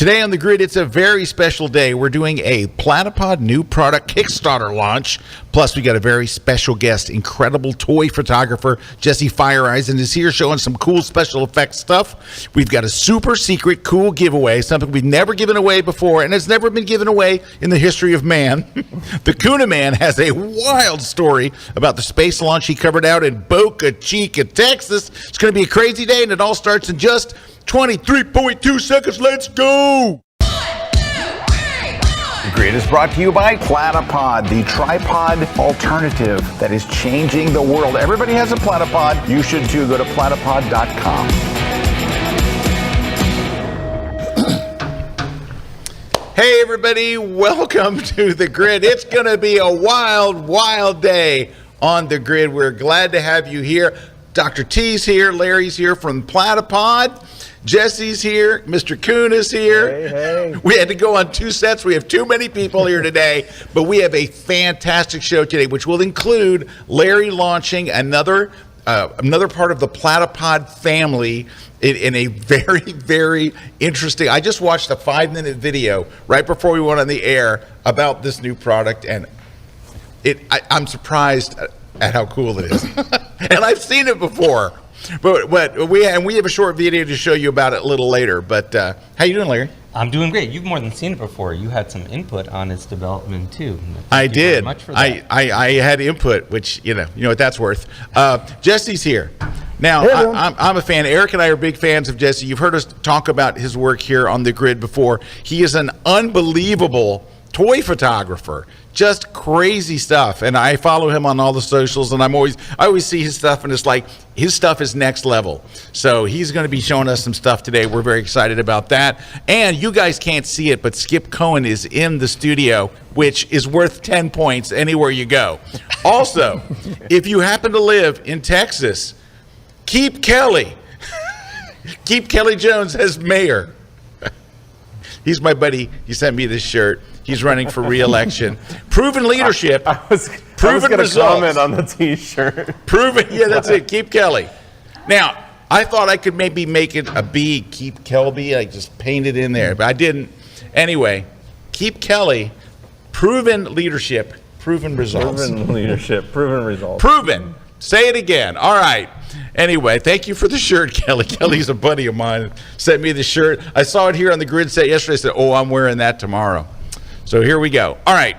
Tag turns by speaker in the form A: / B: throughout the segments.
A: Today on The Grid, it's a very special day. We're doing a PlatyPod new product Kickstarter launch. Plus, we got a very special guest, incredible toy photographer, Jesse Feyereisen is here showing some cool special effects stuff. We've got a super secret cool giveaway, something we've never given away before and has never been given away in the history of man. The Kuna Man has a wild story about the space launch he covered out in Boca Chica, Texas. It's going to be a crazy day, and it all starts in just 23.2 seconds. Let's go!
B: The Grid is brought to you by PlatyPod, the tripod alternative that is changing the world. Everybody has a PlatyPod. You should too. Go to platypod.com.
A: Hey everybody, welcome to The Grid. It's going to be a wild, wild day on The Grid. We're glad to have you here. Dr. T's here, Larry's here from PlatyPod. Jesse's here, Mr. Kuna's here.
C: Hey.
A: We had to go on two sets. We have too many people here today, but we have a fantastic show today, which will include Larry launching another part of the PlatyPod family in a very, very interesting. I just watched a 5-minute video right before we went on the air about this new product, and I'm surprised at how cool it is. And I've seen it before. But we have a short video to show you about it a little later. But how you doing, Larry?
D: I'm doing great. You've more than seen it before. You had some input on its development too.
A: I did.
D: Very much for that.
A: I had input, which you know what that's worth. Jesse's here. Now, I'm a fan. Erik and I are big fans of Jesse. You've heard us talk about his work here on The Grid before. He is an unbelievable toy photographer. Just crazy stuff, and I follow him on all the socials, and I always see his stuff, and it's like his stuff is next level. So he's going to be showing us some stuff today. We're very excited about that. And you guys can't see it, but Skip Cohen is in the studio, which is worth 10 points anywhere you go. Also, if you happen to live in Texas, keep Kelly Jones as mayor. He's my buddy. He sent me this shirt. He's running for re-election. Proven leadership.
C: I was going to comment on the T-shirt.
A: Proven, yeah, that's it. Keep Kelly. Now, I thought I could maybe make it a B, keep Kelby. I just painted in there, but I didn't. Anyway, keep Kelly. Proven leadership, proven results.
C: Proven leadership, proven results.
A: Proven. Say it again. All right. Anyway, thank you for the shirt, Kelly. Kelly's a buddy of mine. Sent me the shirt. I saw it here on the Grid set yesterday. I said, oh, I'm wearing that tomorrow. So here we go. All right.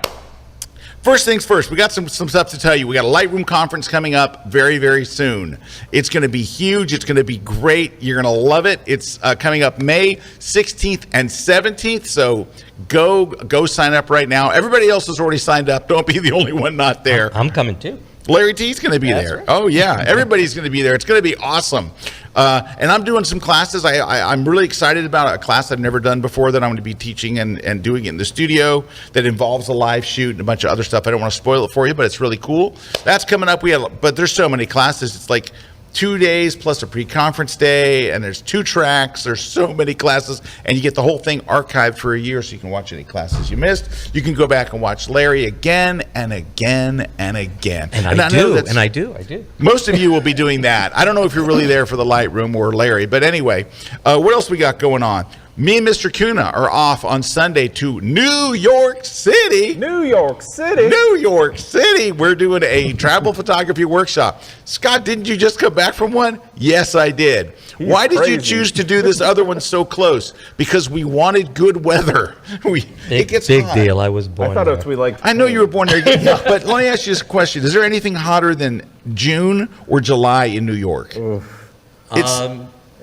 A: First things first, we got some stuff to tell you. We got a Lightroom conference coming up very, very soon. It's going to be huge. It's going to be great. You're going to love it. It's coming up May 16th and 17th. So go sign up right now. Everybody else has already signed up. Don't be the only one not there.
D: I'm coming too.
A: Larry T's going to be there.
D: Right.
A: Oh, yeah. Everybody's going to be there. It's going to be awesome. And I'm doing some classes. I'm really excited about a class I've never done before that I'm going to be teaching and doing it in the studio that involves a live shoot and a bunch of other stuff. I don't want to spoil it for you, but it's really cool. That's coming up. But there's so many classes. It's like 2 days plus a pre-conference day, and there's 2 tracks. There's so many classes, and you get the whole thing archived for a year so you can watch any classes you missed. You can go back and watch Larry again and again and again.
D: And I do.
A: Most of you will be doing that. I don't know if you're really there for the Lightroom or Larry, but anyway, what else we got going on? Me and Mr. Kuna are off on Sunday to New York City.
C: New York City.
A: New York City. We're doing a travel photography workshop. Scott, didn't you just come back from one? Yes, I did. Why did you choose to do this other one so close? Because we wanted good weather. It gets
D: big
A: hot.
D: deal. I was born
C: I thought
D: there.
C: it was we liked.
A: I know you were born there, yeah, but let me ask you this question. Is there anything hotter than June or July in New York?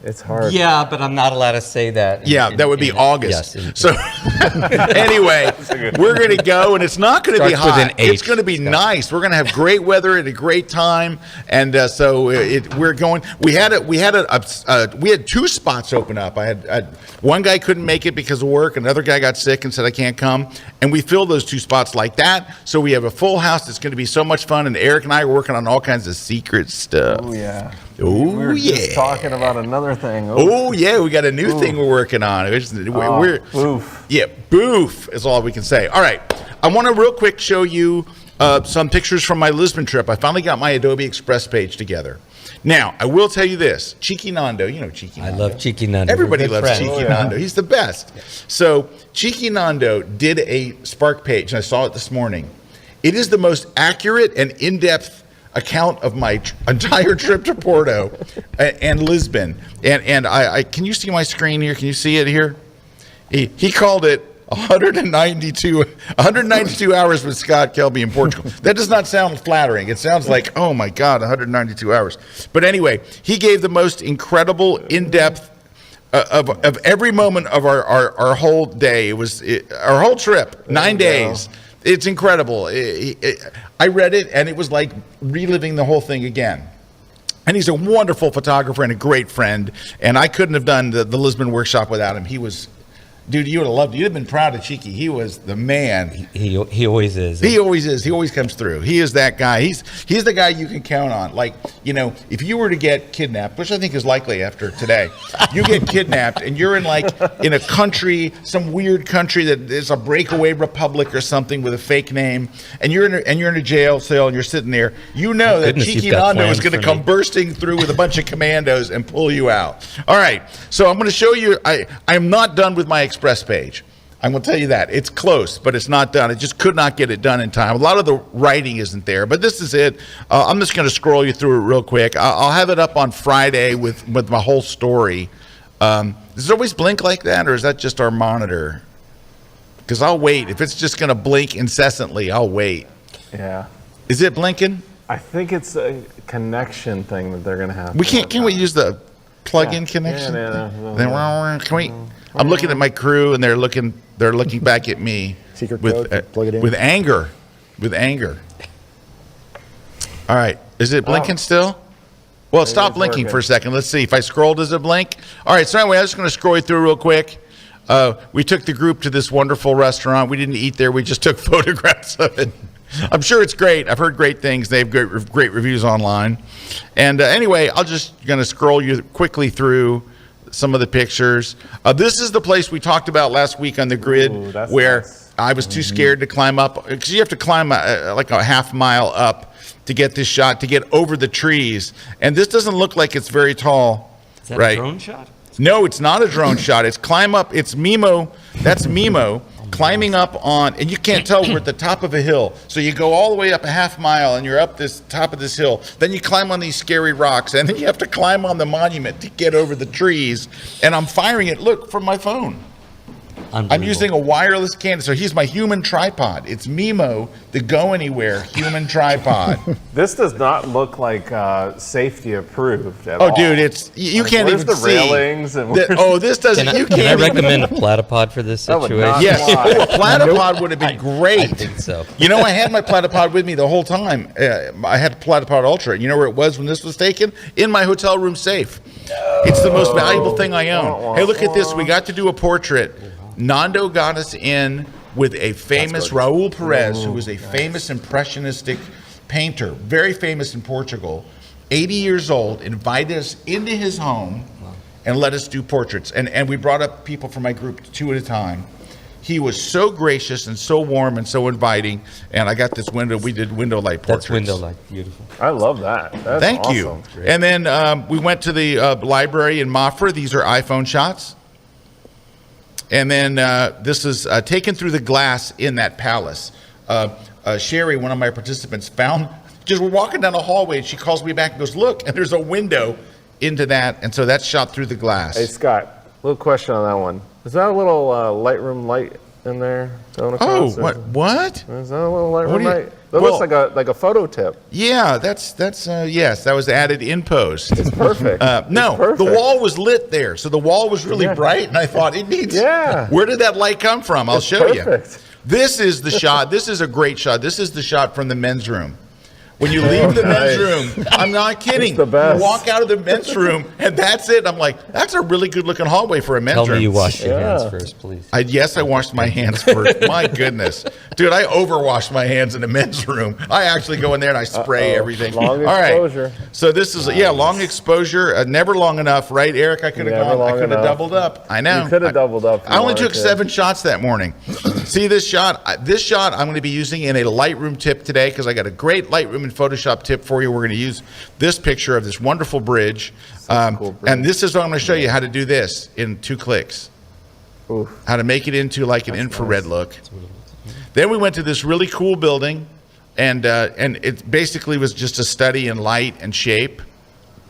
C: It's hard.
D: Yeah, but I'm not allowed to say that.
A: Yeah, that would be August.
D: Yes.
A: So anyway, we're going to go, and it's not going to be
D: Starts with
A: hot.
D: an H.
A: It's going to be nice. We're going to have great weather at a great time, and we're going. We had 2 spots open up. I had one guy couldn't make it because of work. Another guy got sick and said I can't come, and we filled those 2 spots like that. So we have a full house. It's going to be so much fun, and Erik and I are working on all kinds of secret stuff.
C: Oh yeah.
A: Oh
C: we were
A: yeah.
C: just talking about another thing.
A: Oh yeah, we got a new thing we're working on.
C: Boof.
A: Yeah, boof is all we can say. All right, I want to real quick show you some pictures from my Lisbon trip. I finally got my Adobe Express page together. Now, I will tell you this. Cheeky Nando, you know Cheeky Nando.
D: I love Cheeky Nando.
A: Everybody
D: We're good
A: loves
D: friends.
A: Cheeky Nando. He's the best. So Cheeky Nando did a Spark page, and I saw it this morning. It is the most accurate and in-depth account of my entire trip to Porto and Lisbon. And I can you see my screen here? Can you see it here? He called it 192 hours with Scott Kelby in Portugal. That does not sound flattering. It sounds like, oh my God, 192 hours. But anyway, he gave the most incredible, in-depth of every moment of our whole day. It was our whole trip, 9 days. It's incredible. I read it, and it was like reliving the whole thing again. And he's a wonderful photographer and a great friend. And I couldn't have done the Lisbon workshop without him. He was... Dude, you would have loved it. You'd have been proud of Cheeky. He was the man.
D: He always is.
A: He always is. He always comes through. He is that guy. He's the guy you can count on. Like, you know, if you were to get kidnapped, which I think is likely after today, you get kidnapped and you're in a country, some weird country that is a breakaway republic or something with a fake name, and you're in a jail cell and you're sitting there. You know that Cheeky Nando is going to come bursting through with a bunch of commandos and pull you out. All right. So I'm going to show you. I'm not done with my Express page. I'm going to tell you that. It's close, but it's not done. It just could not get it done in time. A lot of the writing isn't there, but this is it. I'm just going to scroll you through it real quick. I'll have it up on Friday with my whole story. Does it always blink like that, or is that just our monitor? Because I'll wait. If it's just going to blink incessantly, I'll wait.
C: Yeah.
A: Is it blinking?
C: I think it's a connection thing that they're going to have.
A: Can we use the plug-in connection?
C: Yeah.
A: Can we? I'm looking at my crew, and they're looking back at me
E: Secret
A: with
E: code, plug it in.
A: with anger. All right, is it blinking still? Well, stop blinking for a second. Let's see. If I scroll, does it blink? All right. So anyway, I'm just going to scroll you through real quick. We took the group to this wonderful restaurant. We didn't eat there. We just took photographs of it. I'm sure it's great. I've heard great things. They have great reviews online. And anyway, I'll just going to scroll you quickly through some of the pictures. This is the place we talked about last week on the grid.
C: Ooh, that's
A: where
C: nice.
A: I was too scared to climb up, because you have to climb like a half mile up to get this shot, to get over the trees. And this doesn't look like it's very tall.
D: Is that
A: right?
D: a drone shot?
A: No, it's not a drone shot. It's climb up. It's Mimo. That's Mimo climbing up on, and you can't tell, we're at the top of a hill. So you go all the way up a half mile, and you're up this top of this hill. Then you climb on these scary rocks, and then you have to climb on the monument to get over the trees. And I'm firing it, look, from my phone. I'm using a wireless camera. So he's my human tripod. It's Mimo, the go anywhere human tripod.
C: This does not look like safety approved at all.
A: Oh, dude, it's you can't
C: where's
A: even
C: the
A: see.
C: railings and
A: This doesn't. You
D: Can I
A: can't even.
D: recommend a PlatyPod for this
C: That would
D: situation?
C: not
A: Yes,
C: fly.
A: a platypod would have been great.
D: I think so.
A: You know, I had my platypod with me the whole time. I had a platypod Ultra. You know where it was when this was taken? In my hotel room safe. It's the most valuable thing I own. Hey, look at this. We got to do a portrait. Nando got us in with a famous Raul Perez, who was a famous impressionistic painter, very famous in Portugal. 80 years old, invited us into his home and let us do portraits. And we brought up people from my group 2 at a time. He was so gracious and so warm and so inviting. And I got this window. We did window light portraits.
D: That's window light. Beautiful.
C: I love that. That's
A: Thank
C: awesome.
A: you. And then we went to the library in Mafra. These are iPhone shots. And then this is taken through the glass in that palace. Sherry, one of my participants, we're walking down a hallway, and she calls me back and goes, look, and there's a window into that. And so that's shot through the glass.
C: Hey, Scott, little question on that one. Is that a little Lightroom light in there?
A: Oh, what?
C: Is that a little
A: What
C: Lightroom
A: do you-
C: light? That
A: well-
C: looks like a photo tip.
A: Yeah, that's yes, that was added in post.
C: It's perfect.
A: No,
C: It's perfect.
A: the wall was lit there, so the wall was really
C: Yeah.
A: bright, and I thought it needs.
C: Yeah.
A: Where did that light come from? I'll
C: It's
A: show you.
C: perfect.
A: This is the shot. This is a great shot. This is the shot from the men's room. When you leave the men's room, I'm not kidding.
C: It's the best.
A: You walk out of the men's room, and that's it. I'm like, that's a really good looking hallway for a men's
D: Tell
A: room.
D: me you wash your hands
C: Yeah.
D: first, please.
A: Yes, I washed my hands first. My goodness. Dude, I overwash my hands in the men's room. I actually go in there and I spray everything.
C: Long
A: All right.
C: exposure.
A: So this is, long exposure. Never long enough, right, Eric? I could have
C: Never
A: gone. I
C: long
A: could have
C: enough.
A: doubled up. I know.
C: You could have doubled up if you
A: I only
C: wanted
A: took
C: to.
A: 7 shots that morning. See this shot? This shot I'm going to be using in a Lightroom tip today because I got a great Lightroom and Photoshop tip for you. We're going to use this picture of this wonderful bridge.
C: Cool bridge.
A: And this is what I'm going to show you how to do this in 2 clicks.
C: Oof.
A: How to make it into like an infrared look. Then we went to this really cool building, and it basically was just a study in light and shape,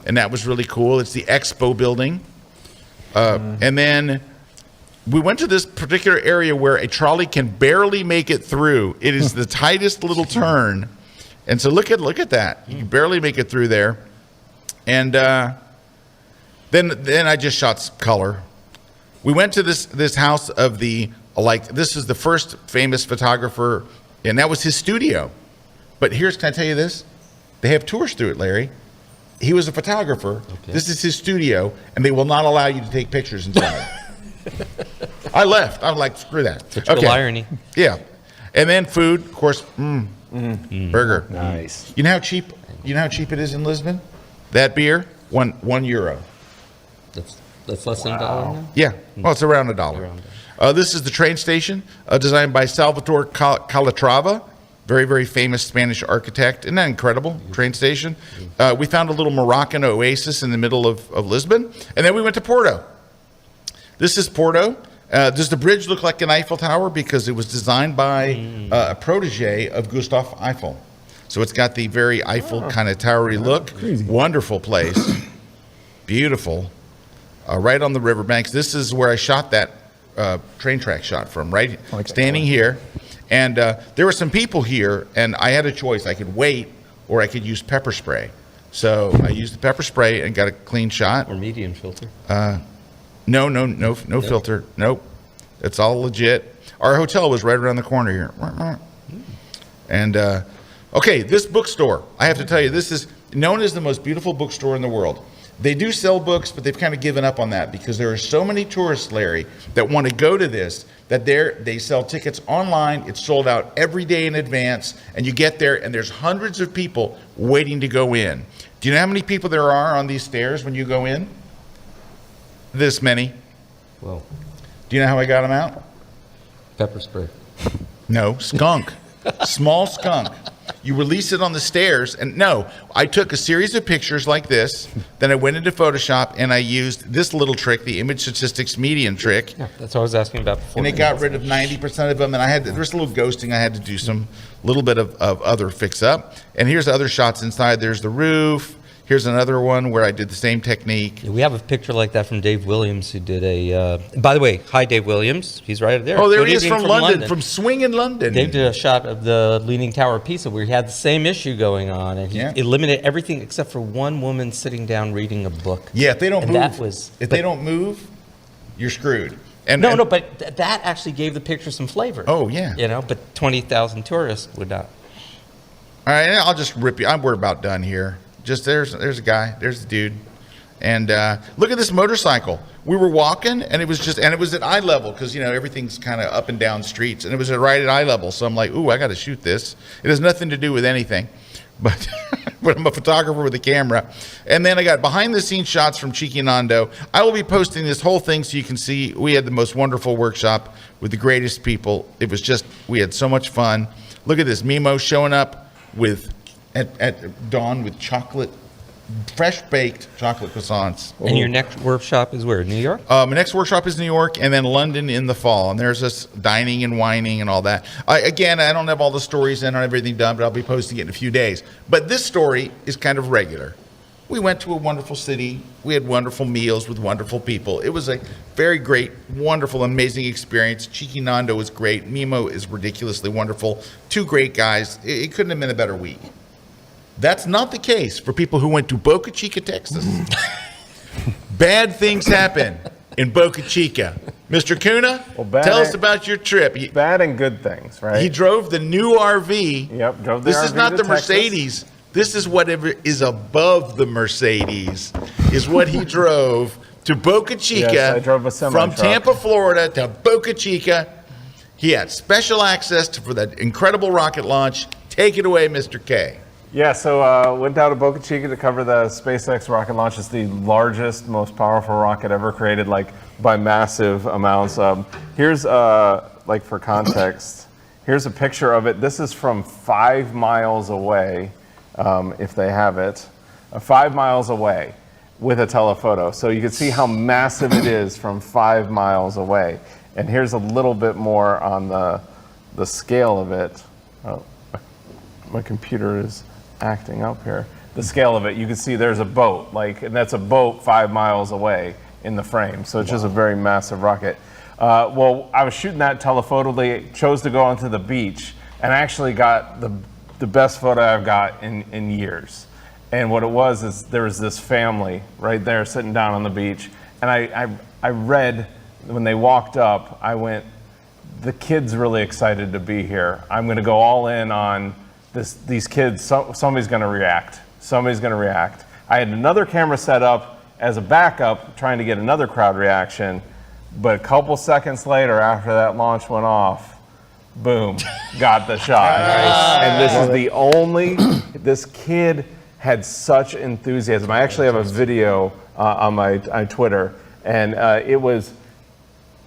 A: and that was really cool. It's the Expo building. And then we went to this particular area where a trolley can barely make it through. It is the tightest little turn. And so look at that. You can barely make it through there. And then I just shot color. We went to this house of this is the first famous photographer, and that was his studio. But can I tell you this? They have tours through it, Larry. He was a photographer. Okay. This is his studio, and they will not allow you to take pictures inside. I left. I'm like, screw that.
D: Such real irony.
A: Yeah. And then food, of course, burger.
C: Nice.
A: You know how cheap it is in Lisbon? That beer, €1.
D: That's less than $1 now?
A: Yeah. Well, it's around $1. This is the train station designed by Salvatore Calatrava, very, very famous Spanish architect. Isn't that incredible? Train station. We found a little Moroccan oasis in the middle of Lisbon. And then we went to Porto. This is Porto. Does the bridge look like an Eiffel Tower? Because it was designed by a protege of Gustave Eiffel. So it's got the very Eiffel kind of towery look. Crazy. Wonderful place. Beautiful. Right on the riverbanks. This is where I shot that train track shot from, right? Standing here. And there were some people here, and I had a choice. I could wait, or I could use pepper spray. So I used the pepper spray and got a clean shot.
D: Or medium filter.
A: No filter. Nope. It's all legit. Our hotel was right around the corner here. And, okay, this bookstore, I have to tell you, this is known as the most beautiful bookstore in the world. They do sell books, but they've kind of given up on that because there are so many tourists, Larry, that want to go to this, that they sell tickets online. It's sold out every day in advance, and you get there, and there's hundreds of people waiting to go in. Do you know how many people there are on these stairs when you go in? This many.
D: Whoa.
A: Do you know how I got them out?
D: Pepper spray.
A: No, skunk. Small skunk. You release it on the stairs, and no, I took a series of pictures like this, then I went into Photoshop and I used this little trick, the image statistics median trick.
D: Yeah, that's what I was asking about before.
A: And it got rid of 90% of them, and there's a little ghosting. I had to do some little bit of other fix up. And here's other shots inside. There's the roof. Here's another one where I did the same technique.
D: Yeah, we have a picture like that from Dave Williams, who did a. By the way, hi Dave Williams. He's right there.
A: Oh, there
D: Good
A: he is
D: evening
A: from London, from Swing in London.
D: Dave did a shot of the Leaning Tower of Pisa where he had the same issue going on, and he eliminated everything except for one woman sitting down reading a book.
A: Yeah, if they don't
D: and
A: move, they don't move, you're screwed.
D: No, but that actually gave the picture some flavor.
A: Oh yeah,
D: but 20,000 tourists would not.
A: All right, I'll just rip you. We're about done here. Just there's a guy, there's the dude, and look at this motorcycle. We were walking, and it was at eye level because everything's kind of up and down streets, and it was right at eye level. So I'm like, ooh, I got to shoot this. It has nothing to do with anything, but but I'm a photographer with a camera. And then I got behind the scenes shots from Cheeky Nando. I will be posting this whole thing so you can see. We had the most wonderful workshop with the greatest people. We had so much fun. Look at this, Mimo showing up at dawn with fresh baked chocolate croissants.
D: And your next workshop is where? New York?
A: My next workshop is New York, and then London in the fall. And there's us dining and whining and all that. I don't have all the stories in on everything done, but I'll be posting it in a few days. But this story is kind of regular. We went to a wonderful city. We had wonderful meals with wonderful people. It was a very great, wonderful, amazing experience. Cheeky Nando was great. Mimo is ridiculously wonderful. 2 great guys. It couldn't have been a better week. That's not the case for people who went to Boca Chica, Texas. Bad things happen in Boca Chica. Mr. Kuna, tell us about your trip.
C: Bad and good things, right?
A: He drove the new RV.
C: Yep, drove the
A: This
C: RV
A: is not
C: to
A: the
C: Texas.
A: Mercedes. This is whatever is above the Mercedes, is what he drove to Boca Chica.
C: Yes, I drove a semi-truck.
A: From Tampa, Florida to Boca Chica. He had special access for that incredible rocket launch. Take it away, Mr. K.
C: Yeah, so went down to Boca Chica to cover the SpaceX rocket launch. It's the largest, most powerful rocket ever created. Like by massive amounts. Here's, like for context, here's a picture of it. This is from 5 miles away, if they have it, 5 miles away with a telephoto. So you can see how massive it is from 5 miles away. And here's a little bit more on the scale of it. Oh, my computer is acting up here. The scale of it, you can see there's a boat, and that's a boat 5 miles away in the frame. So it's just a very massive rocket. Well, I was shooting that telephoto, chose to go onto the beach, and I actually got the best photo I've got in years. And what it was is there was this family right there sitting down on the beach, and I read, when they walked up, I went, the kid's really excited to be here. I'm gonna go all in on these kids, somebody's gonna react. Somebody's gonna react. I had another camera set up as a backup, trying to get another crowd reaction, but a couple seconds later, after that launch went off, boom, got the shot. And this is the only, this kid had such enthusiasm. I actually have a video on my Twitter, and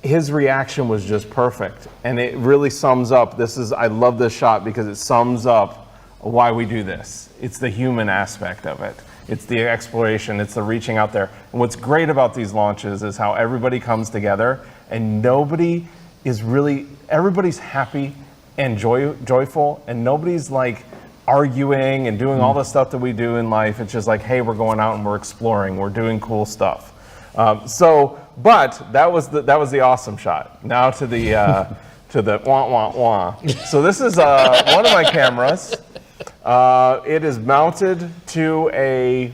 C: his reaction was just perfect. And it really sums up, I love this shot because it sums up why we do this. It's the human aspect of it. It's the exploration, it's the reaching out there. And what's great about these launches is how everybody comes together and everybody's happy and joyful, and nobody's like arguing and doing all the stuff that we do in life. It's just like, hey, we're going out and we're exploring, we're doing cool stuff. But that was the awesome shot. Now to the wah wah wah. So this is one of my cameras. It is mounted to a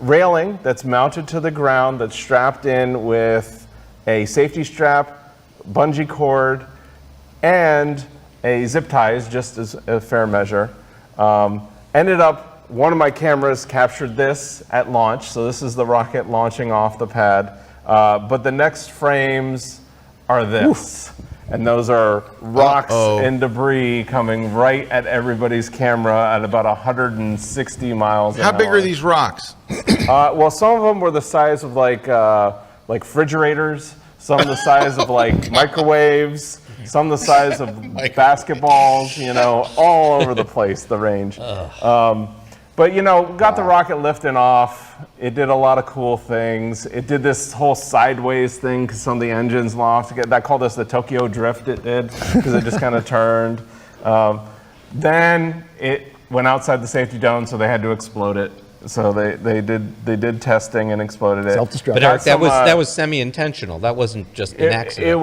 C: railing that's mounted to the ground, that's strapped in with a safety strap, bungee cord, and a zip ties, just as a fair measure. Ended up, one of my cameras captured this at launch, so this is the rocket launching off the pad. But the next frames are this. Oof. And those are rocks and debris coming right at everybody's camera at about 160 miles an hour.
A: How big are these rocks?
C: Well, some of them were the size of like refrigerators, some the size of like microwaves, some the size of basketballs, all over the place, the range. But got the rocket lifting off. It did a lot of cool things. It did this whole sideways thing because some of the engines lost. That called us the Tokyo Drift, it did, because it just kind of turned. Then it went outside the safety dome, so they had to explode it. So they did testing and exploded it.
E: Self-destruct.
D: But Eric, that was semi-intentional. That wasn't just an accident.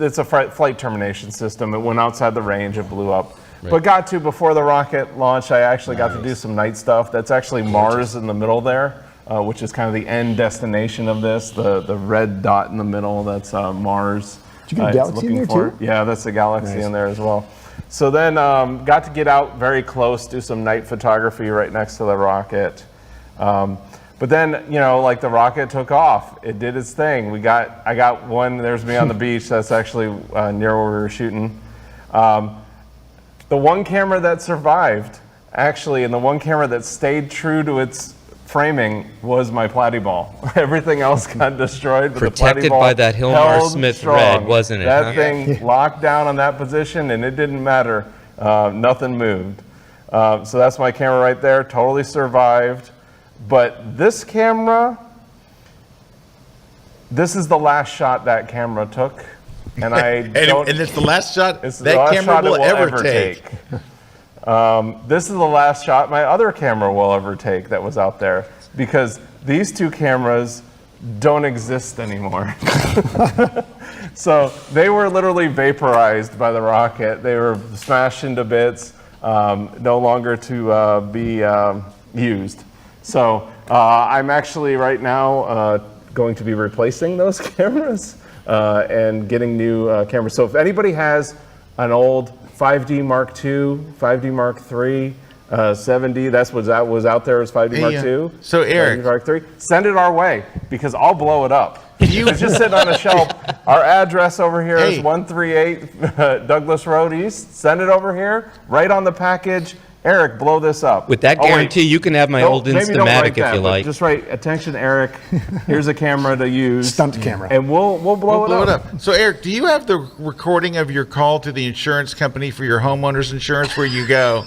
C: It's a flight termination system. It went outside the range, it blew up. Right. But before the rocket launch, I actually got to do some night stuff. That's actually Mars in the middle there, which is kind of the end destination of this. The red dot in the middle, that's Mars.
E: Did you get a galaxy in there too?
C: Yeah, that's a galaxy in there as well. So then got to get out very close, do some night photography right next to the rocket. But then, the rocket took off. It did its thing. I got one, there's me on the beach. That's actually near where we were shooting. The one camera that survived, actually, and the one camera that stayed true to its framing was my PlatyBall. Everything else got destroyed. But
D: protected by that Hilmar Smith red, wasn't it?
C: That thing locked down on that position, and it didn't matter. Nothing moved. So that's my camera right there. Totally survived. But this camera, this is the last shot that camera took. And
A: and it's the last shot
C: that
A: camera will ever take.
C: This is the last shot my other camera will ever take that was out there, because these two cameras don't exist anymore. So they were literally vaporized by the rocket. They were smashed into bits, no longer to be used. So I'm actually right now going to be replacing those cameras. And getting new cameras. So if anybody has an old 5D Mark II, 5D Mark III, 7D, that's what was out there as 5D Mark II.
A: So Eric,
C: 5D Mark III, send it our way, because I'll blow it up. It's just sitting on a shelf. Our address over here is 138 Douglas Road East. Send it over here, right on the package. Eric, blow this up.
D: With that guarantee, you can have my old
C: maybe don't
D: Instamatic
C: write that,
D: if you
C: but
D: like.
C: Just write, attention, Eric. Here's a camera to use.
E: Stunt camera.
C: And we'll blow it up.
A: So, Eric, do you have the recording of your call to the insurance company for your homeowner's insurance where you go,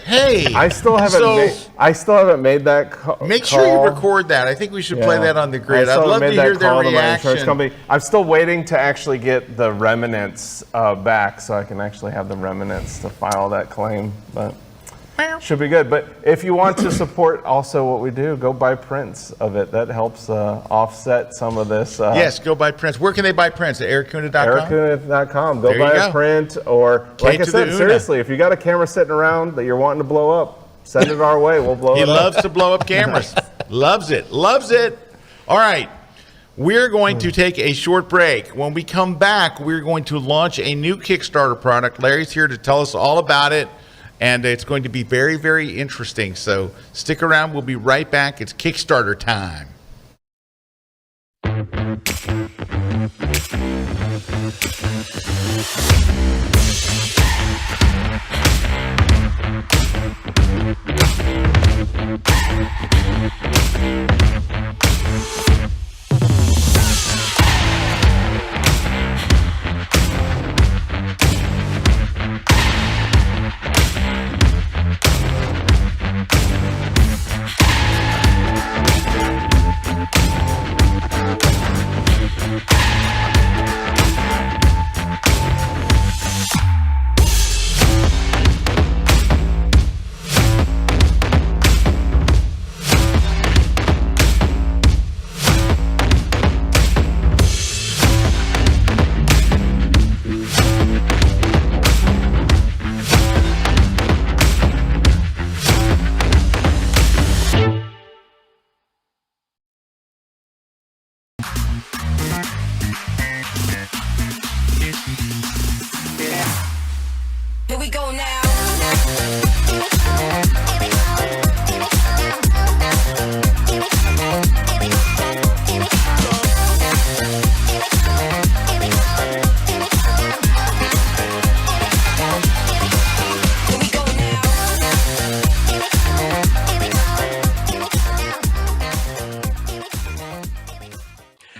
A: hey,
C: I still haven't made that call.
A: Make sure you record that. I think we should play that on the grid. I'd love to hear their reaction.
C: I'm still waiting to actually get the remnants back so I can actually have the remnants to file that claim. But should be good. But if you want to support also what we do, go buy prints of it. That helps offset some of this.
A: Yes, go buy prints. Where can they buy prints? At erikuna.com?
C: erikuna.com. Go buy a print, or like I said, seriously, if you got a camera sitting around that you're wanting to blow up, send it our way. We'll blow it up.
A: He loves to blow up cameras. Loves it. Loves it. All right. We're going to take a short break. When we come back, we're going to launch a new Kickstarter product. Larry's here to tell us all about it. And it's going to be very, very interesting. So stick around. We'll be right back. It's Kickstarter time.
F: Here we go now.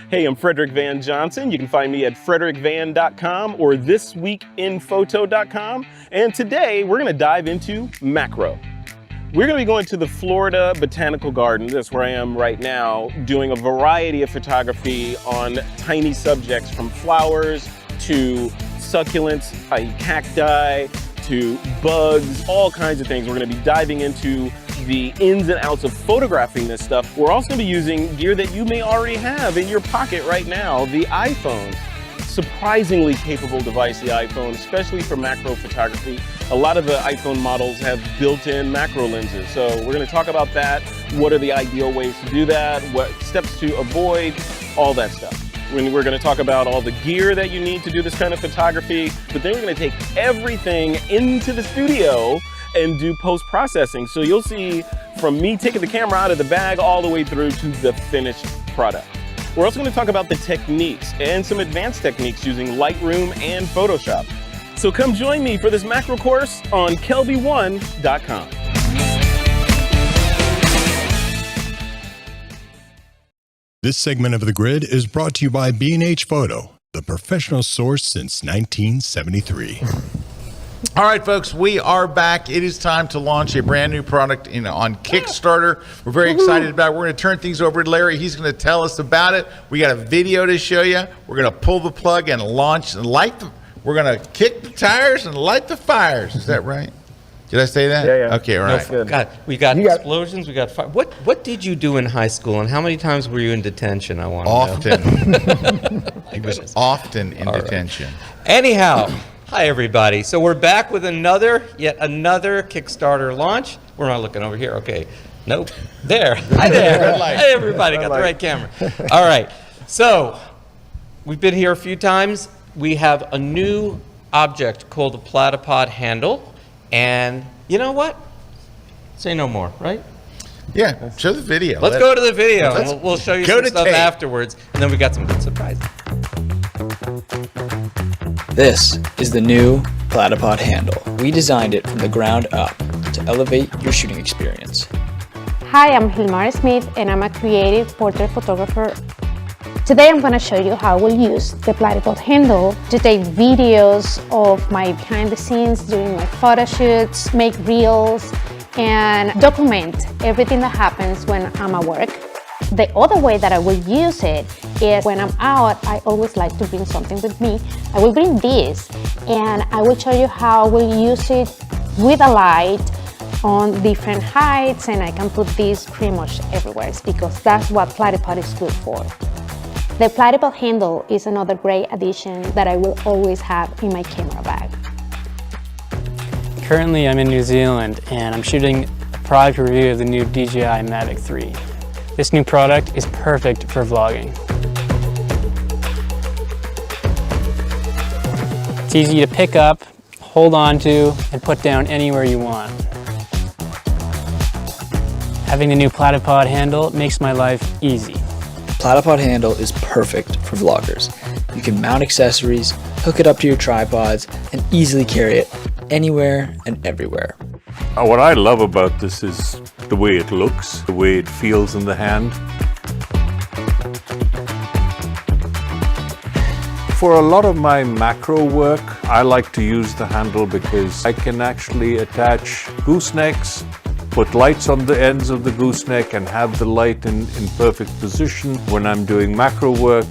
G: Hey, I'm Frederick Van Johnson. You can find me at frederickvan.com or thisweekinphoto.com. And today we're going to dive into macro. We're going to be going to the Florida Botanical Garden. That's where I am right now, doing a variety of photography on tiny subjects, from flowers to succulents, cacti, to bugs, all kinds of things. We're going to be diving into the ins and outs of photographing this stuff. We're also going to be using gear that you may already have in your pocket right now, the iPhone. Surprisingly capable device, the iPhone, especially for macro photography. A lot of the iPhone models have built-in macro lenses. So we're going to talk about that. What are the ideal ways to do that? What steps to avoid? All that stuff. We're going to talk about all the gear that you need to do this kind of photography, but then we're going to take everything into the studio and do post-processing. So you'll see from me taking the camera out of the bag all the way through to the finished product. We're also going to talk about the techniques and some advanced techniques using Lightroom and Photoshop. So come join me for this macro course on Kelby1.com.
H: This segment of The Grid is brought to you by B&H Photo, the professional source since 1973.
A: All right, folks, we are back. It is time to launch a brand new product on Kickstarter. We're very excited about it. We're going to turn things over to Larry. He's going to tell us about it. We got a video to show you. We're going to pull the plug and launch and we're going to kick the tires and light the fires. Is that right? Did I say that?
C: Yeah.
A: Okay, all right.
C: Good.
D: God, we got explosions, we got fire. What did you do in high school, and how many times were you in detention? I want to know.
A: Often. He was often in detention.
D: Anyhow, hi everybody. So we're back with yet another Kickstarter launch. We're not looking over here. Okay. Nope. There. Hi there.
A: Red light.
D: Hey everybody, got the right camera. All right. So we've been here a few times. We have a new object called a PlatyPod handle. And you know what? Say no more, right?
A: Yeah, show the video.
D: Let's go to the video, and we'll show you some stuff afterwards. And then we got some good surprises.
I: This is the new PlatyPod handle. We designed it from the ground up to
E: elevate your shooting experience.
F: Hi, I'm Hilmar Smith and I'm a creative portrait photographer. Today I'm going to show you how I will use the PlatyPod handle to take videos of my behind the scenes during my photo shoots, make reels, and document everything that happens when I'm at work. The other way that I will use it is when I'm out, I always like to bring something with me. I will bring this and I will show you how I will use it with a light on different heights, and I can put this pretty much everywhere because that's what PlatyPod is good for. The PlatyPod handle is another great addition that I will always have in my camera bag.
I: Currently I'm in New Zealand and I'm shooting a product review of the new DJI Mavic 3. This new product is perfect for vlogging. It's easy to pick up, hold on to, and put down anywhere you want. Having the new PlatyPod handle makes my life easy.
E: PlatyPod handle is perfect for vloggers. You can mount accessories, hook it up to your tripods, and easily carry it anywhere and everywhere.
J: What I love about this is the way it looks, the way it feels in the hand. For a lot of my macro work, I like to use the handle because I can actually attach goosenecks, put lights on the ends of the gooseneck and have the light in perfect position when I'm doing macro work,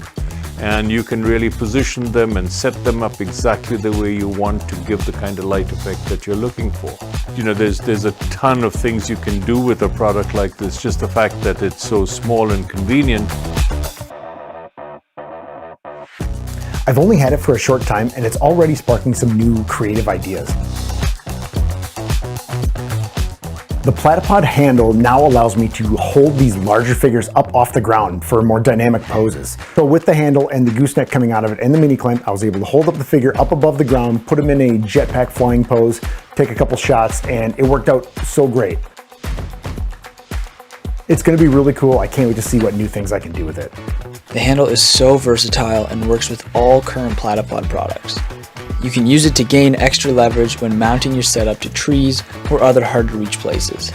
J: and you can really position them and set them up exactly the way you want to give the kind of light effect that you're looking for. You know, there's a ton of things you can do with a product like this, just the fact that it's so small and convenient.
K: I've only had it for a short time and it's already sparking some new creative ideas. The PlatyPod handle now allows me to hold these larger figures up off the ground for more dynamic poses. So with the handle and the gooseneck coming out of it and the mini clamp, I was able to hold up the figure up above the ground, put them in a jetpack flying pose, take a couple shots, and it worked out so great. It's going to be really cool. I can't wait to see what new things I can do with it.
E: The handle is so versatile and works with all current PlatyPod products. You can use it to gain extra leverage when mounting your setup to trees or other hard to reach places.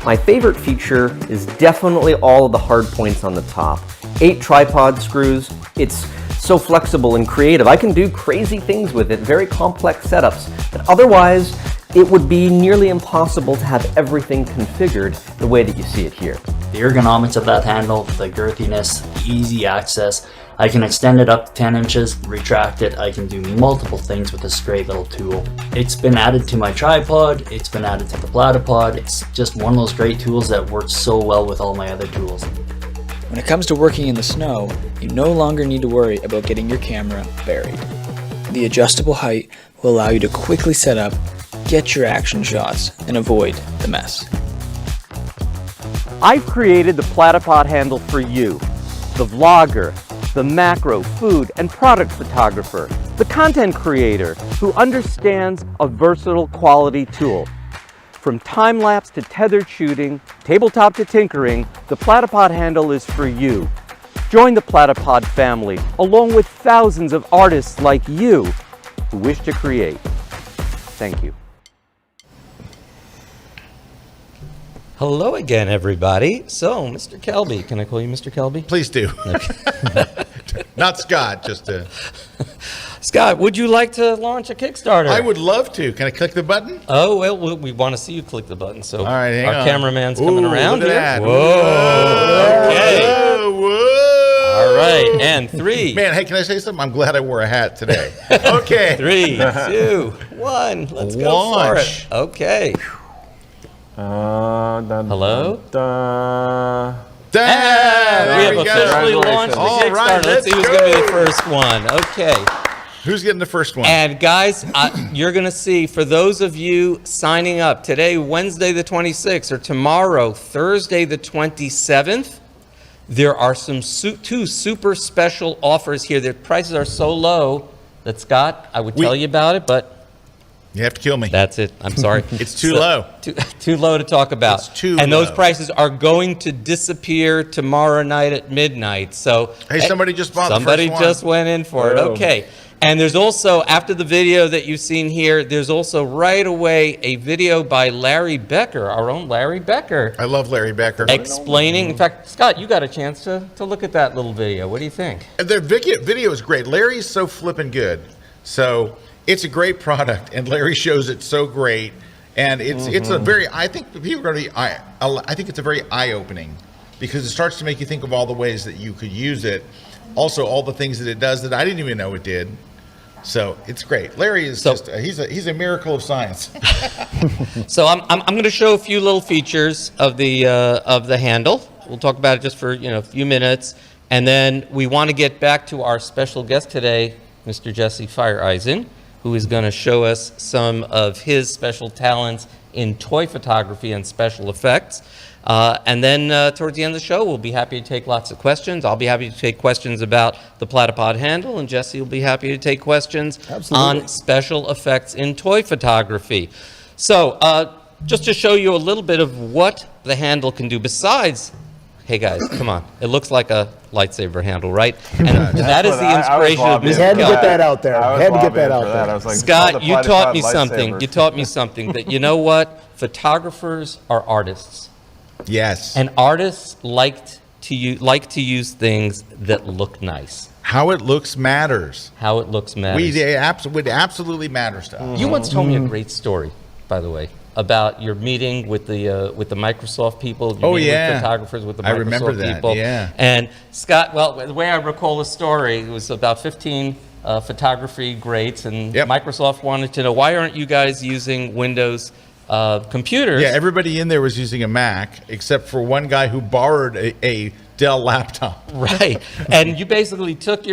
L: My favorite feature is definitely all of the hard points on the top. 8 tripod screws. It's so flexible and creative. I can do crazy things with it, very complex setups, but otherwise it would be nearly impossible to have everything configured the way that you see it here.
M: The ergonomics of that handle, the girthiness, the easy access. I can extend it up to 10 inches, retract it. I can do multiple things with a straight little tool. It's been added to my tripod, it's been added to the PlatyPod. It's just one of those great tools that works so well with all my other tools.
E: When it comes to working in the snow, you no longer need to worry about getting your camera buried. The adjustable height will allow you to quickly set up, get your action shots, and avoid the mess.
L: I've created the PlatyPod handle for you, the vlogger, the macro, food, and product photographer, the content creator who understands a versatile quality tool. From time-lapse to tethered shooting, tabletop to tinkering, the PlatyPod handle is for you. Join the PlatyPod family, along with thousands of artists like you who wish to create. Thank you.
D: Hello again, everybody. So, Mr. Kelby, can I call you Mr. Kelby?
A: Please do. Not Scott, just
D: Scott, would you like to launch a Kickstarter?
A: I would love to. Can I click the button?
D: Oh, well, we want to see you click the button. So,
A: all right, hang
D: our
A: on.
D: cameraman's coming around
A: look
D: here.
A: at that.
D: Whoa. Okay.
A: Whoa.
D: All right, and 3.
A: Man, hey, can I say something? I'm glad I wore a hat today. Okay.
D: 3, 2, 1. Let's go for it. Okay. Hello?
A: We
D: have officially launched the Kickstarter.
A: Right,
D: let's see who's going to be the first one. Okay.
A: Who's getting the first one?
D: And guys, you're going to see, for those of you signing up today, Wednesday the 26th, or tomorrow, Thursday the 27th, there are some 2 super special offers here. Their prices are so low that, Scott, I would tell you about it, but
A: you have to kill me.
D: That's it. I'm sorry.
A: It's too low.
D: Too low to talk about.
A: It's too
D: and
A: low.
D: those prices are going to disappear tomorrow night at midnight. So
A: hey, somebody just bought the first one.
D: Somebody just went in for it. Okay. And there's also, after the video that you've seen here, there's also right away a video by Larry Becker, our own Larry Becker.
A: I love Larry Becker.
D: Explaining, in fact, Scott, you got a chance to look at that little video. What do you think?
A: The video is great. Larry's so flippin' good. So it's a great product, and Larry shows it so great. And it's a very, I think people are going to be, I think it's a very eye-opening, because it starts to make you think of all the ways that you could use it. Also, all the things that it does that I didn't even know it did. So it's great. Larry is he's a miracle of science.
D: So I'm going to show a few little features of the handle. We'll talk about it just for a few minutes, and then we want to get back to our special guest today, Mr. Jesse Feyereisen, who is going to show us some of his special talents in toy photography and special effects. And then towards the end of the show, we'll be happy to take lots of questions. I'll be happy to take questions about the PlatyPod handle, and Jesse will be happy to take questions on special effects in toy photography. So just to show you a little bit of what the handle can do besides, hey guys, come on, it looks like a lightsaber handle, right? And that is the inspiration of Mr.
K: Had to get that out there. Had to get that out there.
C: I was like,
D: Scott, you taught me
C: lightsaber.
D: something. You taught me something that, you know what? Photographers are artists.
A: Yes.
D: And artists like to use things that look nice.
A: How it looks matters.
D: How it looks matters.
A: It absolutely matters to us.
D: You once told me a great story, by the way, about your meeting with the Microsoft people.
A: Oh,
D: meeting
A: yeah.
D: with photographers with the Microsoft
A: I remember that,
D: people.
A: yeah.
D: And Scott, well, the way I recall the story, it was about 15 photography greats, and Microsoft wanted to know, why aren't you guys using Windows computers?
A: Yeah, everybody in there was using a Mac, except for one guy who borrowed a Dell laptop.
D: Right, and you basically told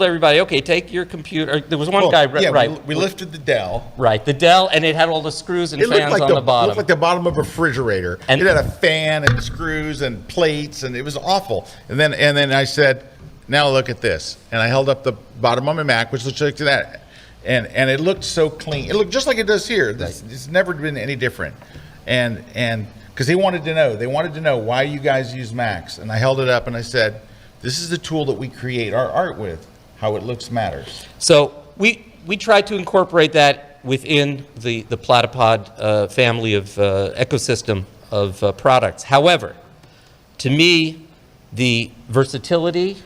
D: everybody, okay, take your computer. There was one guy, right?
A: We lifted the Dell.
D: Right, the Dell, and it had all the screws and fans on the bottom.
A: It looked like the bottom of a refrigerator.
D: And
A: it had a fan and screws and plates, and it was awful. And then I said, now look at this. And I held up the bottom of my Mac, which looks like that. And it looked so clean. It looked just like it does here. It's never been any different. And because they wanted to know why you guys use Macs. And I held it up and I said, this is the tool that we create our art with. How it looks matters.
D: So we tried to incorporate that within the PlatyPod family of ecosystem of products. However, to me, the versatility,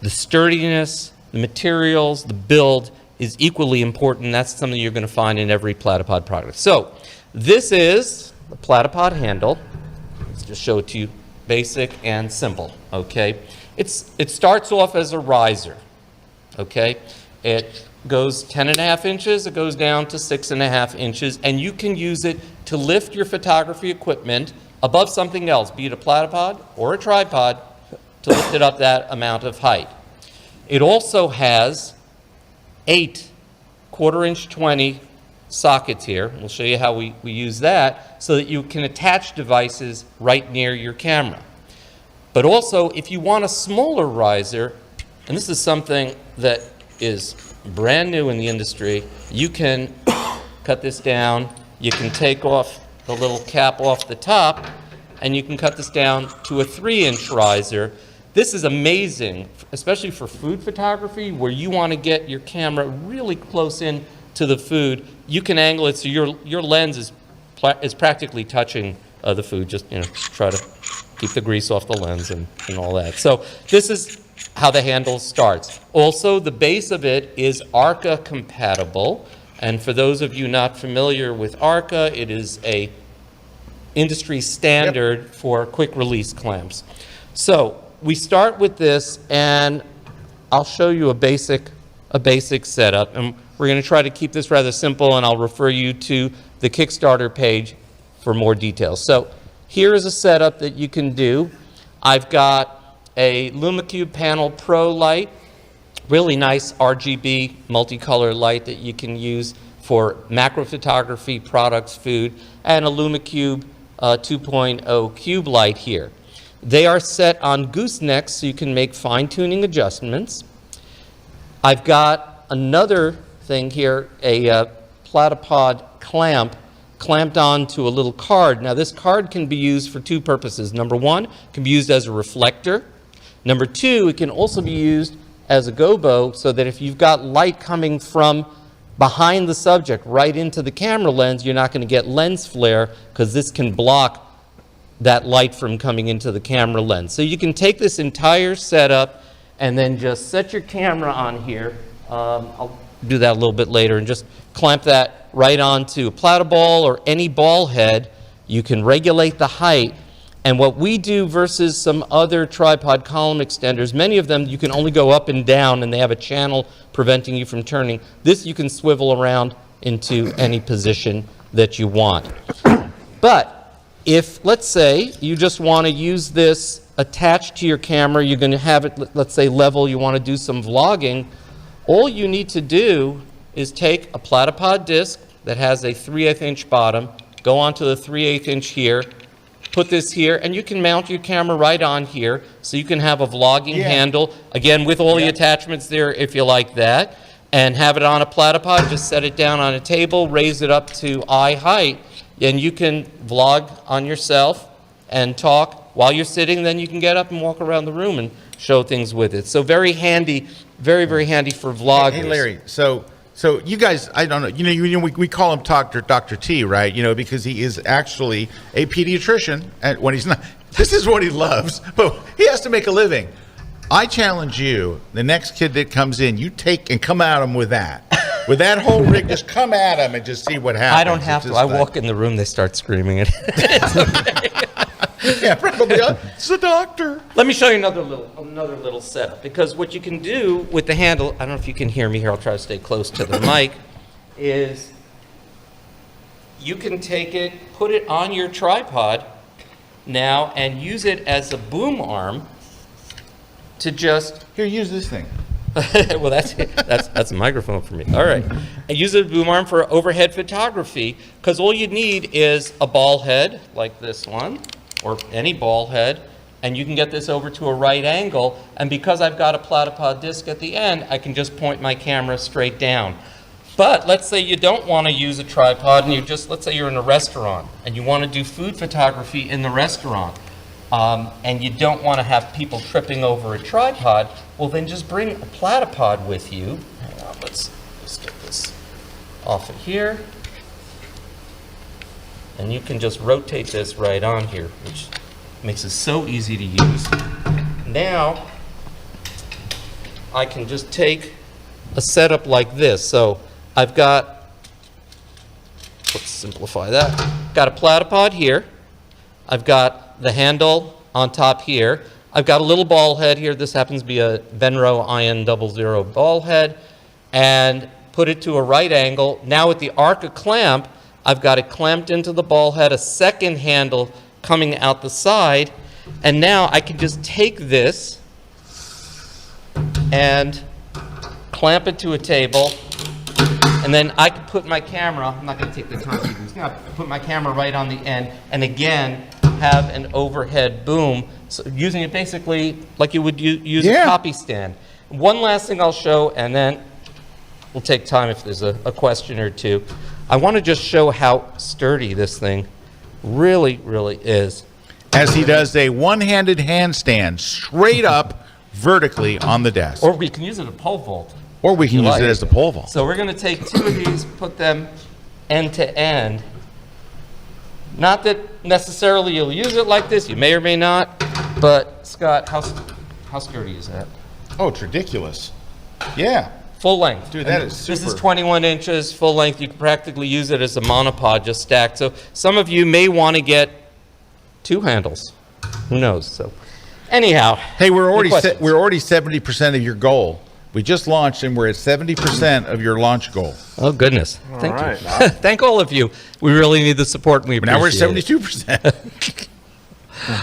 D: the sturdiness, the materials, the build is equally important. That's something you're going to find in every PlatyPod product. So this is the PlatyPod handle. Let's just show it to you, basic and simple, okay? It starts off as a riser, okay? It goes 10.5 inches, it goes down to 6.5 inches, and you can use it to lift your photography equipment above something else, be it a PlatyPod or a tripod, to lift it up that amount of height. It also has 8 1/4" 20 sockets here. We'll show you how we use that so that you can attach devices right near your camera. But also, if you want a smaller riser, and this is something that is brand new in the industry, you can cut this down, you can take off the little cap off the top, and you can cut this down to a 3-inch riser. This is amazing, especially for food photography, where you want to get your camera really close in to the food. You can angle it so your lens is practically touching the food. Just try to keep the grease off the lens and all that. So this is how the handle starts. Also, the base of it is ARCA compatible. And for those of you not familiar with ARCA, it is a industry standard for quick release clamps. So we start with this, and I'll show you a basic setup, and we're going to try to keep this rather simple, and I'll refer you to the Kickstarter page for more details. So here is a setup that you can do. I've got a LumaCube Panel Pro light, really nice RGB multicolor light that you can use for macro photography, products, food, and a LumaCube 2.0 cube light here. They are set on goosenecks so you can make fine-tuning adjustments. I've got another thing here, a PlatyPod clamp clamped onto a little card. Now this card can be used for 2 purposes. Number 1, it can be used as a reflector. Number 2, it can also be used as a gobo so that if you've got light coming from behind the subject right into the camera lens, you're not going to get lens flare because this can block that light from coming into the camera lens. So you can take this entire setup and then just set your camera on here. I'll do that a little bit later, and just clamp that right onto a platypod or any ball head. You can regulate the height. And what we do versus some other tripod column extenders, many of them you can only go up and down and they have a channel preventing you from turning. This you can swivel around into any position that you want. But if, let's say, you just want to use this attached to your camera, you're going to have it, let's say, level, you want to do some vlogging, all you need to do is take a platypod disc that has a 3/8 inch bottom, go onto the 3/8 inch here, put this here, and you can mount your camera right on here, so you can have a vlogging handle, again, with all the attachments there if you like that, and have it on a platypod. Just set it down on a table, raise it up to eye height, and you can vlog on yourself and talk while you're sitting. Then you can get up and walk around the room and show things with it. So very handy, very, very handy for vloggers.
A: Hey Larry, so you guys, I don't know, we call him Dr. T, right? Because he is actually a pediatrician, and when he's not, this is what he loves, but he has to make a living. I challenge you, the next kid that comes in, you take and come at him with that. With that whole rig, just come at him and just see what happens.
D: I don't have to. I walk in the room, they start screaming it. It's okay.
A: Yeah, probably. It's a doctor.
D: Let me show you another little setup, because what you can do with the handle, I don't know if you can hear me here, I'll try to stay close to the mic, is you can take it, put it on your tripod now, and use it as a boom arm to just...
A: Here, use this thing.
D: Well, that's a microphone for me. All right. And use it as a boom arm for overhead photography, because all you need is a ball head like this one, or any ball head, and you can get this over to a right angle, and because I've got a platypod disc at the end, I can just point my camera straight down. But let's say you don't want to use a tripod, and let's say you're in a restaurant, and you want to do food photography in the restaurant, and you don't want to have people tripping over a tripod, well then just bring a platypod with you. Hang on, let's get this off of here. And you can just rotate this right on here, which makes it so easy to use. Now, I can just take a setup like this. So I've got, let's simplify that. Got a platypod here. I've got the handle on top here. I've got a little ball head here. This happens to be a Venro IN00 ball head. And put it to a right angle. Now with the Arca clamp, I've got it clamped into the ball head, a second handle coming out the side, and now I can just take this and clamp it to a table, and then I can put my camera, I'm not going to take the time to do this now, put my camera right on the end, and again have an overhead boom, so using it basically like you would use a copy stand. One last thing I'll show, and then we'll take time if there's a question or two. I want to just show how sturdy this thing really, really is.
A: As he does a one-handed handstand straight up vertically on the desk.
D: Or we can use it as a pole vault.
A: Or we can use it as a pole vault.
D: So we're going to take two of these, put them end to end. Not that necessarily you'll use it like this, you may or may not, but Scott, how sturdy is that?
A: Oh, it's ridiculous. Yeah.
D: Full length.
A: Dude, that is super.
D: This is 21 inches, full length. You can practically use it as a monopod, just stacked. So some of you may want to get two handles. Who knows? So anyhow.
A: Hey, we're already 70% of your goal. We just launched and we're at 70% of your launch goal.
D: Oh, goodness. Thank you. Thank all of you. We really need the support, and we appreciate it.
A: Now we're at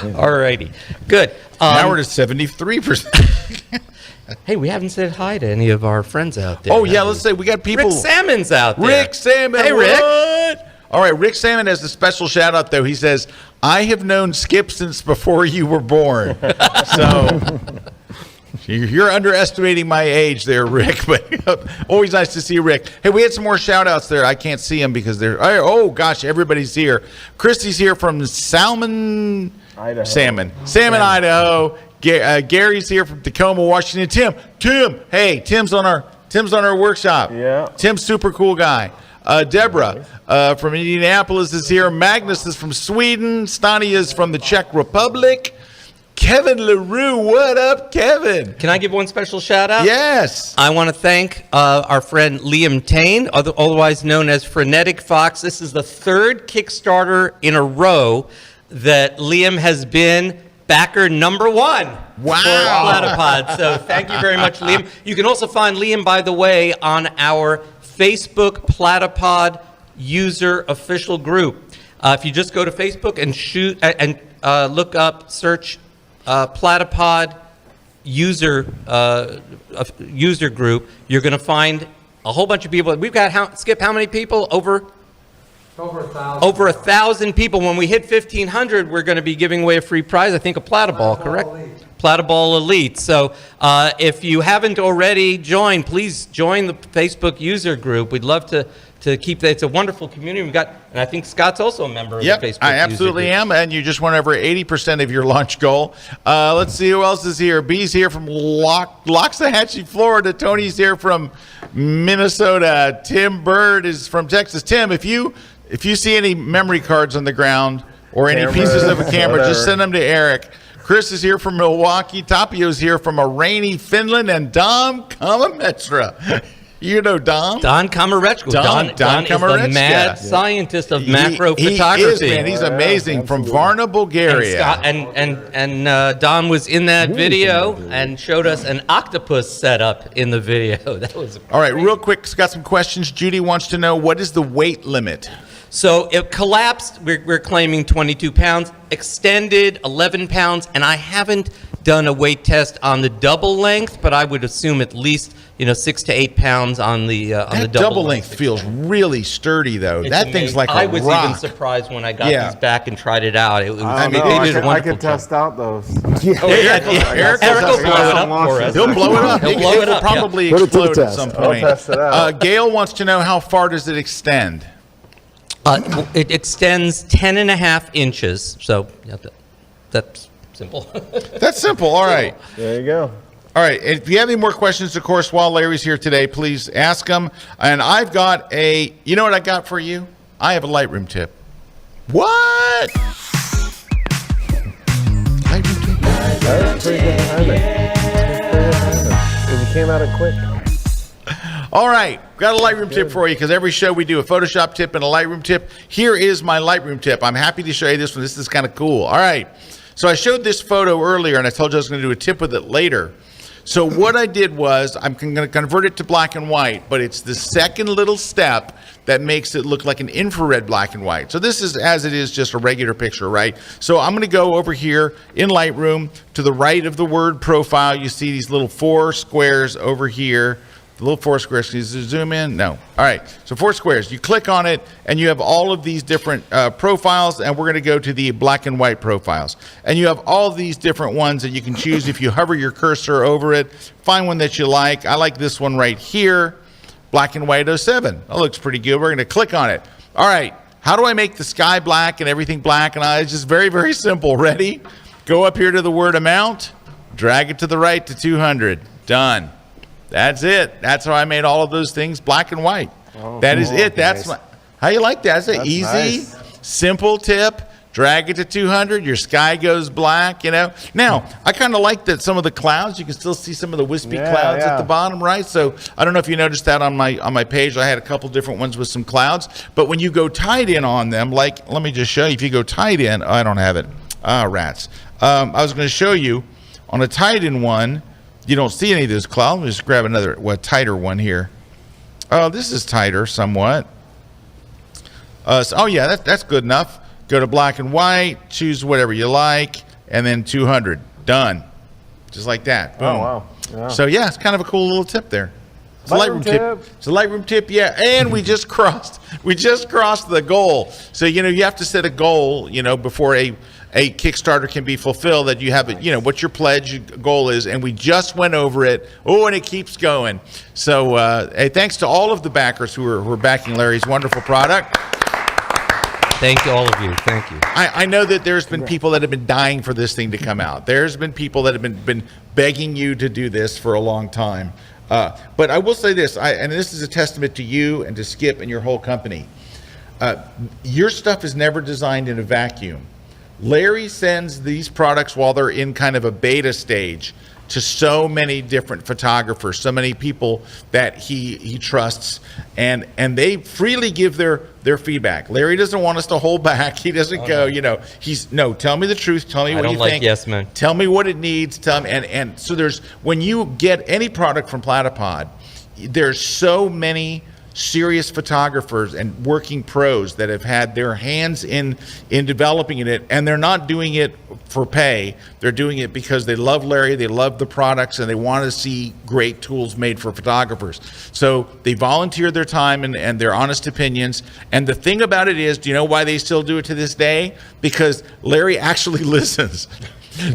A: 72%.
D: All righty. Good.
A: Now we're at 73%.
D: Hey, we haven't said hi to any of our friends out there.
A: Oh, yeah, let's say we got people.
D: Rick Salmon's out there.
A: Rick Salmon.
D: Hey, Rick.
A: What? All right, Rick Salmon has a special shout out, though. He says, I have known Skip since before you were born. So you're underestimating my age there, Rick. But always nice to see you, Rick. Hey, we had some more shout outs there. I can't see them because they're, oh, gosh, everybody's here. Christy's here from Idaho. Idaho. Gary's here from Tacoma, Washington. Tim, hey, Tim's on our workshop.
C: Yeah.
A: Tim's super cool guy. Deborah from Indianapolis is here. Magnus is from Sweden. Stani is from the Czech Republic. Kevin LaRue, what up, Kevin?
D: Can I give one special shout out?
A: Yes.
D: I want to thank our friend Liam Tain, otherwise known as Frenetic Fox. This is the third Kickstarter in a row that Liam has been backer number one for Platypod. So thank you very much, Liam. You can also find Liam, by the way, on our Facebook Platypod user official group. If you just go to Facebook and look up, search Platypod user group, you're going to find a whole bunch of people. We've got, Skip, how many people? Over 1,000. Over 1,000 people. When we hit 1,500, we're going to be giving away a free prize, I think a Platyball, correct? Platyball Elite. So if you haven't already joined, please join the Facebook user group. We'd love to keep that. It's a wonderful community. We've got, and I think Scott's also a member of the Facebook
A: I absolutely
D: user group.
A: am, and you just went over 80% of your launch goal. Let's see who else is here. B's here from Loxahatchee, Florida. Tony's here from Minnesota. Tim Bird is from Texas. Tim, if you see any memory cards on the ground or any pieces of a camera, just send them to Erik. Chris is here from Milwaukee. Tapio's here from a rainy Finland, and Dom Kamametra. You know Dom?
D: Don Kamarechka. Don is the mad scientist of macro photography.
A: He is, man. He's amazing. From Varna, Bulgaria.
D: And Don was in that video and showed us an octopus setup in the video. That was
A: all right. Real quick, got some questions. Judy wants to know, what is the weight limit?
D: So it collapsed. We're claiming 22 pounds, extended 11 pounds, and I haven't done a weight test on the double length, but I would assume at least 6 to 8 pounds on the double
A: length. Feels really sturdy though.
D: It's
A: that thing's
D: amazing.
A: like a
D: I was
A: rock.
D: even surprised when I got these back and tried it out. It was,
C: I could test out those.
A: Erik will blow it up for us. He'll blow it up.
D: He'll blow it up.
A: Probably
K: Put it to the
A: explode at
K: test.
A: some
C: I'll
A: point.
C: test it out.
A: Gail wants to know, how far does it extend?
D: It extends 10.5 inches. So that's simple.
A: That's simple. All right.
C: There you go.
A: All right. If you have any more questions, of course, while Larry's here today, please ask them. And I've got you know what I got for you? I have a Lightroom tip. What? Lightroom tip.
C: That was pretty good timing. Because you came at it quick.
A: All right, got a Lightroom tip for you, because every show we do a Photoshop tip and a Lightroom tip. Here is my Lightroom tip. I'm happy to show you this one. This is kind of cool. All right, so I showed this photo earlier, and I told you I was going to do a tip with it later. So what I did was, I'm going to convert it to black and white, but it's the second little step that makes it look like an infrared black and white. So this is, as it is, just a regular picture, right? So I'm going to go over here in Lightroom to the right of the word profile. You see these little 4 squares over here. The little 4 squares. Can you zoom in? No. All right. So 4 squares. You click on it, and you have all of these different profiles, and we're going to go to the black and white profiles. And you have all these different ones that you can choose if you hover your cursor over it. Find one that you like. I like this one right here, black and white 07. That looks pretty good. We're going to click on it. All right. How do I make the sky black and everything black? And it's just very, very simple. Ready? Go up here to the word amount, drag it to the right to 200. Done. That's it. That's how I made all of those things black and white. That is it. That's how you like that. That's an easy, simple tip. Drag it to 200. Your sky goes black, Now, I kind of like that some of the clouds, you can still see some of the wispy clouds at the bottom, right? So I don't know if you noticed that on my page. I had a couple different ones with some clouds. But when you go tied in on them, like, let me just show you. If you go tied in, I don't have it. Rats. I was going to show you on a tied in one, you don't see any of this cloud. Let me just grab another, tighter one here. Oh, this is tighter somewhat. That's good enough. Go to black and white, choose whatever you like, and then 200. Done. Just like that. Boom.
C: Oh, wow. Yeah.
A: So, it's kind of a cool little tip there. It's a Lightroom tip. It's a Lightroom tip, and we just crossed the goal. So, you have to set a goal, before a Kickstarter can be fulfilled, that you have it, what your pledge goal is, and we just went over it. Oh, and it keeps going. So, hey, thanks to all of the backers who are backing Larry's wonderful product.
D: Thank all of you. Thank you.
A: I know that there's been people that have been dying for this thing to come out. There's been people that have been begging you to do this for a long time. But I will say this, and this is a testament to you and to Skip and your whole company. Your stuff is never designed in a vacuum. Larry sends these products while they're in kind of a beta stage to so many different photographers, so many people that he trusts, and they freely give their feedback. Larry doesn't want us to hold back. He doesn't tell me the truth, tell me what you think.
D: Yes, man.
A: Tell me what it needs, tell me, and so when you get any product from PlatyPod, there's so many serious photographers and working pros that have had their hands in developing it, and they're not doing it for pay. They're doing it because they love Larry, they love the products, and they want to see great tools made for photographers. So they volunteer their time and their honest opinions. And the thing about it is, do you know why they still do it to this day? Because Larry actually listens.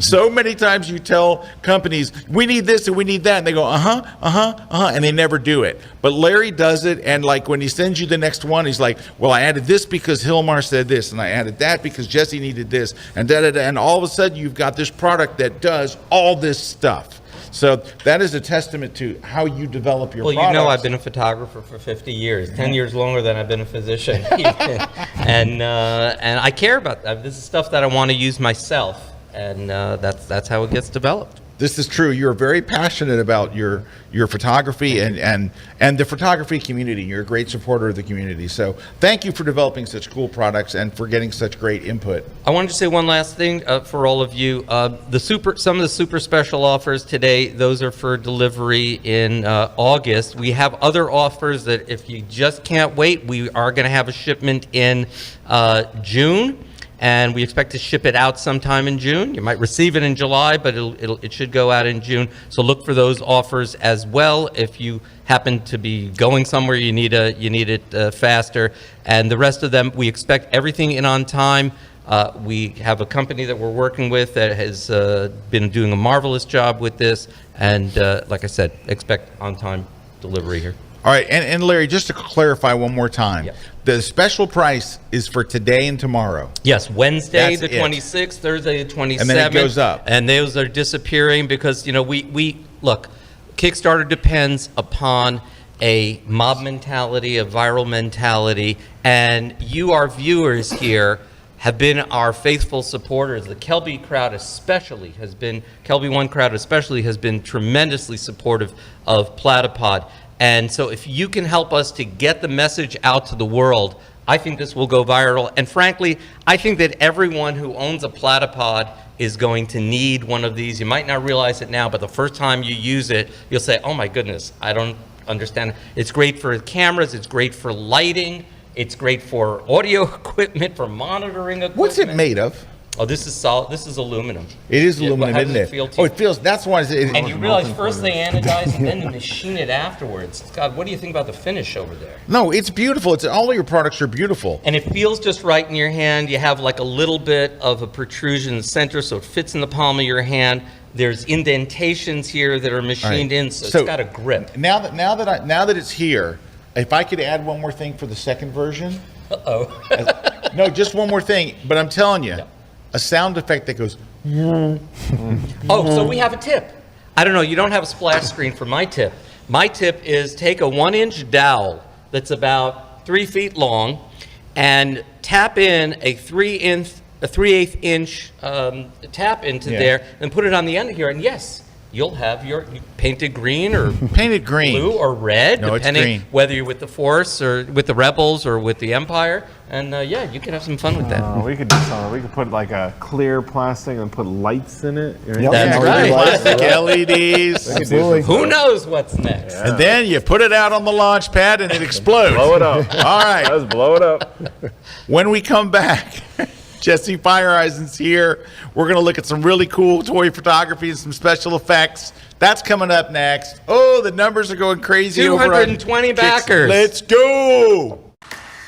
A: So many times you tell companies, we need this and we need that, and they go, and they never do it. But Larry does it, and like when he sends you the next one, he's like, well, I added this because Hilmar said this, and I added that because Jesse needed this, and da-da-da, and all of a sudden you've got this product that does all this stuff. So that is a testament to how you develop your products.
D: Well, you know, I've been a photographer for 50 years, 10 years longer than I've been a physician. and I care about that. This is stuff that I want to use myself. And that's how it gets developed.
A: This is true. You're very passionate about your photography and the photography community. You're a great supporter of the community. So thank you for developing such cool products and for getting such great input.
D: I wanted to say one last thing for all of you. Some of the super special offers today, those are for delivery in August. We have other offers that if you just can't wait, we are going to have a shipment in June. And we expect to ship it out sometime in June. You might receive it in July, but it should go out in June. So look for those offers as well. If you happen to be going somewhere, you need it faster. And the rest of them, we expect everything in on time. We have a company that we're working with that has been doing a marvelous job with this. And like I said, expect on time delivery here.
A: All right, and Larry, just to clarify one more time,
D: Yep.
A: The special price is for today and tomorrow.
D: Yes, Wednesday
A: That's
D: the 26th, Thursday the 27th.
A: And then it goes up.
D: And those are disappearing because, you know, we look, Kickstarter depends upon a mob mentality, a viral mentality, and you, our viewers here, have been our faithful supporters. The Kelby crowd especially has been, Kelby One crowd especially has been tremendously supportive of PlatyPod. And so if you can help us to get the message out to the world, I think this will go viral. And frankly, I think that everyone who owns a PlatyPod is going to need one of these. You might not realize it now, but the first time you use it, you'll say, oh my goodness, I don't understand. It's great for cameras, it's great for lighting, it's great for audio equipment, for monitoring equipment.
A: What's it made of?
D: Oh, this is solid. This is aluminum.
A: It is aluminum,
D: how does
A: isn't
D: it
A: it?
D: feel to you?
A: It feels. That's why.
D: And you realize first they anodize and then they machine it afterwards. God, what do you think about the finish over there?
A: No, it's beautiful. It's all of your products are beautiful.
D: And it feels just right in your hand. You have like a little bit of a protrusion in the center, so it fits in the palm of your hand. There's indentations here that are machined in, so it's got a grip.
A: Now that it's here, if I could add one more thing for the second version. No, just one more thing. But I'm telling you. Yeah. A sound effect that goes.
D: Oh, so we have a tip. I don't know, you don't have a splash screen for my tip. My tip is take a 1-inch dowel that's about 3 feet long and tap in a 3/8 inch tap into there and put it on the end of here. And yes, you'll have your painted green or
A: painted green,
D: blue or red,
A: no,
D: depending whether you're with the Force or with the Rebels or with the Empire. And yeah, you can have some fun with that.
C: We could do something. We could put like a clear plastic and put lights in it.
A: Yep. That's right. Plastic LEDs.
K: Absolutely.
D: Who knows what's next?
A: Yeah. And then you put it out on the launch pad and it explodes.
C: Blow it up.
A: All right.
C: Let's blow it up.
A: When we come back, Jesse Feyereisen's here. We're going to look at some really cool toy photography and some special effects. That's coming up next. Oh, the numbers are going crazy.
D: 220 backers.
A: Let's go.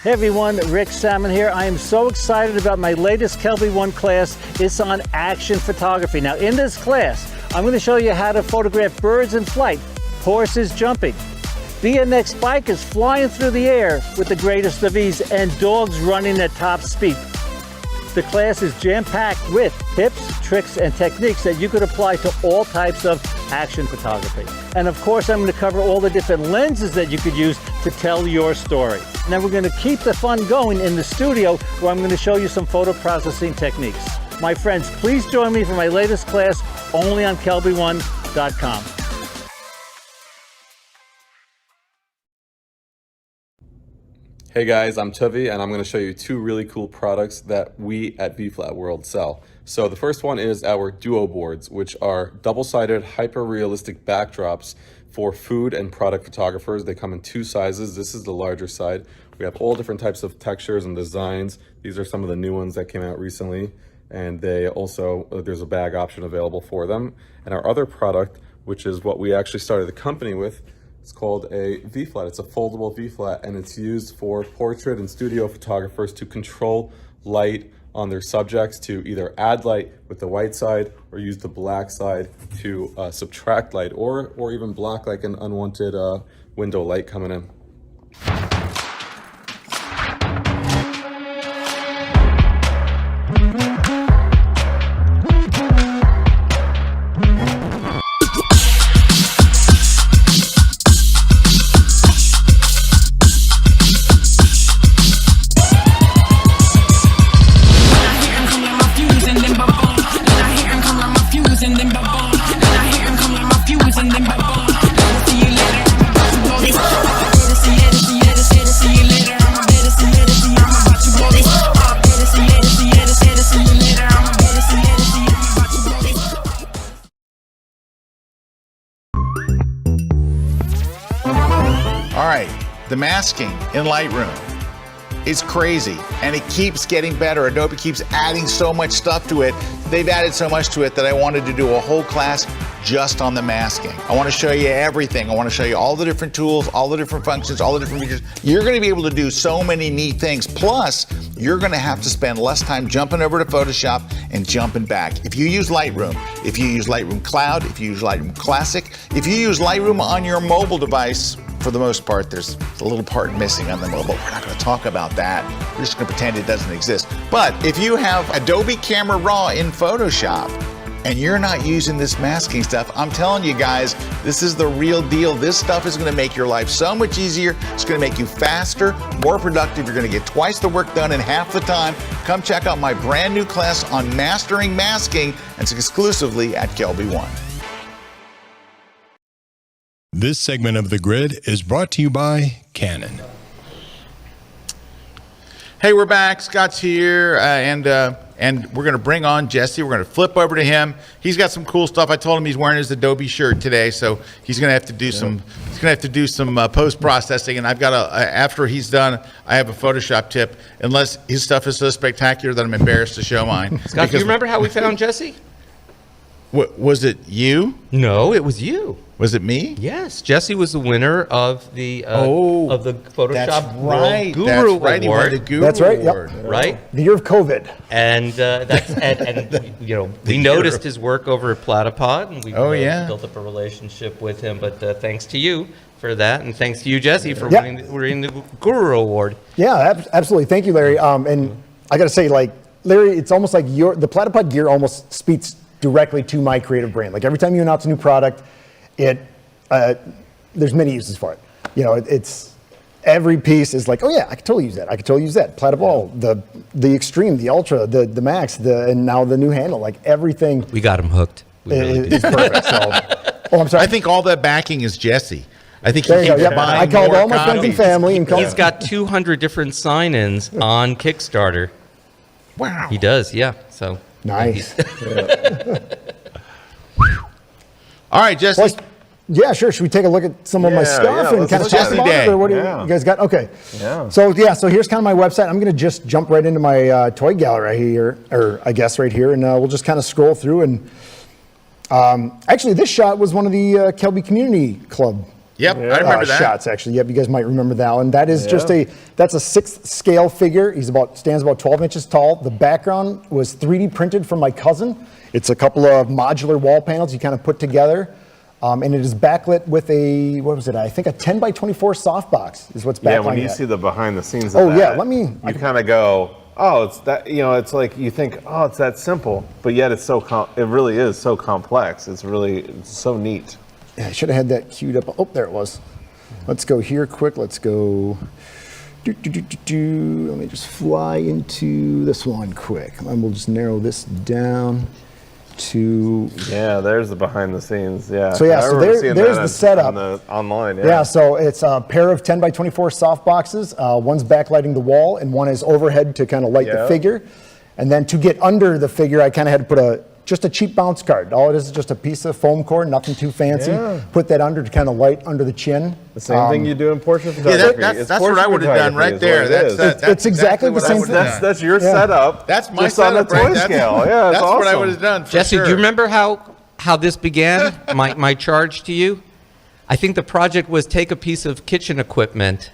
N: Hey everyone, Rick Salmon here. I am so excited about my latest Kelby One class. It's on action photography. Now in this class, I'm going to show you how to photograph birds in flight, horses jumping, BMX bikers flying through the air with the greatest of ease, and dogs running at top speed. The class is jam-packed with tips, tricks, and techniques that you could apply to all types of action photography. And of course, I'm going to cover all the different lenses that you could use to tell your story. Now we're going to keep the fun going in the studio, where I'm going to show you some photo processing techniques. My friends, please join me for my latest class only on Kelby1.com.
C: Hey guys, I'm Tuvi, and I'm going to show you two really cool products that we at VFlat World sell. So the first one is our Duo boards, which are double-sided, hyper-realistic backdrops for food and product photographers. They come in two sizes. This is the larger side. We have all different types of textures and designs. These are some of the new ones that came out recently, and they also, there's a bag option available for them. And our other product, which is what we actually started the company with, it's called a V-flat. It's a foldable V-flat, and it's used for portrait and studio photographers to control light on their subjects, to either add light with the white side or use the black side to subtract light, or even block like an unwanted window light coming in.
A: All right, the masking in Lightroom is crazy, and it keeps getting better. Adobe keeps adding so much stuff to it. They've added so much to it that I wanted to do a whole class just on the masking. I want to show you everything. I want to show you all the different tools, all the different functions, all the different features. You're going to be able to do so many neat things. Plus, you're going to have to spend less time jumping over to Photoshop and jumping back. If you use Lightroom, if you use Lightroom Cloud, if you use Lightroom Classic, if you use Lightroom on your mobile device, for the most part, there's a little part missing on the mobile. We're not going to talk about that. We're just going to pretend it doesn't exist. But if you have Adobe Camera Raw in Photoshop and you're not using this masking stuff, I'm telling you guys, this is the real deal. This stuff is going to make your life so much easier. It's going to make you faster, more productive. You're going to get twice the work done in half the time. Come check out my brand new class on mastering masking. It's exclusively at Kelby One.
H: This segment of The Grid is brought to you by Canon.
A: Hey, we're back. Scott's here, and we're going to bring on Jesse. We're going to flip over to him. He's got some cool stuff. I told him he's wearing his Adobe shirt today, so he's going to have to do some. He's going to have to do some post processing. And I've got after he's done, I have a Photoshop tip. Unless his stuff is so spectacular that I'm embarrassed to show mine.
D: Scott, do you remember how we found Jesse?
A: Was it you?
D: No, it was you.
A: Was it me?
D: Yes, Jesse was the winner of the Photoshop
A: that's right.
D: World Guru
A: That's right.
D: Award.
A: He won the Guru
K: That's right, yep.
A: Award.
D: Right?
K: The year of COVID.
D: And you know, we noticed his work over at PlatyPod, and we built up a relationship with him. But thanks to you for that, and thanks to you, Jesse, for winning the Guru Award.
K: Yeah, absolutely. Thank you, Larry. And I got to say, like, Larry, it's almost like the PlatyPod gear almost speaks directly to my creative brain. Like every time you announce a new product, there's many uses for it. You know, it's every piece is like, oh yeah, I could totally use that. I could totally use that. PlatyPod, the Extreme, the Ultra, the Max, and now the new handle. Like everything.
D: We got him hooked.
K: It's perfect. So, I'm sorry.
A: I think all that backing is Jesse. I think
K: there you go. Yep. I called all my friends and family and
D: he's got 200 different sign-ins on Kickstarter.
A: Wow.
D: He does, yeah. So
K: nice.
A: All right, Jesse.
K: Well, yeah, sure. Should we take a look at some of my stuff and kind of talk about it, or what do you guys got? Okay.
C: Yeah.
K: So here's kind of my website. I'm going to just jump right into my toy gallery here, or I guess right here, and we'll just kind of scroll through. And actually, this shot was one of the Kelby Community Club.
A: Yep, I remember that.
K: Shots, actually. Yep, you guys might remember that one. That is just that's a 6th scale figure. Stands about 12 inches tall. The background was 3D printed from my cousin. It's a couple of modular wall panels you kind of put together. And it is backlit with a, what was it? I think a 10 by 24 softbox is what's backlighting.
C: Yeah, when you see the behind the scenes of
K: oh
C: that,
K: yeah,
C: you kind of go, oh, it's that, you know, it's like you think, oh, it's that simple, but yet it's so, it really is so complex. It's so neat.
K: Yeah, I should have had that queued up. Oh, there it was. Let's go here quick. Let's go. Let me just fly into this one quick. And we'll just narrow this down to.
C: Yeah, there's the behind the scenes. Yeah.
K: So yeah, so there's the setup.
C: Online. Yeah.
K: Yeah, so it's a pair of 10 by 24 soft boxes. One's backlighting the wall, and one is overhead to kind of light the figure. And then to get under the figure, I kind of had to put just a cheap bounce card. All it is just a piece of foam core, nothing too fancy. Yeah. Put that under to kind of light under the chin.
C: The same thing you do in portrait photography.
A: Yeah, that's what I would have done right there.
K: That's exactly the same thing.
C: That's your setup.
A: That's my
C: just
A: setup
C: on a toy scale. Yeah,
A: that's
C: awesome.
A: what I would have done.
D: Jesse,
A: sure.
D: do you remember how this began? my charge to you? I think the project was take a piece of kitchen equipment.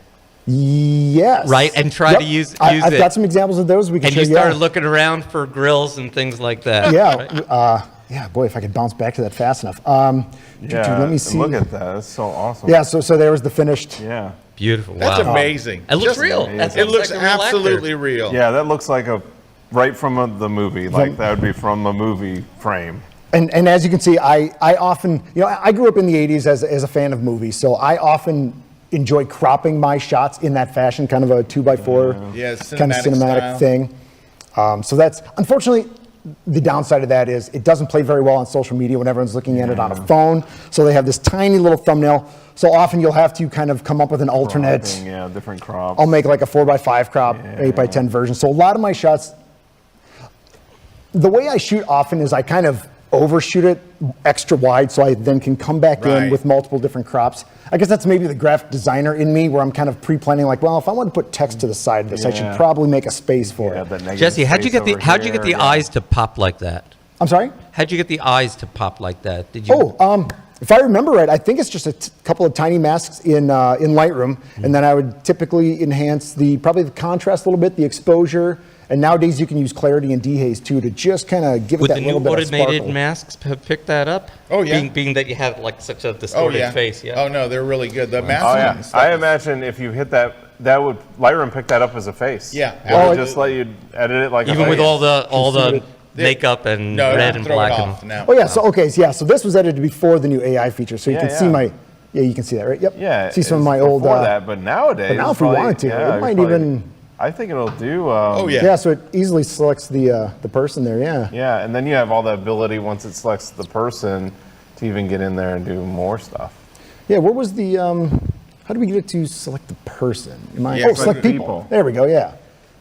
K: Yes.
D: Right, and try to use it.
K: I've got some examples of those.
D: And you started looking around for grills and things like that.
K: Yeah.
D: Right?
K: Yeah, boy, if I could bounce back to that fast enough. Let me see.
C: Look at that. That's so awesome.
K: Yeah, so there was the finished.
C: Yeah.
D: Beautiful.
A: That's
D: wow.
A: amazing.
D: It looks real.
A: It looks like absolutely real.
C: Yeah, that looks like right from the movie. Like that would be from a movie frame.
K: And as you can see, I often, I grew up in the 80s as a fan of movies, so I often enjoy cropping my shots in that fashion, kind of a 2x4 kind of cinematic style thing. So that's, unfortunately, the downside of that is it doesn't play very well on social media when everyone's looking at it on a phone. So they have this tiny little thumbnail. So often you'll have to kind of come up with an alternate.
C: Different crops.
K: I'll make like a 4x5 crop, 8x10 version. So a lot of my shots, the way I shoot often is I kind of overshoot it extra wide so I then can come back in with multiple different crops. I guess that's maybe the graphic designer in me where I'm kind of pre-planning like, well, if I want to put text to the side of this, I should probably make a space for it.
D: Jesse, how'd you get the eyes to pop like that?
K: I'm sorry?
D: How'd you get the eyes to pop like that? Did you?
K: If I remember right, I think it's just a couple of tiny masks in Lightroom, and then I would typically enhance probably the contrast a little bit, the exposure. And nowadays you can use clarity and dehaze too to just kind of give it that little bit of sparkle.
D: Would the new automated masks pick that up?
A: Oh yeah.
D: Being that you have like such a distorted face. Yeah.
A: Oh no, they're really good. The masks.
C: I imagine if you hit that would Lightroom pick that up as a face.
A: Yeah.
C: It would just let you edit it like
D: even
C: a
D: with
C: face.
D: all the makeup and red and black.
K: So this was edited before the new AI feature, so you can see you can see that, right? Yep.
C: Yeah.
K: See some of my old.
C: But nowadays.
K: But now, if we wanted to, it might even.
C: I think it'll do.
K: Yeah, so it easily selects the person there. Yeah.
C: Yeah, and then you have all the ability once it selects the person to even get in there and do more stuff.
K: Yeah. What was the? How do we get it to select the person? Select people. There we go. Yeah.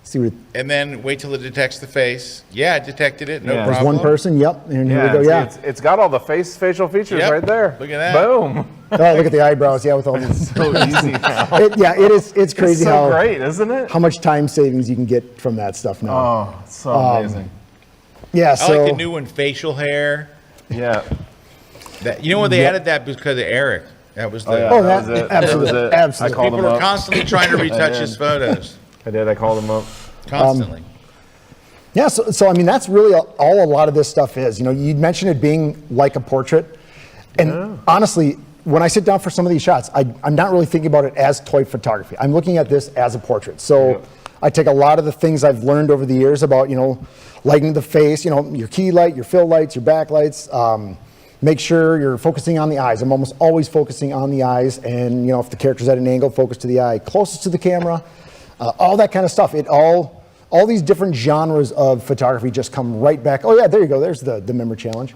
K: See what.
A: And then wait till it detects the face. Yeah, it detected it. No problem.
K: There's one person. Yep. And here we go. Yeah.
C: It's got all the facial features right there.
A: Look at that.
C: Boom.
K: Oh, look at the eyebrows. Yeah, with all these.
C: So easy now.
K: It's crazy
C: how great, isn't it?
K: How much time savings you can get from that stuff now.
C: Oh, it's so amazing.
K: Yeah.
A: I like the new one, facial hair.
C: Yeah.
A: When they added that because of Erik. That was the.
C: That was it.
K: Absolutely.
C: People
A: were constantly trying to retouch his photos.
C: I called them up.
A: Constantly.
K: So I mean, that's really all a lot of this stuff is. You mentioned it being like a portrait. And honestly, when I sit down for some of these shots, I'm not really thinking about it as toy photography. I'm looking at this as a portrait. So I take a lot of the things I've learned over the years about, lighting the face, your key light, your fill lights, your backlights. Make sure you're focusing on the eyes. I'm almost always focusing on the eyes. And, if the character's at an angle, focus to the eye closest to the camera. All that kind of stuff. All these different genres of photography just come right back. Oh yeah, there you go. There's the member challenge.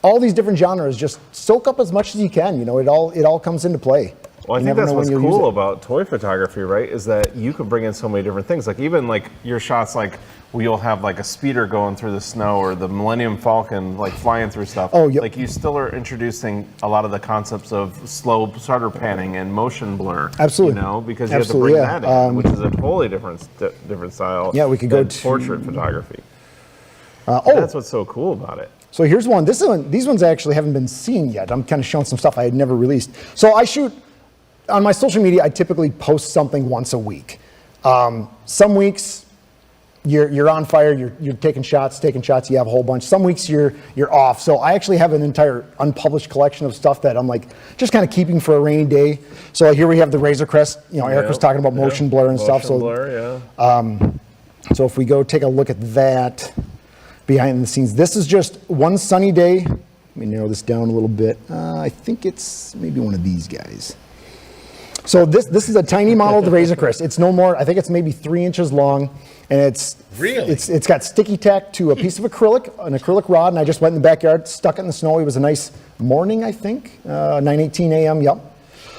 K: All these different genres just soak up as much as you can. It all comes into play.
C: Well, I think that's what's cool about toy photography, right? Is that you can bring in so many different things. Like even like your shots, like where you'll have like a speeder going through the snow or the Millennium Falcon like flying through stuff.
K: Oh, yep.
C: Like you still are introducing a lot of the concepts of slow shutter panning and motion blur.
K: Absolutely.
C: Because you have to bring that in, which is a totally different style.
K: Yeah, we could go to
C: portrait photography. That's what's so cool about it.
K: So here's one. These ones actually haven't been seen yet. I'm kind of showing some stuff I had never released. So I shoot on my social media. I typically post something once a week. Some weeks you're on fire, you're taking shots, you have a whole bunch. Some weeks you're off. So I actually have an entire unpublished collection of stuff that I'm like just kind of keeping for a rainy day. So here we have the Razor Crest. You know, Erik was talking about motion blur and stuff. So
C: Motion blur,
K: so if we go take a look at that behind the scenes, this is just one sunny day. Let me narrow this down a little bit. I think it's maybe one of these guys. So this is a tiny model of the Razor Crest. It's no more, I think it's maybe 3 inches long, and it's got sticky tack to a piece of an acrylic rod, and I just went in the backyard, stuck it in the snow. It was a nice morning, I think, 9:18 a.m. Yep.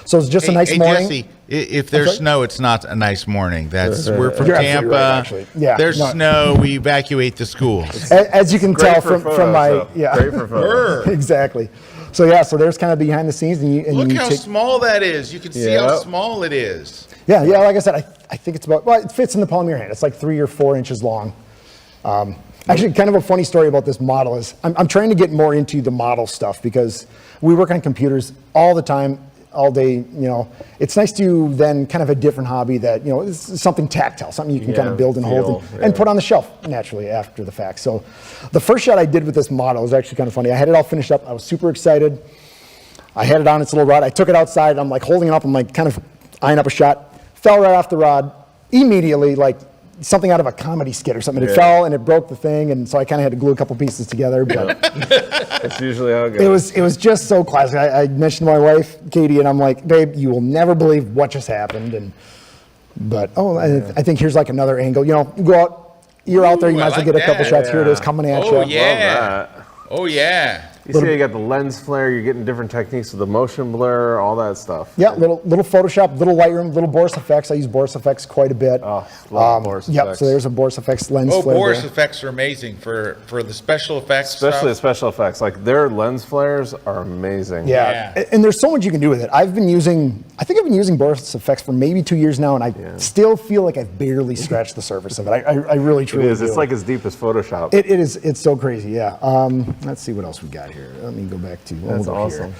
K: So it's just a nice morning.
A: Jesse, if there's snow, it's not a nice morning. We're from
K: You're
A: Tampa.
K: right, actually. Yeah,
A: there's snow. We evacuate the schools.
K: As you can tell from my
C: great for photos.
K: Exactly. So there's kind of behind the scenes, and
A: look how small that is. You can see how small it is.
K: Yeah. Like I said, I think it's it fits in the palm of your hand. It's like 3 or 4 inches long. Actually, kind of a funny story about this model is I'm trying to get more into the model stuff because we work on computers all the time, all day. You know, it's nice to then kind of a different hobby that, you know, is something tactile, something you can kind of build and hold and put on the shelf naturally after the fact. So the first shot I did with this model was actually kind of funny. I had it all finished up. I was super excited. I had it on its little rod. I took it outside. I'm like holding it up. I'm like kind of eyeing up a shot. Fell right off the rod immediately, like something out of a comedy skit or something. It fell and it broke the thing, and so I kind of had to glue a couple pieces together. But
C: that's usually how it goes.
K: It was just so classic. I mentioned to my wife, Katie, and I'm like, babe, you will never believe what just happened. I think here's like another angle. You know, you go out, you're out there, you might as well get a couple shots. Here it is coming at you.
A: Oh yeah. Oh yeah.
C: You see, you got the lens flare. You're getting different techniques with the motion blur, all that stuff.
K: Yeah, little Photoshop, little Lightroom, little Boris effects. I use Boris effects quite a bit.
C: Oh, love Boris effects.
K: Yep. So there's a Boris effects lens flare.
A: Boris effects are amazing for the special effects.
C: Especially the special effects. Like their lens flares are amazing.
K: Yeah. And there's so much you can do with it. I think I've been using Boris effects for maybe 2 years now, and I still feel like I've barely scratched the surface of it. I really truly do.
C: It's like as deep as Photoshop.
K: It is. It's so crazy. Yeah. Let's see what else we got here. Let me go back to.
C: That's awesome.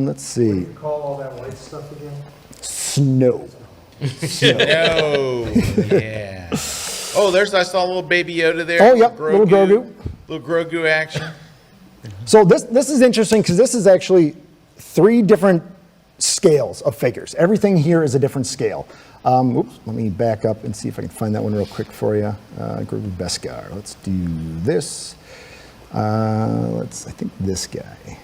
K: Let's see.
O: What do you call all that white stuff again?
K: Snow.
A: Snow. Yeah. Oh, I saw a little baby Yoda there.
K: Oh, yep. Little Grogu.
A: Little Grogu action.
K: So this is interesting because this is actually 3 different scales of figures. Everything here is a different scale. Let me back up and see if I can find that one real quick for you. Grogu Beskar. Let's do this. I think this guy.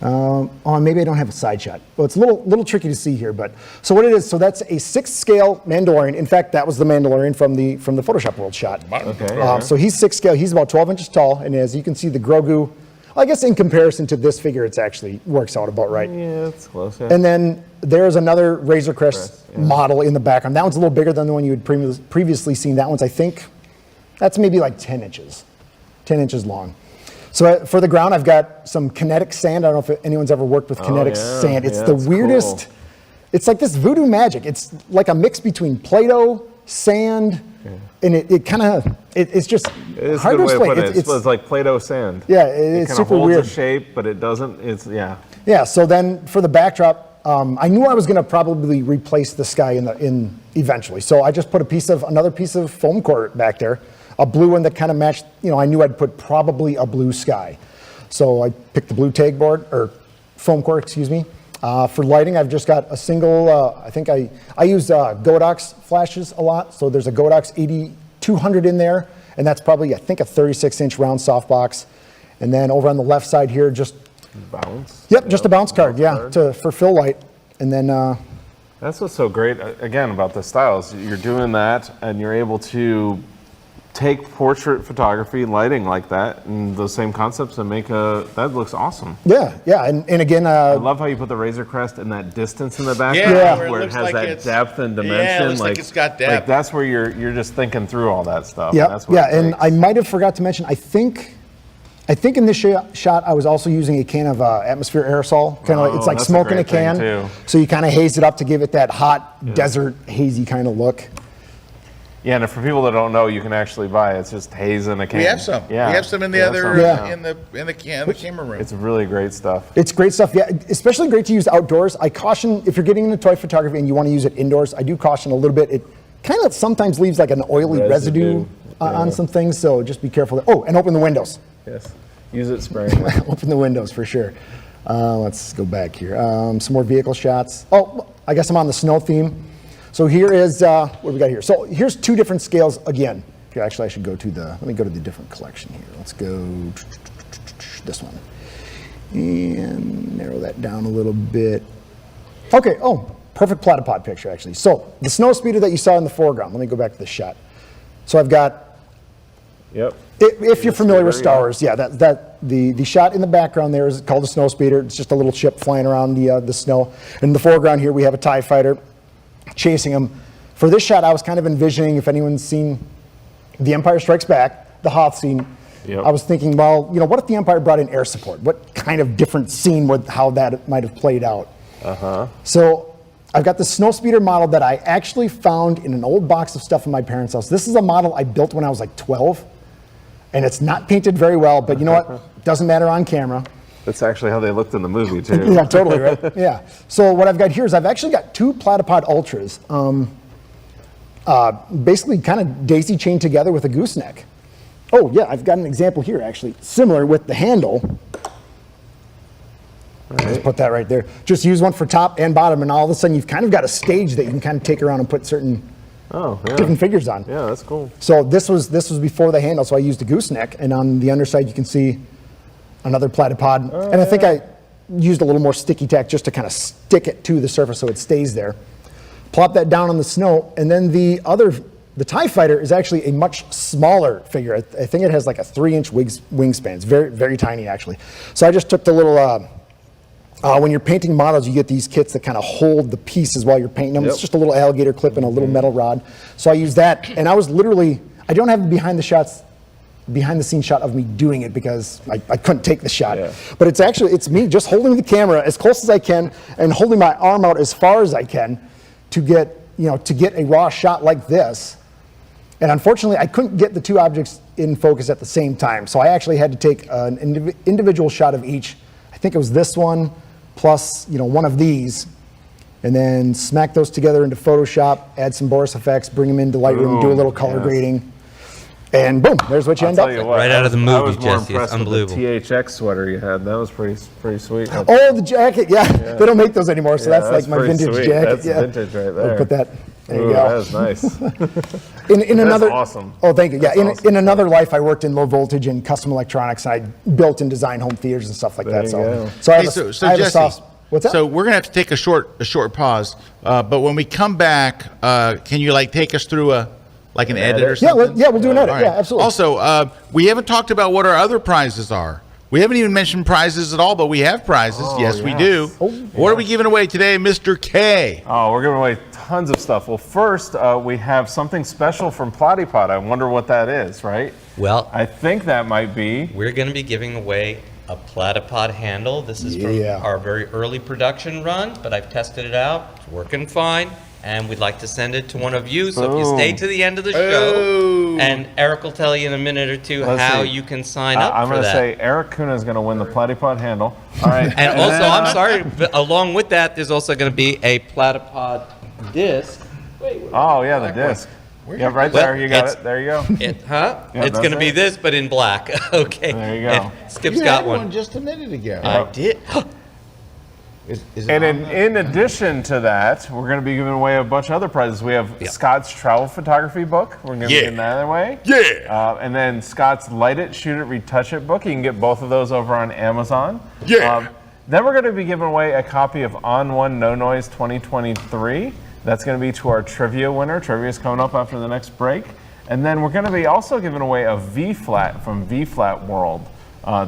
K: Maybe I don't have a side shot. Well, it's a little tricky to see here, but so what it is, so that's a 6th scale Mandalorian. In fact, that was the Mandalorian from the Photoshop World shot.
C: Okay.
K: So he's 6th scale. He's about 12 inches tall, and as you can see, the Grogu, I guess in comparison to this figure, it's actually works out about right.
C: Yeah, it's close. Yeah.
K: And then there's another Razor Crest model in the background. That one's a little bigger than the one you had previously seen. That one's, I think, that's maybe like 10 inches. 10 inches long. So for the ground, I've got some kinetic sand. I don't know if anyone's ever worked with kinetic sand. It's the weirdest. Cool. It's like this voodoo magic. It's like a mix between Play-Doh, sand, and it's just
C: it's
K: hard to explain.
C: It's like Play-Doh sand.
K: Yeah, it's super
C: holds
K: weird.
C: A shape, but it doesn't.
K: Yeah. So then for the backdrop, I knew I was going to probably replace the sky in eventually. So I just put another piece of foam core back there. A blue one that kind of matched, I knew I'd put probably a blue sky. So I picked the blue tag board, or foam core, excuse me. For lighting, I've just got a single, I think I use Godox flashes a lot. So there's a Godox 8200 in there, and that's probably, I think, a 36-inch round softbox. And then over on the left side here, just
C: bounce.
K: Yep, just a bounce card, for fill light. And then
C: that's what's so great again about the styles. You're doing that, and you're able to take portrait photography, lighting like that, and those same concepts, and that looks awesome.
K: Yeah, and again,
C: I love how you put the Razor Crest in that distance in the background, where it has that depth and dimension.
A: Yeah, it looks like it's got depth.
C: Like that's where you're just thinking through all that stuff.
K: Yeah, and I might have forgot to mention, I think in this shot I was also using a can of atmosphere aerosol, kind of it's like smoke in a can. So you kind of haze it up to give it that hot desert hazy kind of look.
C: Yeah, and for people that don't know, you can actually buy it. It's just haze in a can.
A: We have some.
C: Yeah.
A: We have some in the in the camera room.
C: It's really great stuff.
K: It's great stuff. Yeah, especially great to use outdoors. I caution if you're getting into toy photography and you want to use it indoors. I do caution a little bit. kind of sometimes leaves like an oily residue on some things, so just be careful. Oh, and open the windows.
C: Yes, use it sparingly.
K: Open the windows for sure. Let's go back here. Some more vehicle shots. Oh, I guess I'm on the snow theme. So here is, what do we got here? So here's 2 different scales again. Here, actually, I should go to let me go to the different collection here. Let's go this one. And narrow that down a little bit. Okay, perfect platypod picture, actually. So the snow speeder that you saw in the foreground, let me go back to the shot. So I've got, if you're familiar with Star Wars, the shot in the background there is called a snow speeder. It's just a little ship flying around the snow. In the foreground here, we have a TIE fighter chasing him. For this shot, I was kind of envisioning, if anyone's seen The Empire Strikes Back, the Hoth scene, I was thinking, well, what if the Empire brought in air support? What kind of different scene would how that might have played out? So I've got the snow speeder model that I actually found in an old box of stuff in my parents' house. This is a model I built when I was like 12, and it's not painted very well, but you know what? It doesn't matter on camera.
C: That's actually how they looked in the movie, too.
K: Yeah, totally, right? Yeah. So what I've got here is I've actually got 2 PlatyPod Ultras, basically kind of daisy chained together with a gooseneck. Oh, yeah, I've got an example here, actually, similar with the handle. Just put that right there. Just use one for top and bottom, and all of a sudden you've kind of got a stage that you can kind of take around and put certain different figures on.
C: Yeah, that's cool.
K: So this was before the handle, so I used a gooseneck, and on the underside you can see another platypod. And I think I used a little more sticky tack just to kind of stick it to the surface so it stays there. Plop that down on the snow, and then the TIE Fighter is actually a much smaller figure. I think it has like a 3-inch wingspan. It's very, very tiny, actually. So I just took the little, when you're painting models, you get these kits that kind of hold the pieces while you're painting them. It's just a little alligator clip and a little metal rod. So I used that, and I was literally, I don't have the behind the scenes shot of me doing it because I couldn't take the shot. But it's me just holding the camera as close as I can and holding my arm out as far as I can to get a raw shot like this. And unfortunately, I couldn't get the 2 objects in focus at the same time. So I actually had to take an individual shot of each. I think it was this one plus, one of these, and then smack those together into Photoshop, add some Boris effects, bring them into Lightroom, do a little color grading. And boom, there's what you end up with.
D: Right out of the movie,
C: I was more
D: Jesse. It's
C: impressed with
D: unbelievable.
C: the THX sweater you had. That was pretty sweet.
K: Oh, the jacket, yeah. They don't make those anymore, so that's like my
C: pretty
K: vintage
C: sweet.
K: jacket.
C: That's vintage right there.
K: I'll put that. There you
C: Ooh,
K: go.
C: That is nice.
K: in another,
C: awesome.
K: Oh, thank you. Yeah,
C: That's
K: in another life, I worked in low voltage and custom electronics, and I built and designed home theaters and stuff like that. So I have I have a
A: Jesse,
K: soft. What's that?
A: So we're gonna have to take a short pause. But when we come back, can you take us through an edit or something?
K: Yeah, we'll do an edit.
A: All right.
K: Yeah, absolutely.
A: Also, we haven't talked about what our other prizes are. We haven't even mentioned prizes at all, but we have prizes. Yes, we do. What are we giving away today, Mr. K?
C: Oh, we're giving away tons of stuff. Well, first, we have something special from PlatyPod. I wonder what that is, right?
D: Well,
C: I think that might be.
D: We're going to be giving away a PlatyPod handle. This is from our very early production run, but I've tested it out. It's working fine. And we'd like to send it to one of you. So if you stay to the end of the show, and Erik will tell you in a minute or two how you can sign up
C: I'm
D: for
C: going to
D: that.
C: say Erik Kuna is going to win the PlatyPod handle. All right.
D: And also, I'm sorry, but along with that, there's also going to be a PlatyPod disc.
C: Oh, yeah, the disc. Yeah, right there. You got it. There you go.
D: Yeah,
C: that's
D: it's going to be
C: it.
D: this, but in black. Okay.
C: There you go.
D: And Skip's
A: You
D: got
A: had
D: one.
A: just a minute ago.
D: I did.
A: Is it
C: And
A: on
C: in addition to that, we're going to be giving away a bunch of other prizes. We have Scott's travel photography book. We're going to be giving that away.
A: Yeah.
C: And then Scott's Light It, Shoot It, Retouch It book. You can get both of those over on Amazon.
A: Yeah.
C: Then we're going to be giving away a copy of On One No Noise 2023. That's going to be to our trivia winner. Trivia is coming up after the next break. And then we're going to be also giving away a V-Flat from V-Flat World.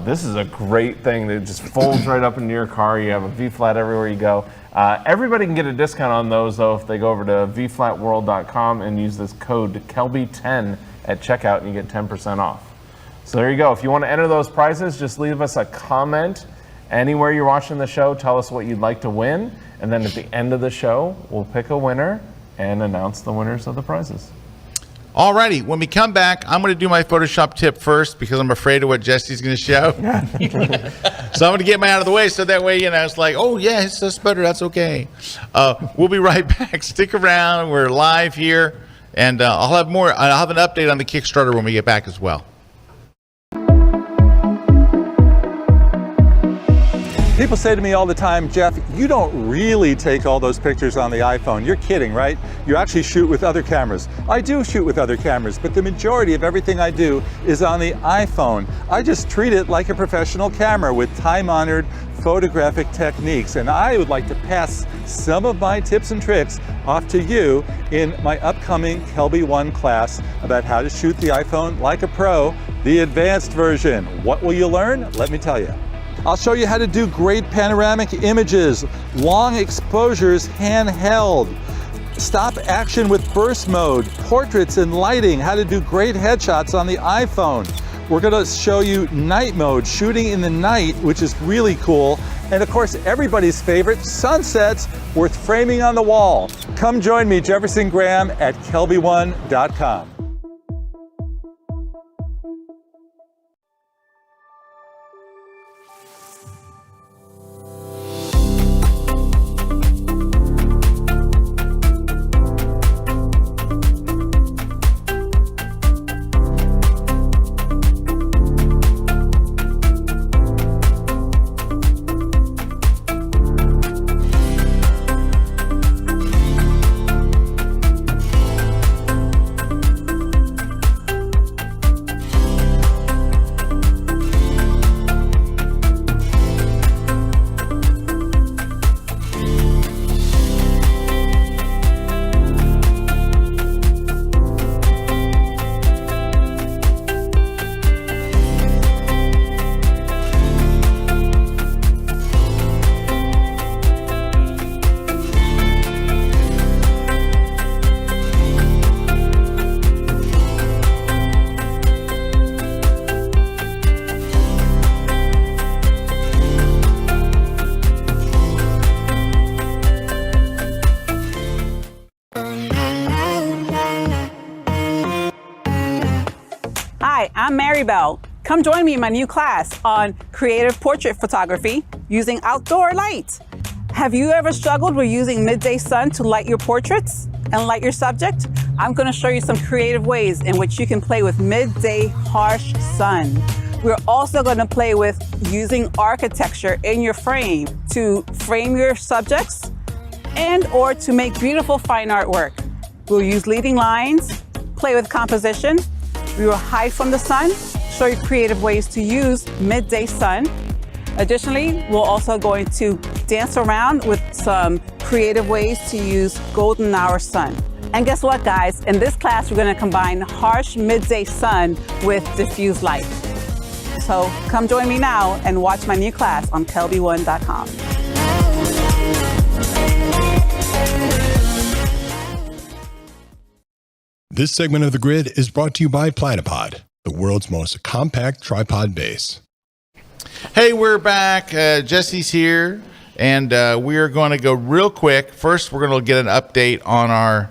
C: This is a great thing that just folds right up into your car. You have a V-Flat everywhere you go. Everybody can get a discount on those, though, if they go over to vflatworld.com and use this code Kelby10 at checkout, and you get 10% off. So there you go. If you want to enter those prizes, just leave us a comment anywhere you're watching the show. Tell us what you'd like to win. And then at the end of the show, we'll pick a winner and announce the winners of the prizes.
A: Alrighty, when we come back, I'm going to do my Photoshop tip first because I'm afraid of what Jesse's going to show. So I'm going to get mine out of the way so that way, it's like, oh, yeah, it's better. That's okay. We'll be right back. Stick around. We're live here And I'll have more. I'll have an update on the Kickstarter when we get back as well.
P: People say to me all the time, Jeff, you don't really take all those pictures on the iPhone. You're kidding, right? You actually shoot with other cameras. I do shoot with other cameras, but the majority of everything I do is on the iPhone. I just treat it like a professional camera with time-honored photographic techniques. And I would like to pass some of my tips and tricks off to you in my upcoming Kelby 1 class about how to shoot the iPhone like a pro, the advanced version. What will you learn? Let me tell you. I'll show you how to do great panoramic images, long exposures handheld, stop action with burst mode, portraits and lighting, how to do great headshots on the iPhone. We're gonna show you night mode, shooting in the night, which is really cool. And of course, everybody's favorite, sunsets worth framing on the wall. Come join me, Jefferson Graham, at kelby1.com.
Q: Hi, I'm Mary Bell. Come join me in my new class on creative portrait photography using outdoor light. Have you ever struggled with using midday sun to light your portraits and light your subject? I'm going to show you some creative ways in which you can play with midday harsh sun. We're also going to play with using architecture in your frame to frame your subjects and or to make beautiful fine artwork. We'll use leading lines, play with composition. We will hide from the sun, show you creative ways to use midday sun. Additionally, we're also going to dance around with some creative ways to use golden hour sun. And guess what, guys? In this class, we're going to combine harsh midday sun with diffuse light. So come join me now and watch my new class on kelby1.com.
H: This segment of The Grid is brought to you by PlatyPod, the world's most compact tripod base.
A: Hey, we're back. Jesse's here, and we are going to go real quick. First, we're going to get an update on our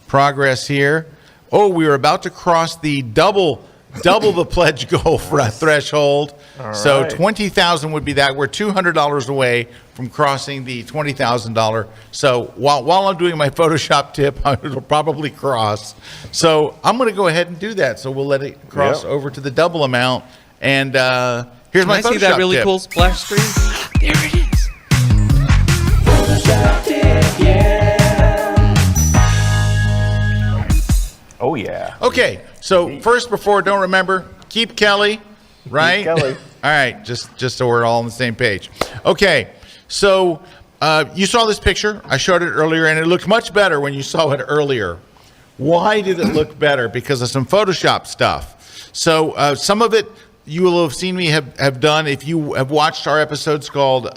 A: progress here. Oh, we are about to cross the double the pledge goal threshold.
C: All
A: So
C: right.
A: 20,000 would be that. We're $200 away from crossing the $20,000. So while I'm doing my Photoshop tip, it'll probably cross. So I'm going to go ahead and do that. So we'll let it cross
C: Yep.
A: over to the double amount. And here's
D: Can
A: my
D: I
A: Photoshop
D: see that really
A: tip.
D: cool splash screen? There it is.
C: Oh yeah.
A: Okay, so first, before don't remember, keep Kelly, right?
C: Kelly.
A: All right, just so we're all on the same page. Okay, so you saw this picture. I showed it earlier, and it looked much better when you saw it earlier. Why did it look better? Because of some Photoshop stuff. So some of it you will have seen me have done if you have watched our episodes called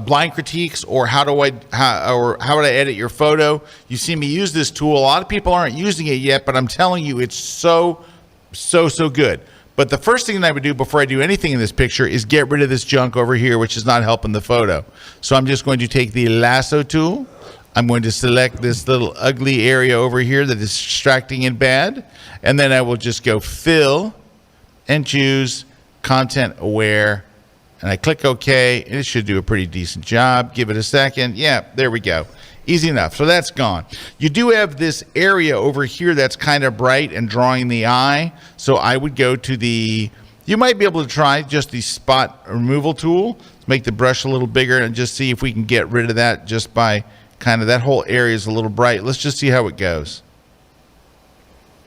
A: blind critiques or how would I edit your photo. You see me use this tool. A lot of people aren't using it yet, but I'm telling you, it's so good. But the first thing that I would do before I do anything in this picture is get rid of this junk over here, which is not helping the photo. So I'm just going to take the lasso tool. I'm going to select this little ugly area over here that is distracting and bad. And then I will just go fill and choose content aware. And I click OK, and it should do a pretty decent job. Give it a second. Yeah, there we go. Easy enough. So that's gone. You do have this area over here that's kind of bright and drawing the eye. So I would go to the, you might be able to try just the spot removal tool. Let's make the brush a little bigger and just see if we can get rid of that just by kind of, that whole area is a little bright. Let's just see how it goes.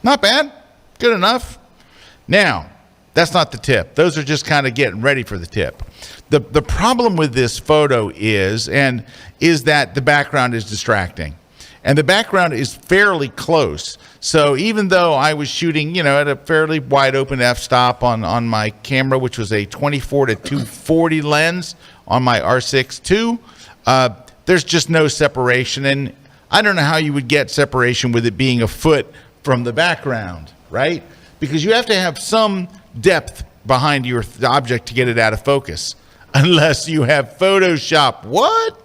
A: Not bad. Good enough. Now, that's not the tip. Those are just kind of getting ready for the tip. The problem with this photo is that the background is distracting. And the background is fairly close. So even though I was shooting, at a fairly wide open f-stop on my camera, which was a 24 to 240 lens on my R6 II, there's just no separation. And I don't know how you would get separation with it being a foot from the background, right? Because you have to have some depth behind your object to get it out of focus. Unless you have Photoshop. What?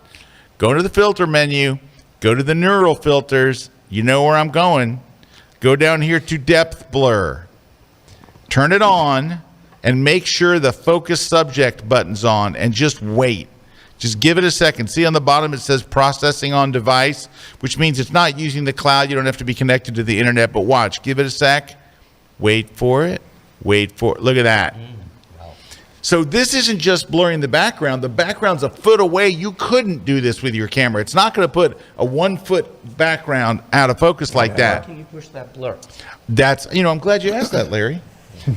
A: Go to the filter menu, go to the neural filters. You know where I'm going. Go down here to depth blur. Turn it on and make sure the focus subject button's on and just wait. Just give it a second. See on the bottom it says processing on device, which means it's not using the cloud. You don't have to be connected to the internet, but watch. Give it a sec. Wait for it. Wait for it. Look at that. So this isn't just blurring the background. The background's a foot away. You couldn't do this with your camera. It's not going to put a 1 foot background out of focus like that.
D: How can you push that blur?
A: That's, I'm glad you asked that, Larry,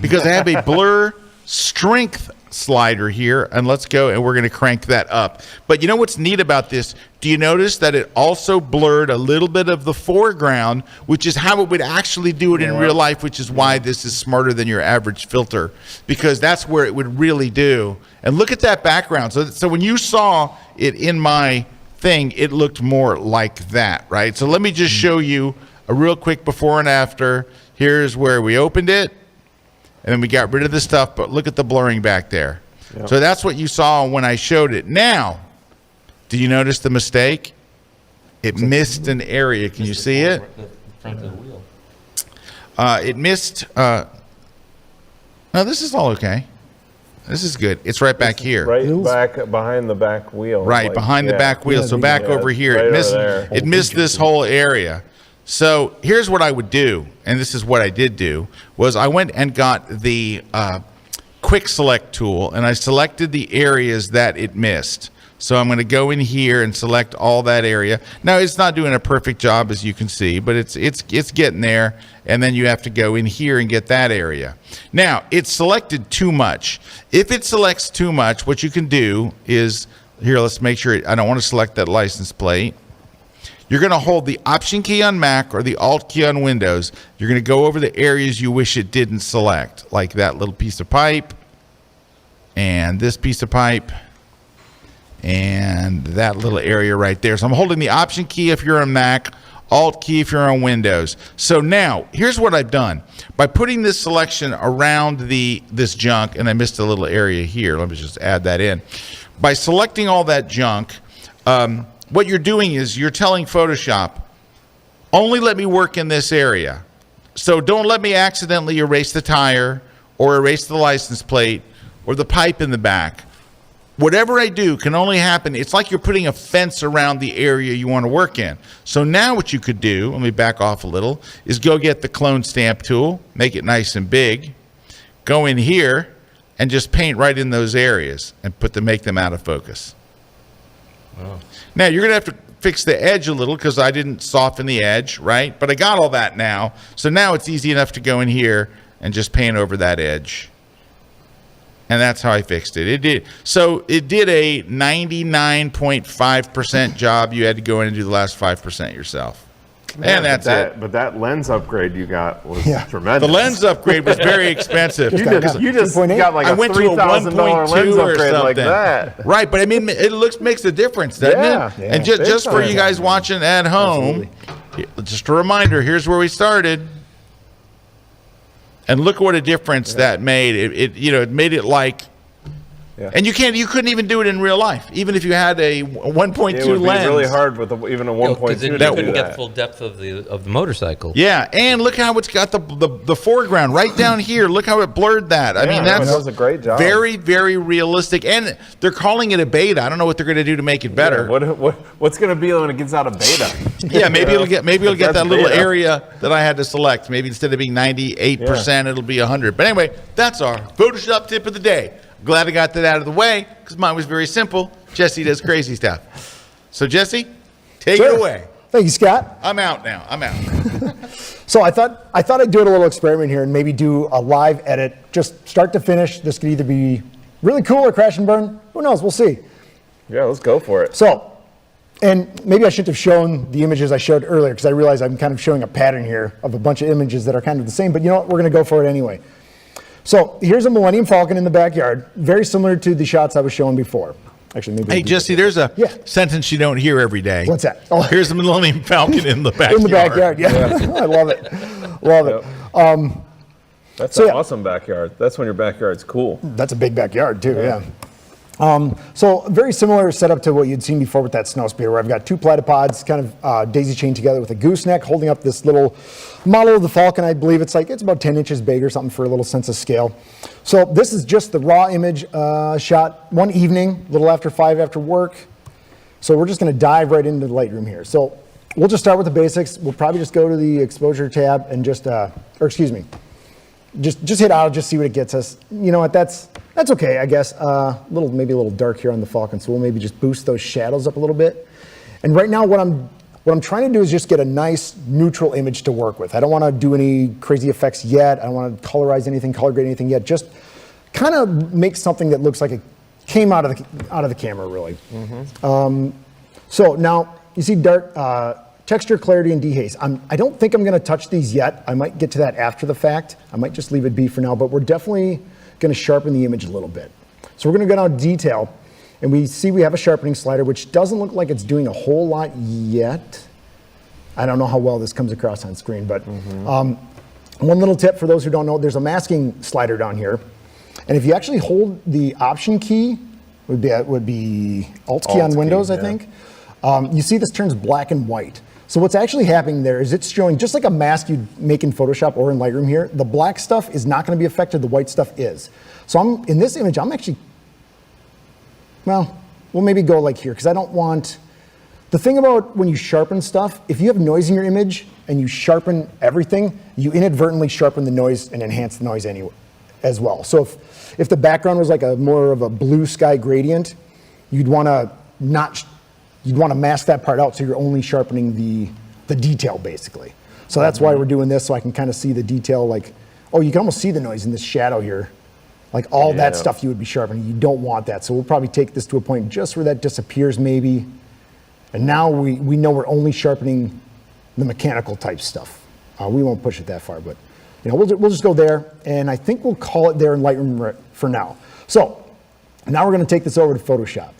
A: because I have a blur strength slider here, and let's go, and we're going to crank that up. But you know what's neat about this? Do you notice that it also blurred a little bit of the foreground, which is how it would actually do it in real life, which is why this is smarter than your average filter, because that's where it would really do. And look at that background. So when you saw it in my thing, it looked more like that, right? So let me just show you a real quick before and after. Here's where we opened it, and then we got rid of the stuff, but look at the blurring back there. Yep. So that's what you saw when I showed it. Now, do you notice the mistake? It missed an area. Can you see it?
D: The front of the wheel.
A: It missed. No, this is all okay. This is good. It's right back here.
C: Right back behind the back wheel.
A: Right, behind the back wheel. So back over here.
C: Right
A: it missed this whole area. So here's what I would do, and this is what I did do, was I went and got the quick select tool, and I selected the areas that it missed. So I'm going to go in here and select all that area. Now, it's not doing a perfect job, as you can see, but it's getting there, and then you have to go in here and get that area. Now, it's selected too much. If it selects too much, what you can do is, here, let's make sure, I don't want to select that license plate. You're going to hold the Option key on Mac or the Alt key on Windows. You're going to go over the areas you wish it didn't select, like that little piece of pipe, and this piece of pipe, and that little area right there. So I'm holding the Option key if you're on Mac, Alt key if you're on Windows. So now, here's what I've done. By putting this selection around this junk, and I missed a little area here. Let me just add that in. By selecting all that junk, what you're doing is you're telling Photoshop, only let me work in this area. So don't let me accidentally erase the tire or erase the license plate or the pipe in the back. Whatever I do can only happen. It's like you're putting a fence around the area you want to work in. So now what you could do, let me back off a little, is go get the clone stamp tool, make it nice and big, go in here and just paint right in those areas and make them out of focus. Wow. Now, you're going to have to fix the edge a little because I didn't soften the edge, right? But I got all that now. So now it's easy enough to go in here and just paint over that edge. And that's how I fixed it. It did a 99.5% job. You had to go in and do the last 5% yourself.
C: Yeah,
A: and that's it.
C: But that lens upgrade you got was tremendous.
A: The lens upgrade was very expensive.
C: you just got like a $3,000 lens upgrade like that.
A: Right, but I mean, it makes a difference, doesn't it? Yeah, and just for you guys watching at home, just a reminder, here's where we started. And look what a difference that made. It made it like And you couldn't even do it in real life, even if you had a 1.2
C: It would
A: lens.
C: be really hard with even a 1.2
D: Because
C: to
D: you
C: do
D: couldn't
C: that.
D: get full depth of the motorcycle.
A: Yeah, and look how it's got the foreground right down here. Look how it blurred that. I mean,
C: that was a great job.
A: Very, very realistic. And they're calling it a beta. I don't know what they're going to do to make it better.
C: What's going to be when it gets out of beta?
A: Yeah, maybe it'll get
C: That's
A: that little
C: beta.
A: area that I had to select. Maybe instead of being 98%, it'll be 100. But anyway, that's our Photoshop tip of the day. Glad I got that out of the way because mine was very simple. Jesse does crazy stuff. So Jesse, take it away.
K: Thank you, Scott.
A: I'm out now. I'm out.
K: So I thought I'd do a little experiment here and maybe do a live edit, just start to finish. This could either be really cool or crash and burn. Who knows? We'll see.
C: Yeah, let's go for it.
K: So, and maybe I shouldn't have shown the images I showed earlier because I realize I'm kind of showing a pattern here of a bunch of images that are kind of the same, but you know what? We're going to go for it anyway. So here's a Millennium Falcon in the backyard, very similar to the shots I was showing before. Actually, maybe.
A: Hey, Jesse, there's a sentence you don't hear every day.
K: What's that? Oh.
A: Here's the Millennium Falcon in the backyard.
K: In the backyard, yeah. I love it. Love it.
C: That's an awesome backyard. That's when your backyard's cool.
K: That's a big backyard too, yeah. So very similar setup to what you'd seen before with that snow speeder, where I've got two platypods kind of daisy chained together with a gooseneck holding up this little model of the Falcon. I believe it's about 10 inches big or something for a little sense of scale. So this is just the raw image shot one evening, a little after 5 after work. So we're just going to dive right into the Lightroom here. So we'll just start with the basics. We'll probably just go to the exposure tab and just hit auto, just see what it gets us. You know what, that's okay, I guess. Maybe a little dark here on the Falcon, so we'll maybe just boost those shadows up a little bit. And right now what I'm trying to do is just get a nice neutral image to work with. I don't want to do any crazy effects yet. I don't want to colorize anything, color grade anything yet. Just kind of make something that looks like it came out of the camera, really. So now you see dark texture, clarity, and dehaze. I don't think I'm going to touch these yet. I might get to that after the fact. I might just leave it be for now, but we're definitely going to sharpen the image a little bit. So we're going to go down to detail, and we have a sharpening slider, which doesn't look like it's doing a whole lot yet. I don't know how well this comes across on screen, but one little tip for those who don't know, there's a masking slider down here. And if you actually hold the Option key, would be Alt key on Windows, I think. You see this turns black and white. So what's actually happening there is it's showing, just like a mask you'd make in Photoshop or in Lightroom here, the black stuff is not going to be affected, the white stuff is. So in this image, I'm actually, we'll maybe go like here, because I don't want, the thing about when you sharpen stuff, if you have noise in your image and you sharpen everything, you inadvertently sharpen the noise and enhance the noise anyway as well. So if the background was like more of a blue sky gradient, you'd want to mask that part out, so you're only sharpening the detail basically. So that's why we're doing this, so I can kind of see the detail, like, oh, you can almost see the noise in this shadow here. Like all that stuff you would be sharpening, you don't want that. So we'll probably take this to a point just where that disappears maybe. And now we know we're only sharpening the mechanical type stuff. We won't push it that far, but we'll just go there, and I think we'll call it there in Lightroom for now. So now we're gonna take this over to Photoshop.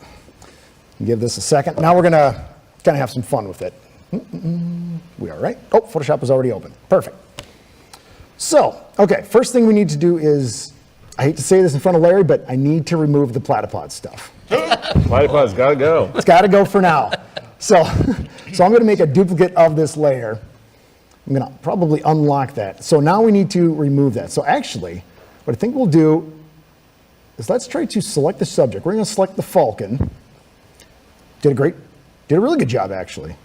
K: Give this a second. Now we're gonna kind of have some fun with it. We are right. Oh, Photoshop is already open. Perfect. So, okay, first thing we need to do is, I hate to say this in front of Larry, but I need to remove the platypod stuff.
C: Platypod's gotta go.
K: It's gotta go for now. So I'm gonna make a duplicate of this layer. I'm gonna probably unlock that. So now we need to remove that. So actually, what I think we'll do is let's try to select the subject. We're gonna select the Falcon. Did a really good job, actually.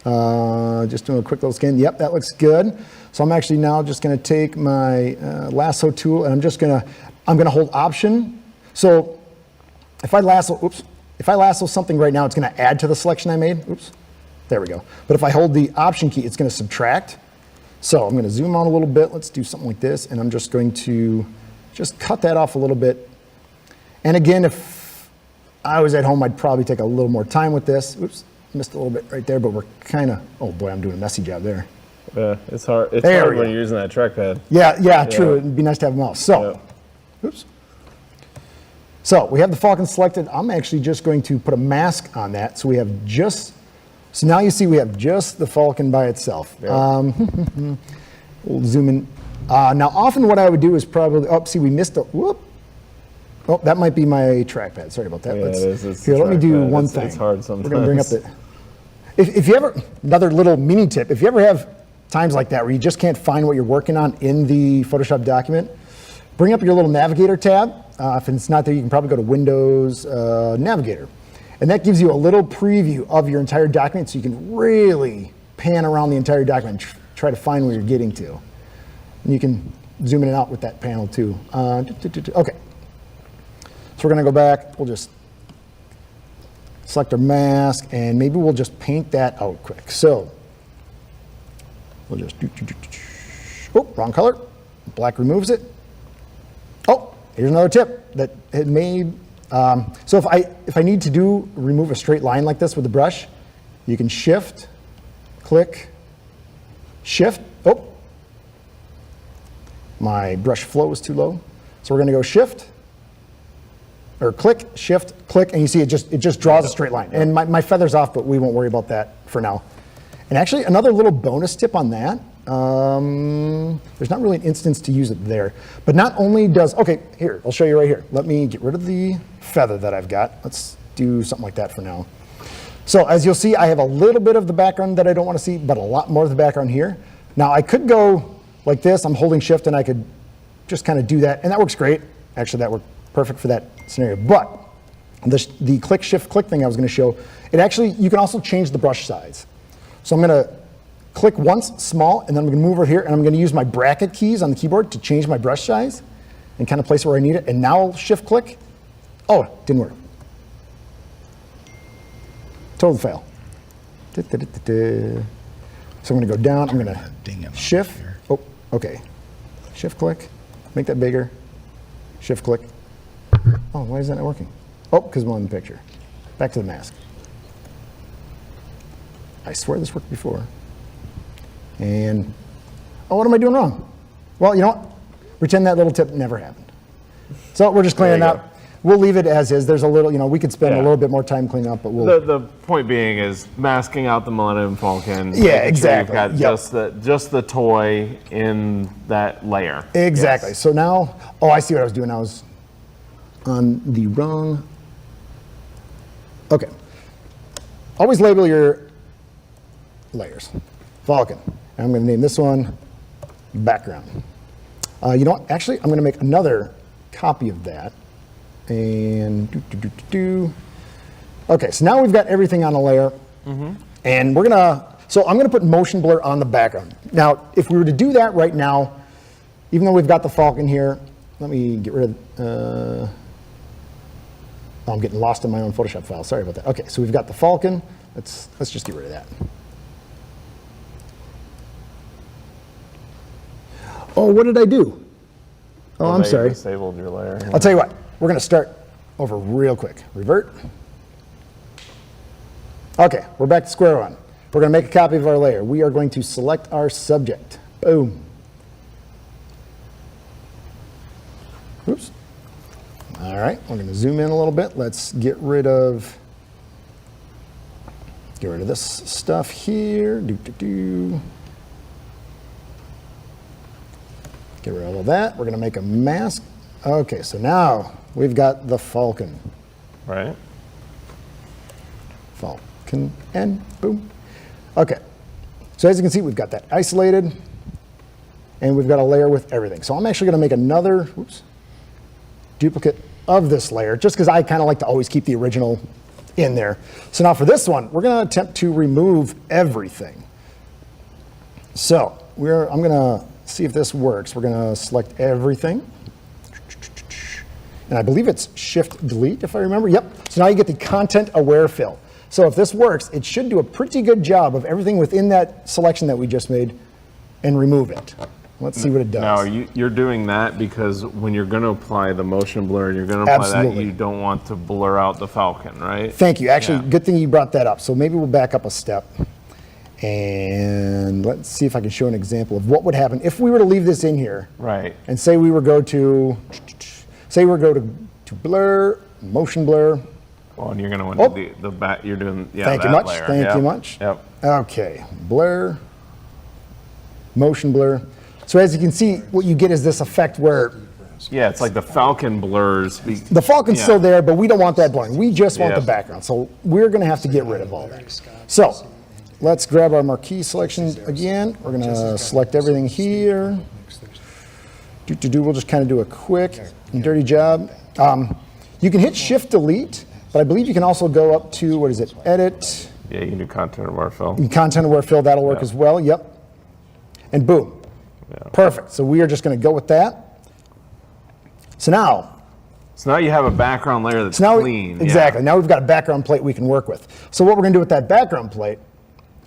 K: Just doing a quick little scan. Yep, that looks good. So I'm actually now just gonna take my lasso tool, and I'm gonna hold Option. So if I lasso something right now, it's gonna add to the selection I made. Oops, there we go. But if I hold the Option key, it's gonna subtract. So I'm gonna zoom out a little bit. Let's do something like this, and I'm just going to just cut that off a little bit. And again, if I was at home, I'd probably take a little more time with this. Oops, missed a little bit right there, but we're kind of, oh boy, I'm doing a messy job there.
C: Yeah, it's hard. It's hard when you're using that trackpad.
K: Yeah, true. It'd be nice to have a mouse. So, oops. So we have the Falcon selected. I'm actually just going to put a mask on that. So so now you see we have just the Falcon by itself. Yeah. We'll zoom in. Now often what I would do is probably, see we missed a, whoop. Oh, that might be my trackpad. Sorry about that.
C: Yeah, it is. It's
K: Here,
C: the
K: let me do
C: trackpad.
K: one
C: It's
K: thing.
C: hard sometimes.
K: We're gonna bring up the. If you ever, another little mini tip, if you ever have times like that where you just can't find what you're working on in the Photoshop document, bring up your little navigator tab. If it's not there, you can probably go to Windows Navigator. And that gives you a little preview of your entire document so you can really pan around the entire document and try to find where you're getting to. And you can zoom in and out with that panel too. Okay. So we're gonna go back, we'll just select our mask and maybe we'll just paint that out quick. So we'll just oh, wrong color. Black removes it. Oh, here's another tip that it made. So if I need to remove a straight line like this with the brush, you can shift, click, shift. Oh, my brush flow is too low. So we're gonna go shift, or click, shift, click, and you see it just draws a straight line. And my feather's off, but we won't worry about that for now. And actually, another little bonus tip on that, there's not really an instance to use it there. But not only does, okay, here, I'll show you right here. Let me get rid of the feather that I've got. Let's do something like that for now. So as you'll see, I have a little bit of the background that I don't want to see, but a lot more of the background here. Now I could go like this, I'm holding shift and I could just kind of do that, and that works great. Actually, that worked perfect for that scenario. But the click, shift, click thing I was going to show, it actually, you can also change the brush size. So I'm going to click once, small, and then I'm going to move over here, and I'm going to use my bracket keys on the keyboard to change my brush size and kind of place it where I need it. And now I'll shift click. Oh, didn't work. Total fail. So I'm going to go down. I'm going to shift. Oh, okay. Shift click. Make that bigger. Shift click. Oh, why is that not working? Oh, because I'm on the picture. Back to the mask. I swear this worked before. And, oh, what am I doing wrong? Well, you know what? Pretend that little tip never happened. So we're just cleaning up. We'll leave it as is. There's a little, we could spend a little bit more time cleaning up, but we'll.
C: The point being is masking out the Millennium Falcon.
K: Yeah, exactly.
C: Sure you've got just the toy in that layer.
K: Exactly.
C: Yes.
K: So now, oh, I see what I was doing. I was on the wrong. Okay. Always label your layers. Falcon. And I'm going to name this one background. You know what? Actually, I'm going to make another copy of that. And okay, so now we've got everything on a layer. And we're gonna, so I'm gonna put motion blur on the background. Now, if we were to do that right now, even though we've got the Falcon here, let me get rid of, oh, I'm getting lost in my own Photoshop file. Sorry about that. Okay, so we've got the Falcon. Let's just get rid of that. Oh, what did I do? Oh, I'm sorry.
C: Disabled your layer.
K: I'll tell you what. We're going to start over real quick. Revert. Okay, we're back to square one. We're going to make a copy of our layer. We are going to select our subject. Boom. Oops. All right, we're going to zoom in a little bit. Let's get rid of this stuff here. Get rid of all that. We're going to make a mask. Okay, so now we've got the Falcon.
C: Right.
K: Falcon and boom. Okay, so as you can see, we've got that isolated and we've got a layer with everything. So I'm actually gonna make another duplicate of this layer just because I kind of like to always keep the original in there. So now for this one, we're gonna attempt to remove everything. So I'm gonna see if this works. We're gonna select everything. And I believe it's Shift Delete, if I remember. Yep. So now you get the content aware fill. So if this works, it should do a pretty good job of everything within that selection that we just made and remove it. Let's see what it does.
C: Now, you're doing that because when you're going to apply the motion blur and you're going to apply that, you don't want to blur out the Falcon, right?
K: Thank you. Actually, good thing you brought that up. So maybe we'll back up a step. And let's see if I can show an example of what would happen if we were to leave this in here.
C: Right.
K: And say we were go to blur, motion blur.
C: Well, and you're going to want to do the back. You're doing
K: Thank you much.
C: Layer.
K: Thank you much.
C: Yep.
K: Okay, blur, motion blur. So as you can see, what you get is this effect where
C: Yeah, it's like the Falcon blurs.
K: The Falcon's still there, but we don't want that blurring. We just want
C: Yeah.
K: the background. So we're going to have to get rid of all that. So let's grab our marquee selection again. We're going to select everything here. We'll just kind of do a quick and dirty job. You can hit Shift Delete, but I believe you can also go up to, what is it, Edit.
C: Yeah, you can do content aware fill.
K: Content aware fill, that'll work as well. Yep. And boom. Perfect. So we are just going to go with that. So now
C: you have a background layer that's clean.
K: Exactly. Now we've got a background plate we can work with. So what we're going to do with that background plate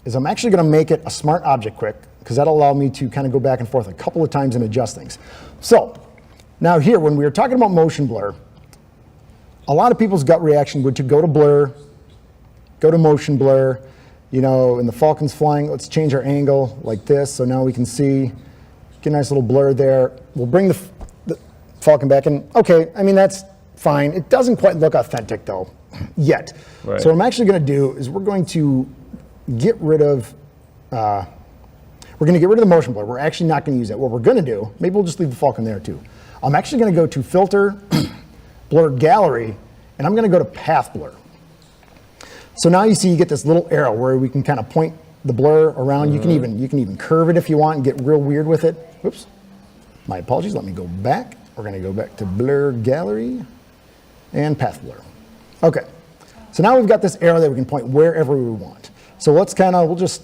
K: is I'm actually going to make it a smart object quick, because that'll allow me to kind of go back and forth a couple of times and adjust things. So now here, when we were talking about motion blur, a lot of people's gut reaction would to go to blur, go to motion blur, you know, and the Falcon's flying, let's change our angle like this, so now we can see, get a nice little blur there. We'll bring the Falcon back in. Okay, I mean, that's fine. It doesn't quite look authentic though, yet.
C: Right.
K: So what I'm actually gonna do is we're going to get rid of, the motion blur. We're actually not gonna use it. What we're gonna do, maybe we'll just leave the Falcon there too. I'm actually gonna go to Filter, Blur Gallery, and I'm gonna go to Path Blur. So now you see you get this little arrow where we can kind of point the blur around. You can even curve it if you want and get real weird with it. Whoops, my apologies, let me go back. We're gonna go back to Blur Gallery and Path Blur. Okay, so now we've got this arrow that we can point wherever we want. So we'll just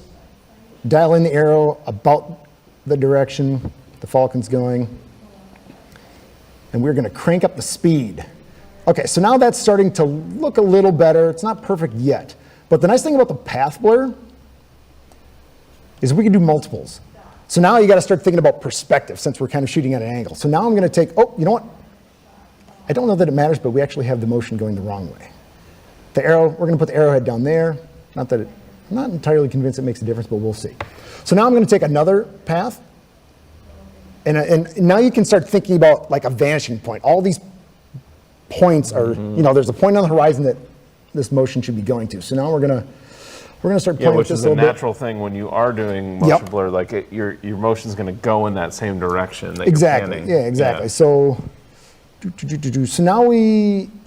K: dial in the arrow about the direction the Falcon's going. And we're gonna crank up the speed. Okay, so now that's starting to look a little better. It's not perfect yet. But the nice thing about the path blur is we can do multiples. So now you gotta start thinking about perspective, since we're kind of shooting at an angle. So now I'm gonna take, you know what? I don't know that it matters, but we actually have the motion going the wrong way. The arrow, we're gonna put the arrowhead down there. I'm not entirely convinced it makes a difference, but we'll see. So now I'm gonna take another path, and now you can start thinking about like a vanishing point. All these points are, you know, there's a point on the horizon that this motion should be going to. So now we're gonna start playing with this a little bit.
C: Which is a natural thing when you are doing motion blur. Like your motion's going to go in that same direction. That
K: Exactly.
C: You're planning.
K: Yeah, exactly. So now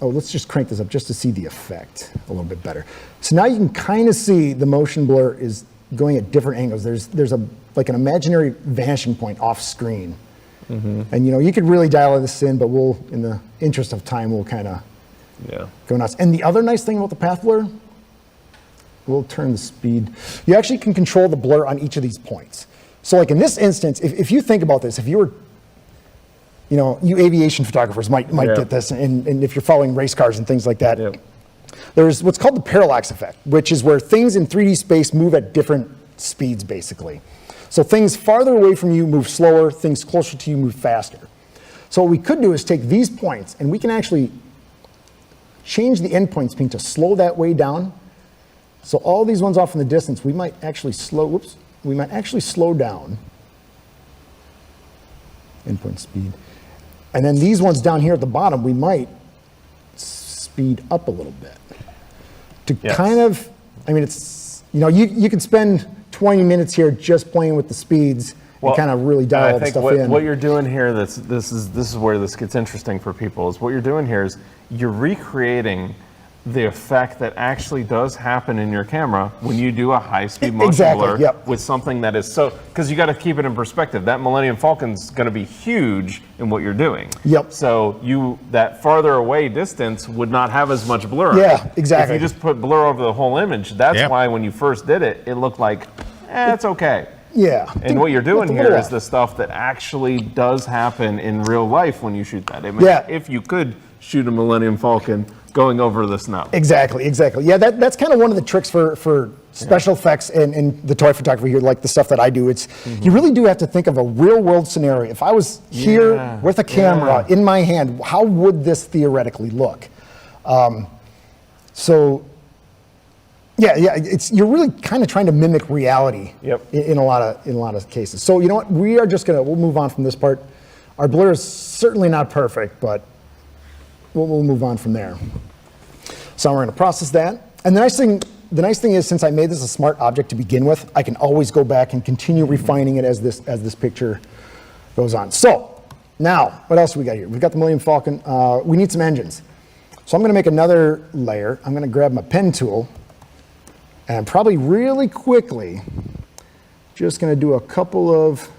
K: let's just crank this up just to see the effect a little bit better. So now you can kind of see the motion blur is going at different angles. There's like an imaginary vanishing point off screen. And you know, you could really dial this in, but we'll, in the interest of time, we'll kind of go nuts. And the other nice thing about the path blur, we'll turn the speed. You actually can control the blur on each of these points. So like in this instance, if you think about this, if you were, you know, you aviation photographers might get this, and if you're following race cars and things like that, there's what's called the parallax effect, which is where things in 3D space move at different speeds, basically. So things farther away from you move slower, things closer to you move faster. So what we could do is take these points, and we can actually change the endpoints ping to slow that way down. So all these ones off in the distance, we might actually slow down endpoint speed. And then these ones down here at the bottom, we might speed up a little bit. To kind of, I mean, it's, you know, you could spend 20 minutes here just playing with the speeds and kind of really dial all the stuff in.
C: What you're doing here, this is where this gets interesting for people, is what you're doing here is you're recreating the effect that actually does happen in your camera when you do a high-speed motion blur with something that is so, because you got to keep it in perspective. That Millennium Falcon's going to be huge in what you're doing. So that farther away distance would not have as much blur.
K: Yeah, exactly.
C: If you just put blur over the whole image, that's why when you first did it, it looked like, it's okay.
K: Yeah.
C: And what you're doing here is the stuff that actually does happen in real life when you shoot that image. If you could shoot a Millennium Falcon going over the snow.
K: Exactly. Yeah, that's kind of one of the tricks for special effects and the toy photography here, like the stuff that I do. It's you really do have to think of a real world scenario. If I was here with a camera in my hand, how would this theoretically look? You're really kind of trying to mimic reality in a lot of cases. So you know what? We'll move on from this part. Our blur is certainly not perfect, but we'll move on from there. So we're going to process that. And the nice thing is, since I made this a smart object to begin with, I can always go back and continue refining it as this picture goes on. So Now, what else do we got here? We've got the Millennium Falcon. We need some engines. So I'm going to make another layer. I'm going to grab my pen tool, and I'm probably really quickly just going to do a couple of,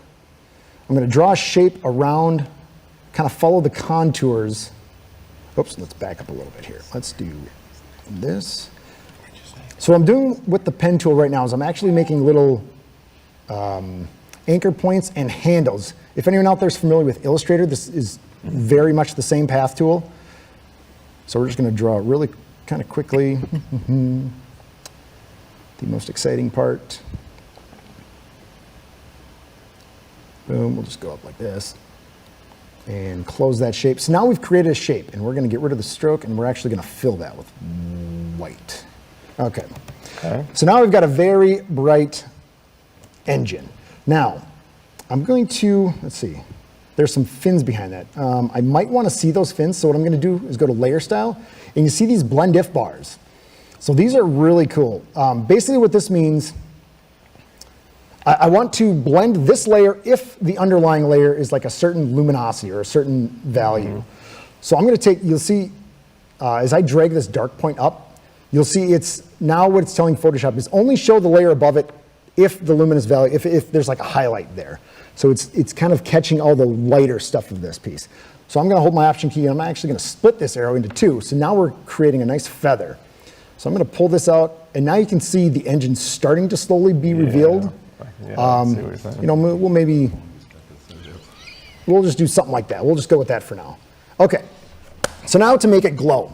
K: I'm going to draw a shape around, kind of follow the contours. Oops, let's back up a little bit here. Let's do this. So what I'm doing with the pen tool right now is I'm actually making little anchor points and handles. If anyone out there is familiar with Illustrator, this is very much the same path tool. So we're just going to draw really kind of quickly. The most exciting part. Boom, we'll just go up like this and close that shape. So now we've created a shape, and we're going to get rid of the stroke, and we're actually going to fill that with white. Okay. So now we've got a very bright engine. Now, I'm going to, let's see, there's some fins behind that. I might want to see those fins, so what I'm going to do is go to layer style, and you see these blend if bars. So these are really cool. Basically what this means, I want to blend this layer if the underlying layer is like a certain luminosity or a certain value. So I'm going to take, you'll see, as I drag this dark point up, you'll see it's, now what it's telling Photoshop is only show the layer above it if the luminous value, if there's like a highlight there. So it's kind of catching all the lighter stuff of this piece. So I'm going to hold my Option key, and I'm actually going to split this arrow into two. So now we're creating a nice feather. So I'm going to pull this out, and now you can see the engine starting to slowly be revealed.
C: Yeah, I see what you're saying.
K: You know, we'll just do something like that. We'll just go with that for now. Okay, so now to make it glow.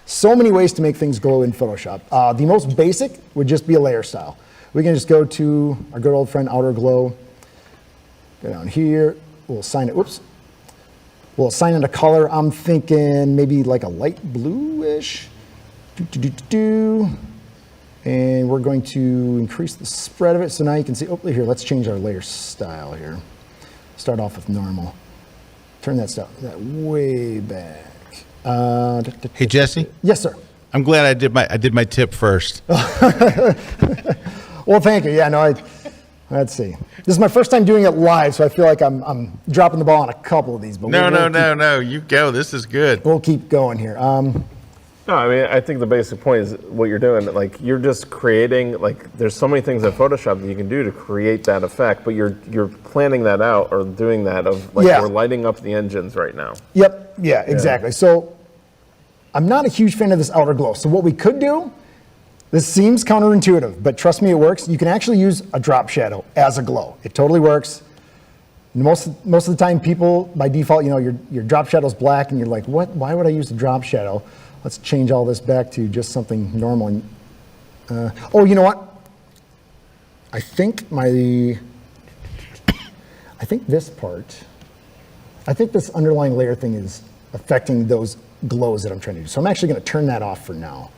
K: So many ways to make things glow in Photoshop. The most basic would just be a layer style. We can just go to our good old friend Outer Glow. Go down here, we'll assign it, whoops. We'll assign it a color. I'm thinking maybe like a light bluish. And we're going to increase the spread of it. So now you can see, oh, here, let's change our layer style here. Start off with normal. Turn that stuff way back.
A: Hey, Jesse?
K: Yes, sir.
A: I'm glad I did my tip first.
K: Well, thank you. Yeah, no, let's see. This is my first time doing it live, so I feel like I'm dropping the ball on a couple of these. But
A: No, you go. This is good.
K: We'll keep going here.
C: No, I mean, I think the basic point is what you're doing. Like, you're just creating, like, there's so many things in Photoshop that you can do to create that effect, but you're planning that out or doing that of, like, we're lighting up the engines right now.
K: Yep, yeah, exactly. So I'm not a huge fan of this outer glow. So what we could do, this seems counterintuitive, but trust me, it works. You can actually use a drop shadow as a glow. It totally works. Most of the time, people, by default, you know, your drop shadow's black, and you're like, what? Why would I use a drop shadow? Let's change all this back to just something normal. Oh, you know what? I think this underlying layer thing is affecting those glows that I'm trying to do. So I'm actually going to turn that off for now.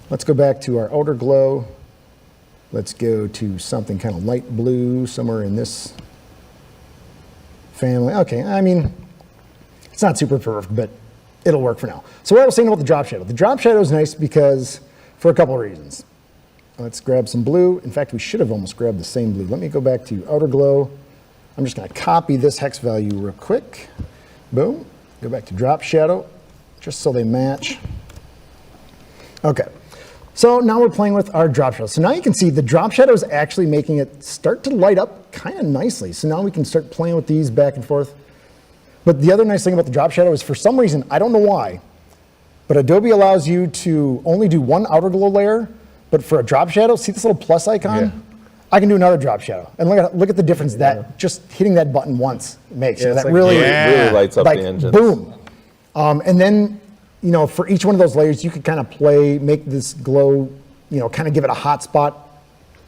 K: Let's go back to our outer glow. Let's go to something kind of light blue, somewhere in this family. Okay, I mean, it's not super perfect, but it'll work for now. So what I was saying about the drop shadow. The drop shadow is nice because, for a couple of reasons. Let's grab some blue. In fact, we should have almost grabbed the same blue. Let me go back to outer glow. I'm just going to copy this hex value real quick. Boom. Go back to drop shadow, just so they match. Okay. So now we're playing with our drop shadow. So now you can see the drop shadow is actually making it start to light up kind of nicely. So now we can start playing with these back and forth. But the other nice thing about the drop shadow is, for some reason, I don't know why, but Adobe allows you to only do one outer glow layer, but for a drop shadow, see this little plus icon? Yeah. I can do another drop shadow. And look at the difference that just hitting that button once makes.
C: Yeah,
K: that
C: like
K: really
C: lights up the engines.
K: Boom. And then, you know, for each one of those layers, you could kind of make this glow, you know, kind of give it a hot spot,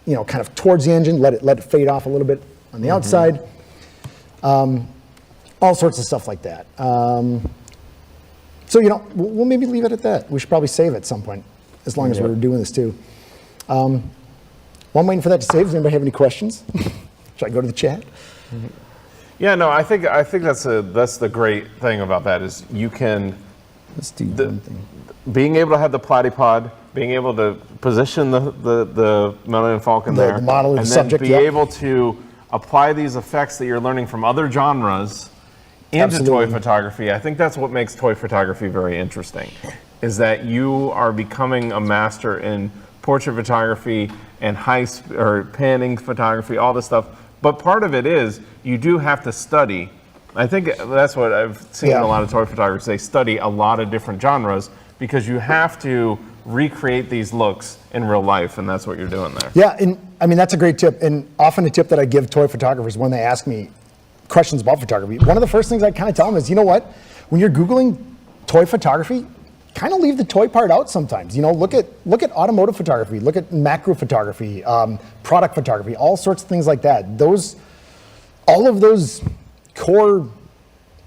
K: you know, kind of towards the engine, let it fade off a little bit on the outside. All sorts of stuff like that. So, you know, we'll maybe leave it at that. We should probably save at some point, as long as we're doing this too. While I'm waiting for that to save, does anybody have any questions? Should I go to the chat?
C: Yeah, no, I think that's the great thing about that is you can.
K: Let's do one thing.
C: Being able to have the PlatyPod, being able to position the Millennium Falcon there,
K: the model of
C: and
K: the
C: then
K: subject,
C: be able to apply these effects that you're learning from other genres into
K: Absolutely.
C: toy photography. I think that's what makes toy photography very interesting, is that you are becoming a master in portrait photography and panning photography, all this stuff. But part of it is you do have to study. I think that's what I've seen in a lot of toy photographers. They study a lot of different genres because you have to recreate these looks in real life, and that's what you're doing there.
K: Yeah, and I mean, that's a great tip. And often a tip that I give toy photographers when they ask me questions about photography, one of the first things I kind of tell them is, you know what, when you're Googling toy photography, kind of leave the toy part out sometimes. You know, look at automotive photography, look at macro photography, product photography, all sorts of things like that. All of those core,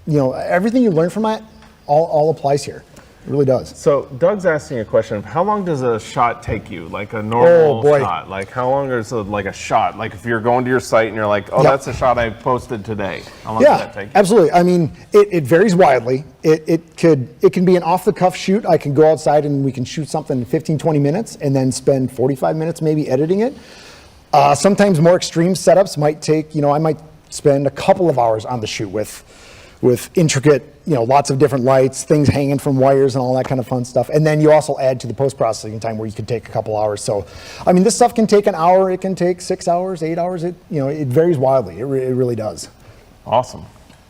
K: you know, everything you learn from that all applies here. It really does.
C: So Doug's asking a question of how long does a shot take you? Like a normal shot? Like how long is a shot? Like if you're going to your site and you're like, oh, that's a shot I posted today. How long does that take you?
K: Absolutely. I mean, it varies widely. It can be an off-the-cuff shoot. I can go outside and we can shoot something in 15, 20 minutes and then spend 45 minutes maybe editing it. Sometimes more extreme setups might take, you know, I might spend a couple of hours on the shoot with intricate, you know, lots of different lights, things hanging from wires and all that kind of fun stuff. And then you also add to the post-processing time where you could take a couple hours. So, I mean, this stuff can take an hour, it can take 6 hours, 8 hours. It varies wildly. It really does.
C: Awesome.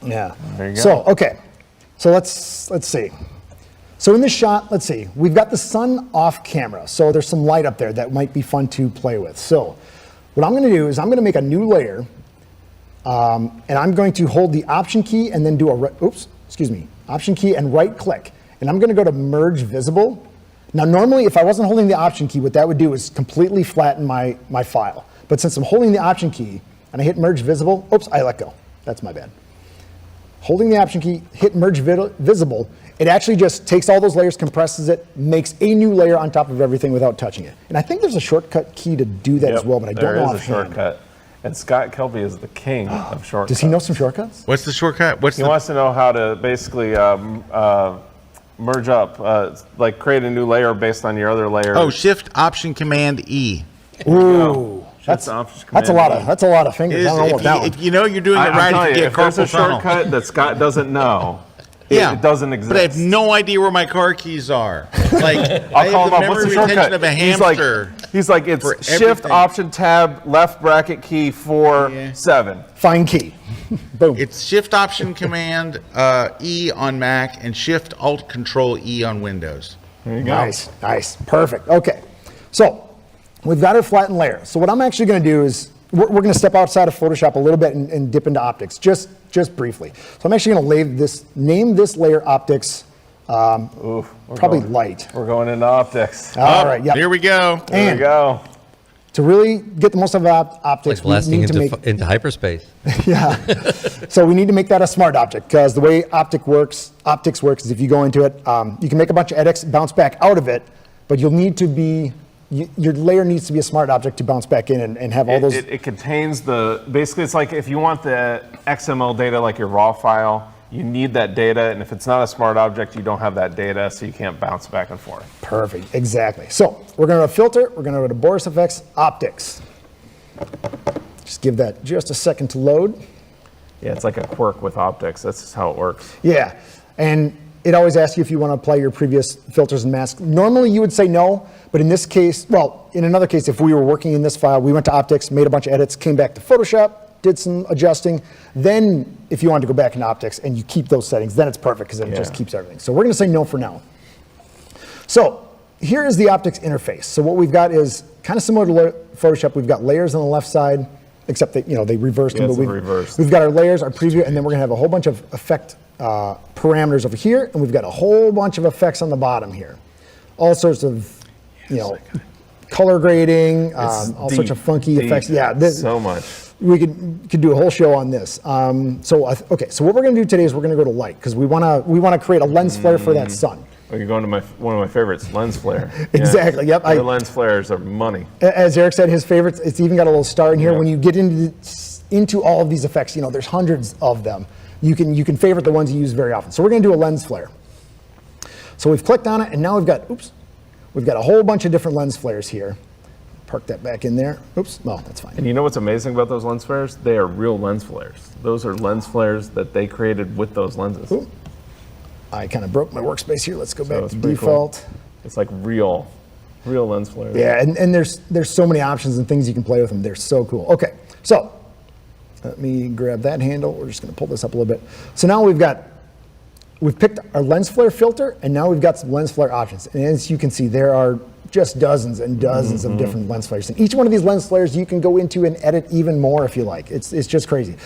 K: Yeah.
C: There you go.
K: So, okay. So let's see. So in this shot, let's see, we've got the sun off camera. So there's some light up there that might be fun to play with. So what I'm going to do is I'm going to make a new layer. And I'm going to hold the Option key and then do Option key and right click. And I'm going to go to Merge Visible. Now normally if I wasn't holding the Option key, what that would do is completely flatten my file. But since I'm holding the Option key and I hit Merge Visible, I let go. That's my bad. Holding the Option key, hit Merge Visible, it actually just takes all those layers, compresses it, makes a new layer on top of everything without touching it. And I think there's a shortcut key to do that as well, but I don't know
C: offhand. There is a shortcut. And Scott Kelby is the king of shortcuts.
K: Does he know some shortcuts?
A: What's the shortcut?
C: He wants to know how to basically merge up, like create a new layer based on your other layer.
A: Oh, Shift Option Command E.
K: Ooh, that's a lot of fingers. I don't know what that one.
A: If you know you're doing it right, if you get
C: there's a
A: carpal tunnel.
C: shortcut that Scott doesn't know, it doesn't exist.
A: But I have no idea where my car keys are. Like, I
C: call
A: have
C: him
A: the
C: up. What's
A: memory
C: the
A: retention
C: shortcut?
A: of a hamster.
C: He's like it's
A: for
C: Shift
A: everything.
C: Option Tab left bracket key 7.
K: Find key. Boom.
A: It's Shift Option Command E on Mac and Shift Alt Control E on Windows.
C: There you go.
K: Nice, perfect. Okay, so we've got our flattened layer. So what I'm actually going to do is we're going to step outside of Photoshop a little bit and dip into optics, just briefly. So I'm actually going to name this layer optics. Probably light.
C: We're going into optics.
K: All right, yep.
A: Here we go.
C: There we go.
K: To really get the most of optics,
R: Like blasting
K: we need
R: into hyperspace.
K: Yeah. So we need to make that a smart object because the way optics works is if you go into it, you can make a bunch of edits, bounce back out of it, but you'll need to be, your layer needs to be a smart object to bounce back in and have all those.
C: It contains basically it's like if you want the XML data like your raw file, you need that data, and if it's not a smart object, you don't have that data, so you can't bounce back and forth.
K: Perfect, exactly. So we're going to filter, we're going to go to Boris Effects, Optics. Just give that just a second to load.
C: Yeah, it's like a quirk with optics. That's just how it works.
K: Yeah, and it always asks you if you want to apply your previous filters and masks. Normally you would say no, but in this case, well, in another case, if we were working in this file, we went to Optics, made a bunch of edits, came back to Photoshop, did some adjusting. Then if you want to go back into Optics and you keep those settings, then it's perfect because it just keeps everything. So we're going to say no for now. So here is the Optics interface. So what we've got is kind of similar to Photoshop. We've got layers on the left side, except that they reversed them. But we've got our layers, our preview, and then we're going to have a whole bunch of effect parameters over here, and we've got a whole bunch of effects on the bottom here. All sorts of, color grading, all sorts of funky effects. Yeah,
C: so much.
K: We could do a whole show on this. So what we're going to do today is we're going to go to light because we want to create a lens flare for that sun.
C: Well, you're going to one of my favorites, lens flare.
K: Exactly. Yep.
C: The lens flares are money.
K: As Erik said, his favorites. It's even got a little star in here. When you get into all of these effects, there's hundreds of them. You can favorite the ones you use very often. So we're going to do a lens flare. So we've clicked on it, and now we've got a whole bunch of different lens flares here. park that back in there. Oops, well, that's fine.
C: And you know what's amazing about those lens flares? They are real lens flares. Those are lens flares that they created with those lenses.
K: Ooh. I kind of broke my workspace here. Let's go back
C: it's
K: to
C: pretty
K: default.
C: Cool. It's like real lens flares.
K: Yeah, and there's so many options and things you can play with them. They're so cool. Okay, so let me grab that handle. We're just going to pull this up a little bit. So now we've picked our lens flare filter, and now we've got some lens flare options. And as you can see, there are just dozens and dozens of different lens flares. And each one of these lens flares you can go into and edit even more if you like. It's just crazy.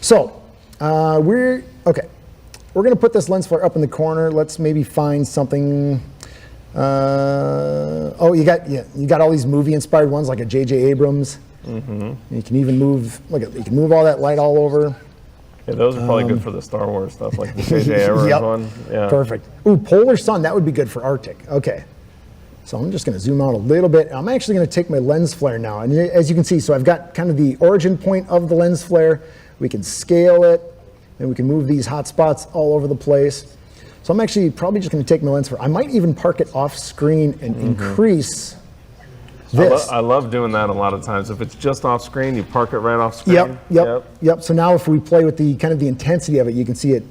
K: So we're going to put this lens flare up in the corner. Let's maybe find something. You got all these movie inspired ones like a J.J. Abrams. You can even move. You can move all that light all over.
C: Yeah, those are probably good for the Star Wars stuff, like the J.J. Abrams one. Yeah.
K: Perfect. Ooh, polar sun. That would be good for Arctic. Okay. So I'm just going to zoom out a little bit. I'm actually going to take my lens flare now. And as you can see, so I've got kind of the origin point of the lens flare. We can scale it, and we can move these hot spots all over the place. So I'm actually probably just going to take my lens flare. I might even park it off screen and increase this.
C: I love doing that a lot of times. If it's just off screen, you park it right off screen.
K: Yep. So now if we play with the kind of the intensity of it, you can see it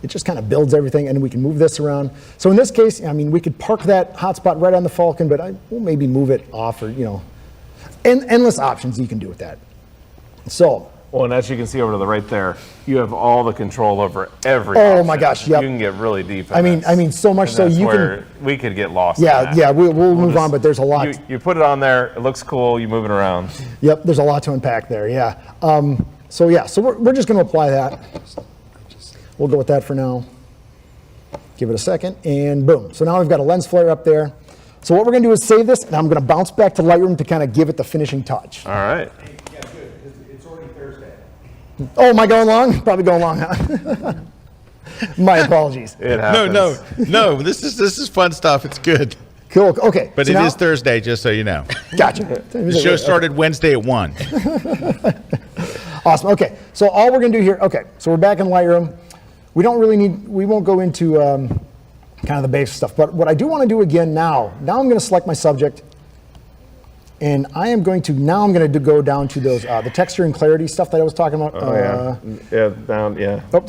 K: just kind of builds everything, and we can move this around. So in this case, I mean, we could park that hotspot right on the Falcon, but I will maybe move it off, or endless options you can do with that. So.
C: Well, and as you can see over to the right there, you have all the control over every
K: option. My gosh, yep.
C: You can get really deep in
K: I mean, so much so you can.
C: We could get lost.
K: We'll move on, but there's a lot.
C: You put it on there, it looks cool, you move it around.
K: Yep, there's a lot to unpack there, yeah. So we're just going to apply that. We'll go with that for now. Give it a second, and boom. So now we've got a lens flare up there. So what we're going to do is save this, and I'm going to bounce back to Lightroom to kind of give it the finishing touch.
C: All right.
K: Oh, am I going long? Probably going long, huh? My apologies.
C: It happens.
A: No. This is fun stuff. It's good.
K: Cool. Okay.
A: But it is Thursday, just so you know.
K: Gotcha.
A: The show started Wednesday at 1.
K: Awesome. Okay. So all we're going to do here. Okay. So we're back in Lightroom. We won't go into kind of the basic stuff. But what I do want to do again now I'm going to select my subject. And I'm going to go down to those the texture and clarity stuff that I was talking about.
C: Oh,
K: did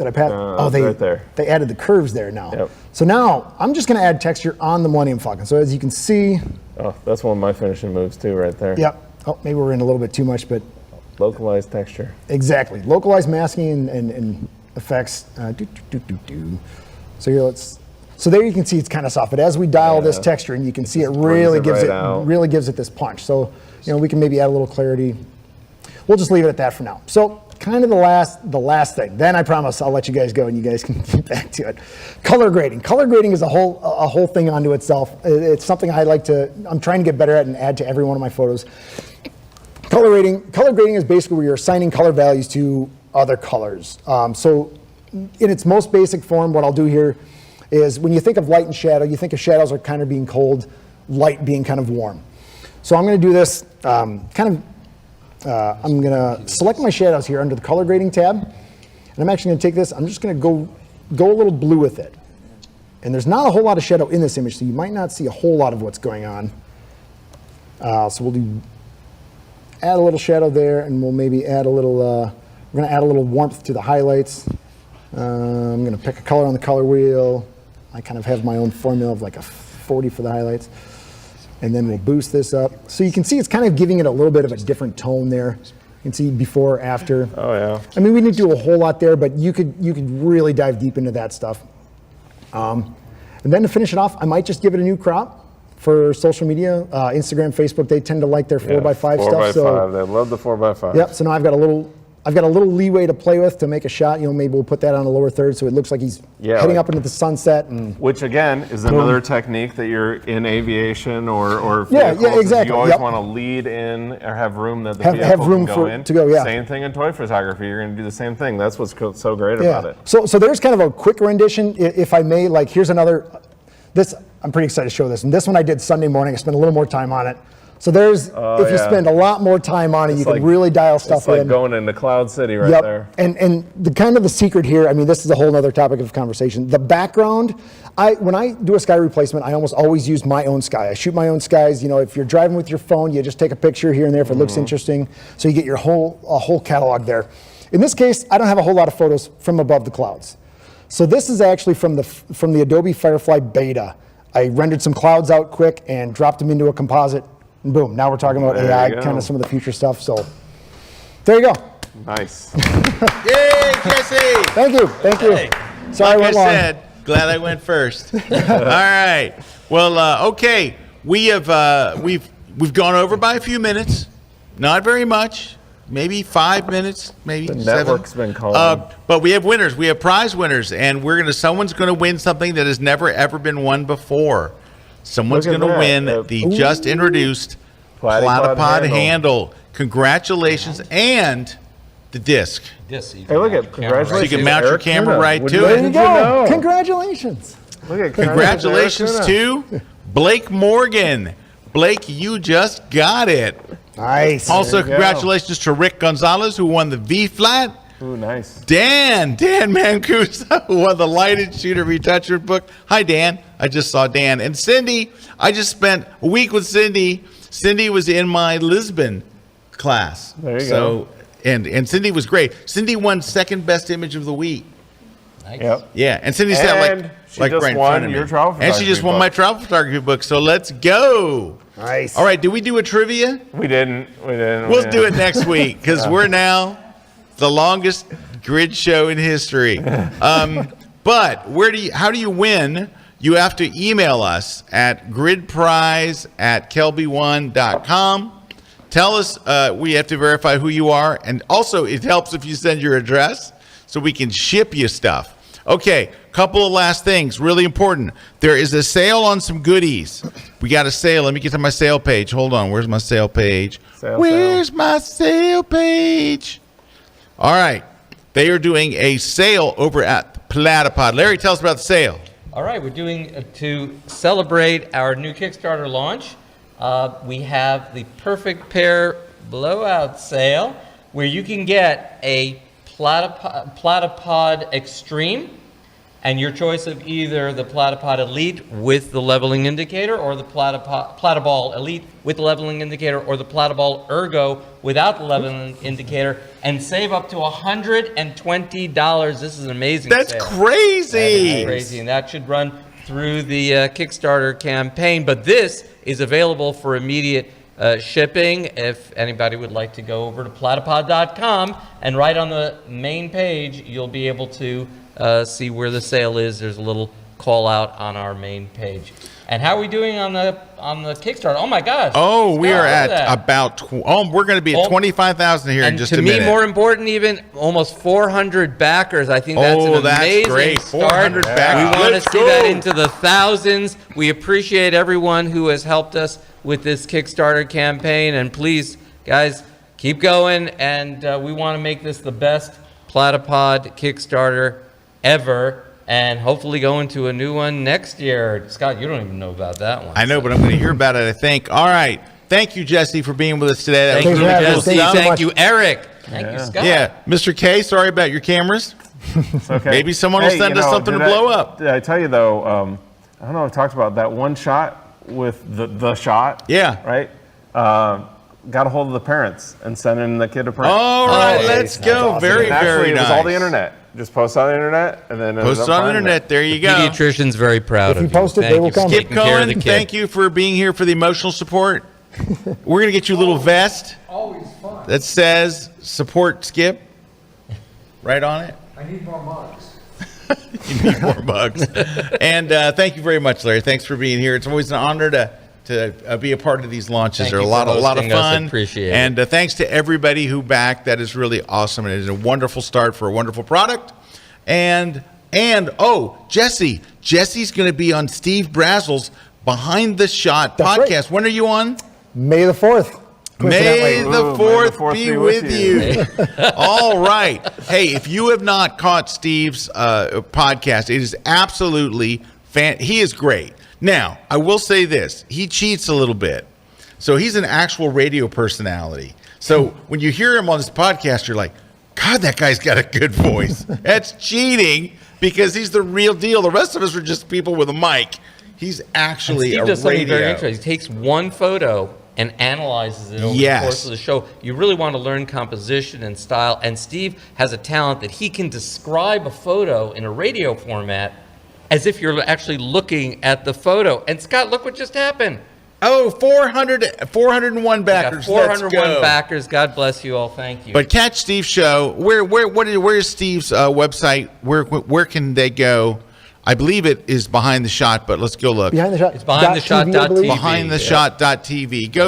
K: I pat? They
C: right there.
K: They added the curves there now.
C: Yep.
K: So now I'm just going to add texture on the Millennium Falcon. So as you can see.
C: Oh, that's one of my finishing moves too, right there.
K: Yep. Oh, maybe we're in a little bit too much, but.
C: Localized texture.
K: Exactly. Localized masking and effects. So here So there you can see it's kind of soft, but as we dial this texture, and you can see it really gives it this punch. So we can maybe add a little clarity. We'll just leave it at that for now. So kind of the last thing. Then I promise I'll let you guys go, and you guys can get back to it. Color grading. Color grading is a whole thing unto itself. It's something I'm trying to get better at and add to every one of my photos. Color grading is basically where you're assigning color values to other colors. So in its most basic form, what I'll do here is when you think of light and shadow, you think of shadows are kind of being cold, light being kind of warm. So I'm going to do this I'm going to select my shadows here under the color grading tab, and I'm actually going to take this, I'm just going to go a little blue with it. And there's not a whole lot of shadow in this image, so you might not see a whole lot of what's going on. So we'll add a little shadow there, and we'll maybe add a little, we're going to add a little warmth to the highlights. I'm going to pick a color on the color wheel. I kind of have my own formula of like a 40 for the highlights. And then we'll boost this up. So you can see it's kind of giving it a little bit of a different tone there. You can see before, after.
C: Oh yeah.
K: I mean, we didn't do a whole lot there, but you could really dive deep into that stuff. And then to finish it off, I might just give it a new crop for social media. Instagram, Facebook, they tend to like their 4x5 stuff.
C: 4x5, they love the 4x5.
K: Yep, so now I've got a little leeway to play with to make a shot. Maybe we'll put that on a lower third so it looks like he's heading up into the sunset.
C: Which again is another technique that you're in aviation or
K: vehicles, exactly.
C: You always want to lead in or have room that the vehicle
K: have room
C: can go in.
K: To go. Yeah.
C: Same thing in toy photography. You're going to do the same thing. That's what's so great about it.
K: So there's kind of a quick rendition, if I may. Like here's another. This I'm pretty excited to show this. And this one I did Sunday morning. I spent a little more time on it. So there's, if you spend a lot more time on it, you can really dial stuff
C: it's like
K: in.
C: going into Cloud City right there.
K: And the kind of the secret here, I mean, this is a whole other topic of conversation. The background, when I do a sky replacement, I almost always use my own sky. I shoot my own skies. You know, if you're driving with your phone, you just take a picture here and there if it looks interesting. So you get your whole catalog there. In this case, I don't have a whole lot of photos from above the clouds. So this is actually from the Adobe Firefly beta. I rendered some clouds out quick and dropped them into a composite. And boom, now we're talking about AI, kind of some of the future stuff. So there you go.
C: Nice.
A: Yay, Jesse!
K: Thank you.
A: Hey,
K: Sorry,
A: like
K: I went
A: I
K: long.
A: said, glad I went first. All right. Well, okay. We have we've gone over by a few minutes, not very much. Maybe 5 minutes, maybe
C: The
A: 7.
C: network's been calling.
A: But we have winners. We have prize winners, and someone's gonna win something that has never ever been won before. Someone's
C: Look at
A: gonna
C: that.
A: win the just introduced PlatyPod handle. Congratulations, and the disc.
C: Hey, look at congratulations.
A: So you can mount your
C: Erik
A: camera
C: Kuna.
A: right
C: What
A: to
C: did
A: it.
C: you know?
K: Congratulations.
C: Look at
A: Congratulations
C: Erik
A: to Blake Morgan. Blake, you just got it.
K: Nice.
A: Also,
C: There you go.
A: congratulations to Rick Gonzalez, who won the V-flat.
C: Ooh, nice.
A: Dan Mancuso, who won the Lighted Shooter Retoucher book. Hi, Dan. I just saw Dan. And Cindy, I just spent a week with Cindy. Cindy was in my Lisbon class.
C: There you go.
A: And Cindy was great. Cindy won second best image of the week.
D: Nice.
C: Yep.
A: Yeah, and Cindy sat
C: And she
A: like
C: just
A: right in
C: won
A: front of me.
C: your travel
A: And she just
C: photography
A: won
C: book.
A: my travel photography book. So let's go.
K: Nice.
A: All right, did we do a trivia?
C: We didn't.
A: We'll do it next week because we're now the longest grid show in history. But how do you win? You have to email us at gridprize@kelby1.com. Tell us, we have to verify who you are. And also, it helps if you send your address so we can ship you stuff. Okay, couple of last things, really important. There is a sale on some goodies. We got a sale. Let me get to my sale page. Hold on. Where's my sale page? Where's my sale page? All right. They are doing a sale over at PlatyPod. Larry, tell us about the sale.
D: All right, we're doing to celebrate our new Kickstarter launch. We have the Perfect Pair Blowout Sale, where you can get a PlatyPod Extreme, and your choice of either the PlatyPod Elite with the leveling indicator, or the Platyball Elite with the leveling indicator, or the Platyball Ergo without the leveling indicator, and save up to $120. This is an amazing
A: That's
D: sale.
A: crazy.
D: That is crazy, and that should run through the Kickstarter campaign. But this is available for immediate shipping. If anybody would like to go over to platypod.com, and right on the main page, you'll be able to see where the sale is. There's a little call out on our main page. And how are we doing on the Kickstarter? Oh my gosh!
A: Oh, we are at
D: that.
A: about. We're going to be at 25,000 here in
D: And
A: just
D: to
A: a minute.
D: me, more important, even almost 400 backers. I think that's an
A: that's
D: amazing
A: great.
D: start.
A: 400 backers.
D: We want
A: Let's
D: to see
A: go.
D: that into the thousands. We appreciate everyone who has helped us with this Kickstarter campaign, and please, guys, keep going. And we want to make this the best PlatyPod Kickstarter ever, and hopefully go into a new one next year. Scott, you don't even know about that one.
A: I know, but I'm going to hear about it, I think. All right. Thank you, Jesse, for being with us today. That
D: Thank
A: was
D: you,
A: really cool
D: Jesse.
A: stuff.
D: Thank you, Eric. Thank you, Scott.
A: Yeah, Mr. K, sorry about your cameras.
C: Okay.
A: Maybe someone will
C: Hey,
A: send
C: you
A: us
C: know,
A: something to
C: did
A: blow up.
C: Did I tell you though? I don't know. I talked about that one shot with the shot.
A: Yeah.
C: Right. Got a hold of the parents and sent in the kid a print.
A: All right, let's go. Very,
C: And actually,
A: very
C: it was
A: nice.
C: all the internet. Just post on the internet and then
A: Post on the internet. There you go.
D: Pediatrician's very proud
K: If
D: of
K: you
D: you.
K: post it,
D: Thank
K: they will
D: you for
K: come.
A: Skip
D: taking care of the
A: Cohen,
D: kid.
A: thank you for being here for the emotional support. We're going to get you a little vest
O: Always fun.
A: that says support Skip right on it.
O: I need more mugs.
A: You need more bugs. And thank you very much, Larry. Thanks for being here. It's always an honor to be a part of these launches.
D: Thank
A: They're a
D: you
A: lot
D: for
A: of
D: hosting us.
A: fun.
D: Appreciate it.
A: And thanks to everybody who backed. That is really awesome. And it is a wonderful start for a wonderful product. And Jesse's going to be on Steve Brazel's Behind the Shot
K: That's
A: podcast.
K: right.
A: When are you on?
K: May the 4th.
A: May
K: coincidentally.
A: the 4th be with you. All right. Hey, if you have not caught Steve's podcast, it is absolutely he is great. Now, I will say this. He cheats a little bit. So he's an actual radio personality. So when you hear him on this podcast, you're like, God, that guy's got a good voice. That's cheating because he's the real deal. The rest of us are just people with a mic. He's actually
D: Steve
A: a
D: does something very
A: radio.
D: interesting. He takes one photo and analyzes it over the course of the show. You really want to learn composition and style. And Steve has a talent that he can describe a photo in a radio format as if you're actually looking at the photo. And Scott, look what just happened.
A: Oh, 401 backers.
D: 401 backers. God bless you all. Thank you.
A: But catch Steve's show. Where is Steve's website? Where can they go? I believe it is Behind the Shot, but let's go look.
K: Behind the Shot.
D: It's behindtheshot.tv.
A: Behindtheshot.tv. Go,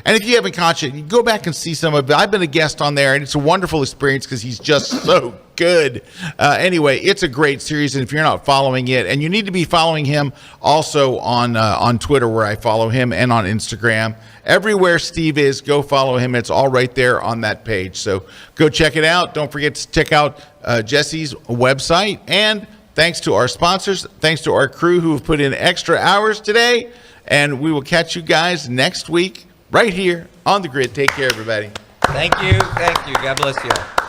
A: and if you haven't caught it, go back and see some of it. I've been a guest on there, and it's a wonderful experience because he's just so good. Anyway, it's a great series, and if you're not following it, and you need to be following him also on Twitter, where I follow him, and on Instagram. Everywhere Steve is, go follow him. It's all right there on that page. So go check it out. Don't forget to check out Jesse's website. And thanks to our sponsors, thanks to our crew who have put in extra hours today. And we will catch you guys next week right here on The Grid. Take care, everybody.
D: Thank you. Thank you. God bless you all.